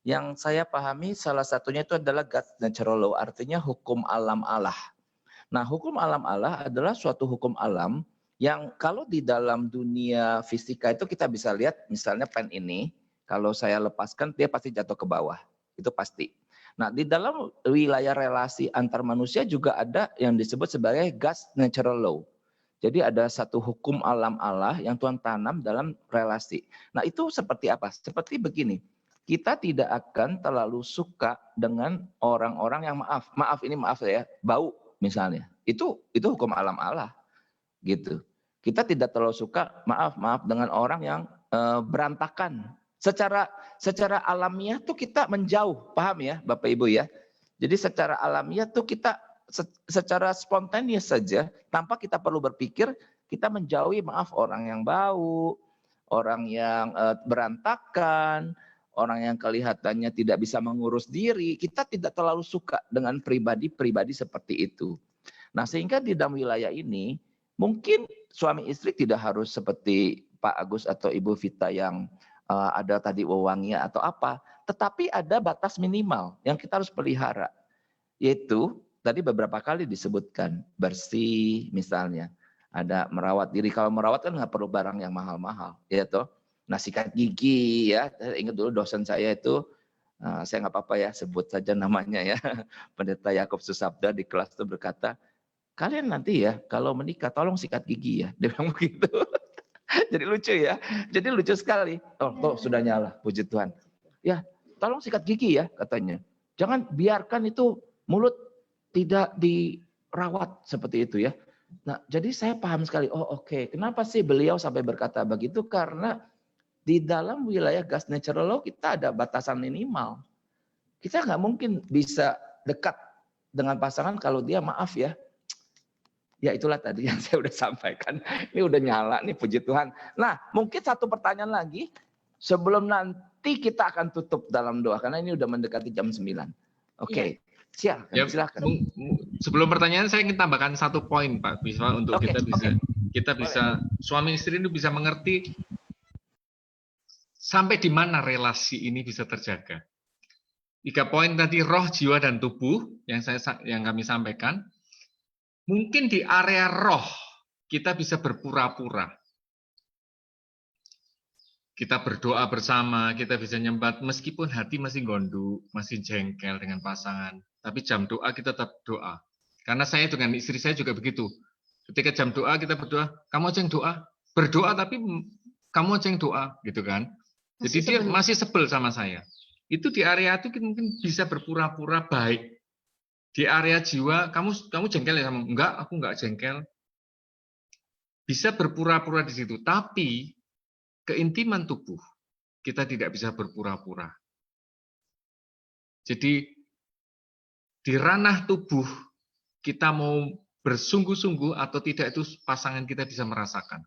A: Yang saya pahami salah satunya itu adalah God's natural law, artinya hukum alam Allah. Nah, hukum alam Allah adalah suatu hukum alam yang kalau di dalam dunia fisika itu kita bisa lihat, misalnya pen ini, kalau saya lepaskan dia pasti jatuh ke bawah, itu pasti. Nah, di dalam wilayah relasi antar manusia juga ada yang disebut sebagai God's natural law. Jadi ada satu hukum alam Allah yang Tuhan tanam dalam relasi. Nah, itu seperti apa? Seperti begini. Kita tidak akan terlalu suka dengan orang-orang yang maaf ya, bau misalnya. Itu hukum alam Allah gitu. Kita tidak terlalu suka maaf dengan orang yang berantakan. Secara alamiah tuh kita menjauh, paham ya Bapak Ibu ya. Jadi secara alamiah tuh kita secara spontaneous saja, tanpa kita perlu berpikir, kita menjauhi orang yang bau, orang yang berantakan, orang yang kelihatannya tidak bisa mengurus diri. Kita tidak terlalu suka dengan pribadi-pribadi seperti itu. Nah, sehingga di dalam wilayah ini, mungkin suami istri tidak harus seperti Pak Agus atau Ibu Vita yang ada tadi wewangia atau apa, tetapi ada batas minimal yang kita harus pelihara, yaitu tadi beberapa kali disebutkan bersih misalnya, ada merawat diri. Kalau merawat kan nggak perlu barang yang mahal-mahal, ya toh. Nah, sikat gigi ya, saya ingat dulu dosen saya itu, saya nggak apa-apa ya sebut saja namanya ya, Pendeta Yakub Susabda di kelas itu berkata, kalian nanti ya kalau menikah tolong sikat gigi ya, dia bilang begitu. Jadi lucu ya, jadi lucu sekali. Oh, sudah nyala, puji Tuhan. Ya, tolong sikat gigi ya katanya. Jangan biarkan itu mulut tidak dirawat seperti itu ya. Nah, jadi saya paham sekali. Oh, oke. Kenapa sih beliau sampai berkata begitu? Karena di dalam wilayah God's natural law kita ada batasan minimal. Kita nggak mungkin bisa dekat dengan pasangan kalau dia maaf ya. Ya itulah tadi yang saya udah sampaikan. Ini udah nyala nih, puji Tuhan. Nah, mungkin satu pertanyaan lagi sebelum nanti kita akan tutup dalam doa karena ini udah mendekati jam 9. Oke. Silakan.
C: Ya, sebelum pertanyaan saya ingin tambahkan satu poin Pak Kwifa untuk kita bisa suami istri ini bisa mengerti sampai di mana relasi ini bisa terjaga. 3 poin tadi, roh, jiwa, dan tubuh yang kami sampaikan. Mungkin di area roh kita bisa berpura-pura. Kita berdoa bersama, kita bisa nyembat meskipun hati masih gondok, masih jengkel dengan pasangan. Tapi jam doa kita tetap doa. Karena saya dengan istri saya juga begitu. Ketika jam doa kita berdoa, kamu aja yang doa. Berdoa tapi kamu aja yang doa, gitu kan. Jadi dia masih sebel sama saya. Itu di area itu mungkin bisa berpura-pura baik. Di area jiwa, kamu jengkel ya sama? Enggak, aku enggak jengkel. Bisa berpura-pura di situ. Tapi keintiman tubuh, kita tidak bisa berpura-pura. Jadi di ranah tubuh, kita mau bersungguh-sungguh atau tidak itu pasangan kita bisa merasakan.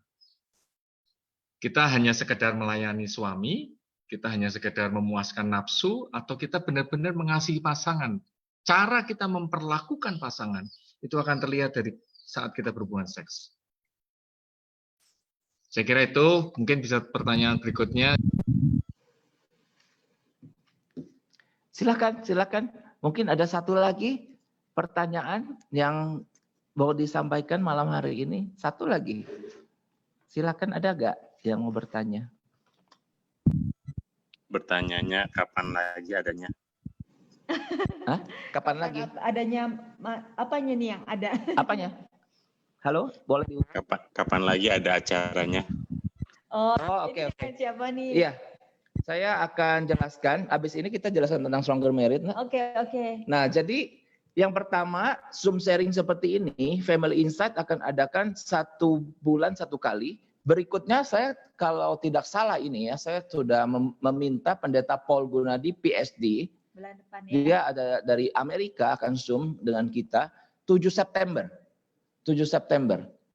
C: Kita hanya sekedar melayani suami, kita hanya sekedar memuaskan nafsu, atau kita benar-benar mengasihi pasangan. Cara kita memperlakukan pasangan, itu akan terlihat dari saat kita berhubungan seks. Saya kira itu, mungkin bisa pertanyaan berikutnya.
A: Silakan. Mungkin ada satu lagi pertanyaan yang mau disampaikan malam hari ini. Satu lagi. Silakan, ada nggak yang mau bertanya?
F: Bertanyanya kapan lagi adanya?
A: Hah? Kapan lagi?
B: Adanya apanya nih yang ada?
A: Apanya? Halo, boleh diulang?
F: Kapan lagi ada acaranya?
B: Oh,
A: oke.
B: Siapa nih?
A: Iya, saya akan jelaskan. Abis ini kita jelaskan tentang Stronger Married.
B: Oke.
A: Nah, jadi yang pertama, Zoom sharing seperti ini, Family Insight akan adakan 1 bulan 1 kali. Berikutnya saya kalau tidak salah ini ya, saya sudah meminta Pendeta Paul Gunadi PhD.
B: Bulan depan ya.
A: Dia ada dari Amerika akan Zoom dengan kita 7 September.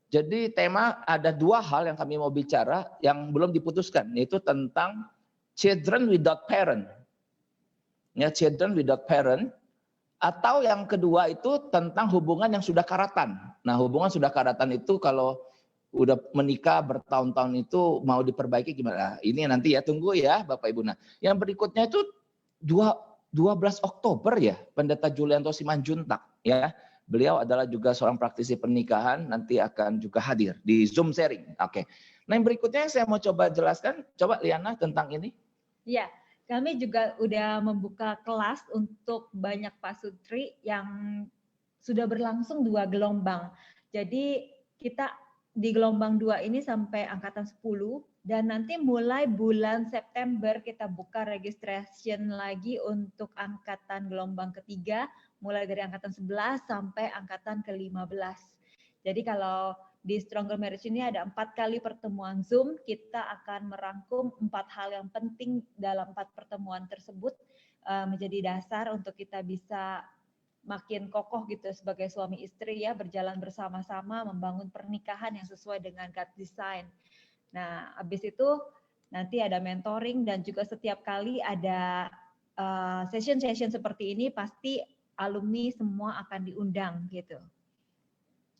A: Jadi tema ada 2 hal yang kami mau bicara yang belum diputuskan, yaitu tentang children without parent. ya children without parent, atau yang kedua itu tentang hubungan yang sudah karatan. Nah, hubungan sudah karatan itu kalau udah menikah bertahun-tahun itu mau diperbaiki gimana? Ini nanti ya, tunggu ya Bapak Ibu. Nah, yang berikutnya itu 12 Oktober ya, Pendeta Julianto Simanjuntak ya. Beliau adalah juga seorang praktisi pernikahan, nanti akan juga hadir di Zoom sharing. Oke. Nah, yang berikutnya yang saya mau coba jelaskan, coba Liana tentang ini.
B: Ya, kami juga udah membuka kelas untuk banyak pasutri yang sudah berlangsung 2 gelombang. Jadi kita di gelombang 2 ini sampai angkatan 10 dan nanti mulai bulan September kita buka registration lagi untuk angkatan gelombang ketiga, mulai dari angkatan 11 sampai angkatan ke-15. Jadi kalau di Stronger Marriage ini ada 4 kali pertemuan Zoom, kita akan merangkum 4 hal yang penting dalam 4 pertemuan tersebut menjadi dasar untuk kita bisa makin kokoh gitu sebagai suami istri ya, berjalan bersama-sama membangun pernikahan yang sesuai dengan God design. Nah, habis itu nanti ada mentoring dan juga setiap kali ada session-session seperti ini pasti alumni semua akan diundang gitu.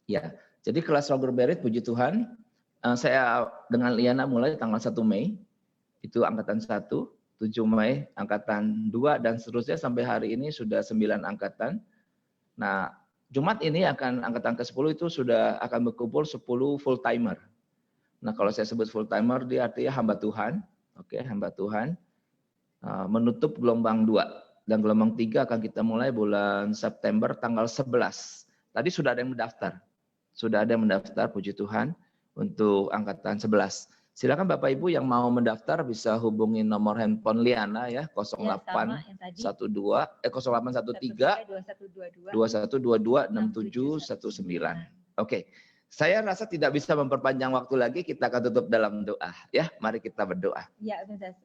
A: Ya, jadi kelas Stronger Marriage, puji Tuhan, saya dengan Liana mulai tanggal 1 Mei, itu angkatan 1, 7 Mei angkatan 2, dan seterusnya sampai hari ini sudah 9 angkatan. Nah, Jumat ini akan angkatan ke-10 itu sudah akan berkumpul 10 full timer. Nah, kalau saya sebut full timer, dia artinya hamba Tuhan. Oke, hamba Tuhan. Menutup gelombang 2. Dan gelombang 3 akan kita mulai bulan September tanggal 11. Tadi sudah ada yang mendaftar. Sudah ada yang mendaftar, puji Tuhan, untuk angkatan 11. Silakan Bapak Ibu yang mau mendaftar bisa hubungi nomor handphone Liana ya, 0813 2122 6719. Oke. Saya rasa tidak bisa memperpanjang waktu lagi, kita akan tutup dalam doa ya. Mari kita berdoa.
B: Ya, sebentar.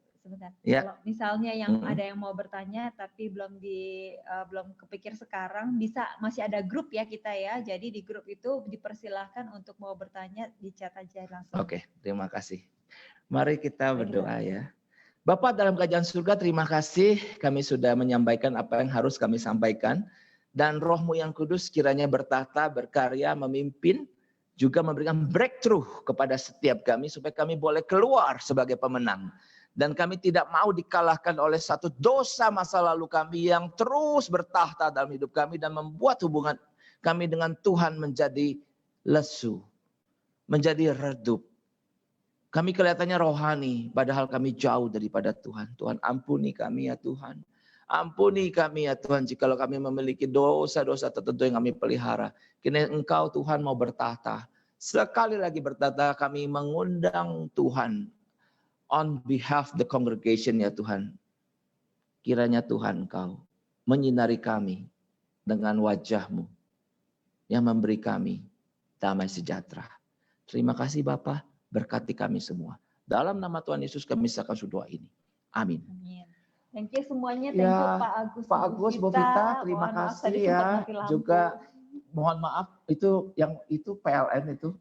A: Ya.
B: Kalau misalnya yang ada yang mau bertanya tapi belum kepikir sekarang, masih ada grup ya kita ya. Jadi di grup itu dipersilahkan untuk mau bertanya di chat aja langsung.
A: Oke, terima kasih. Mari kita berdoa ya. Bapak dalam kerajaan surga, terima kasih kami sudah menyampaikan apa yang harus kami sampaikan. Dan Roh-Mu yang kudus kiranya bertahta, berkarya, memimpin, juga memberikan breakthrough kepada setiap kami supaya kami boleh keluar sebagai pemenang. Dan kami tidak mau dikalahkan oleh satu dosa masa lalu kami yang terus bertahta dalam hidup kami dan membuat hubungan kami dengan Tuhan menjadi lesu, menjadi redup. Kami kelihatannya rohani, padahal kami jauh daripada Tuhan. Tuhan ampuni kami ya Tuhan. Ampuni kami ya Tuhan, jikalau kami memiliki dosa-dosa tertentu yang kami pelihara. Kini Engkau Tuhan mau bertahta. Sekali lagi bertahta, kami mengundang Tuhan on behalf the congregation ya Tuhan. Kiranya Tuhan Engkau menyinari kami dengan wajah-Mu yang memberi kami damai sejahtera. Terima kasih Bapa, berkati kami semua. Dalam nama Tuhan Yesus kami serahkan doa ini. Amin.
B: Thank you semuanya, thank you Pak Agus,
A: Bu Vita, terima kasih ya. Juga mohon maaf itu PLN itu.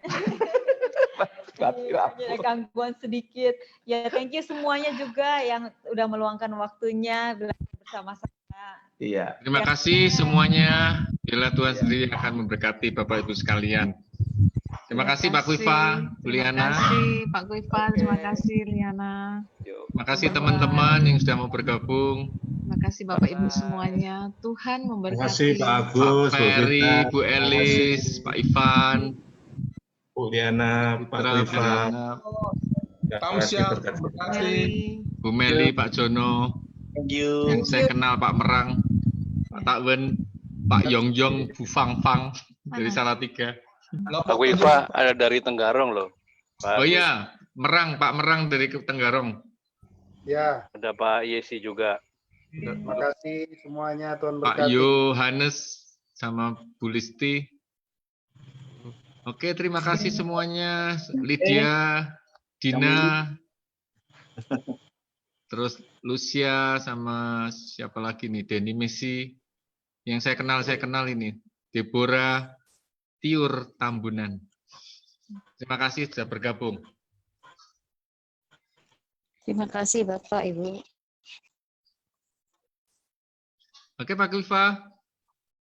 B: Ada gangguan sedikit. Ya, thank you semuanya juga yang udah meluangkan waktunya belajar bersama-sama.
A: Iya.
C: Terima kasih semuanya. Bila Tuhan sendiri akan memberkati Bapak Ibu sekalian. Terima kasih Pak Kuifa, Bu Liana.
D: Terima kasih Pak Kuifa, terima kasih Liana.
C: Terima kasih teman-teman yang sudah mau bergabung.
D: Terima kasih Bapak Ibu semuanya. Tuhan memberkati.
H: Terima kasih Pak Agus,
C: Pak Ferry, Bu Elis, Pak Ivan,
H: Bu Liana, Pak Kuifa.
C: terima kasih. Bu Meli, Pak Jono.
G: Thank you.
C: Yang saya kenal Pak Merang, Pak Takwen, Pak Yongjong, Bu Fang Fang dari Salatiga.
E: Pak Kuifa ada dari Tenggarong loh.
C: Oh iya, Pak Merang dari Tenggarong.
I: Ya.
E: Ada Pak Yesi juga.
I: Terima kasih semuanya, Tuhan
C: Pak
I: berkati.
C: Yohanes sama Bu Listi. Oke, terima kasih semuanya. Lydia, Dina, terus Lucia sama siapa lagi nih? Denny Messi. Yang saya kenal ini. Deborah Tiur Tambunan. Terima kasih sudah bergabung.
J: Terima kasih Bapak, Ibu.
C: Oke Pak Kwifa.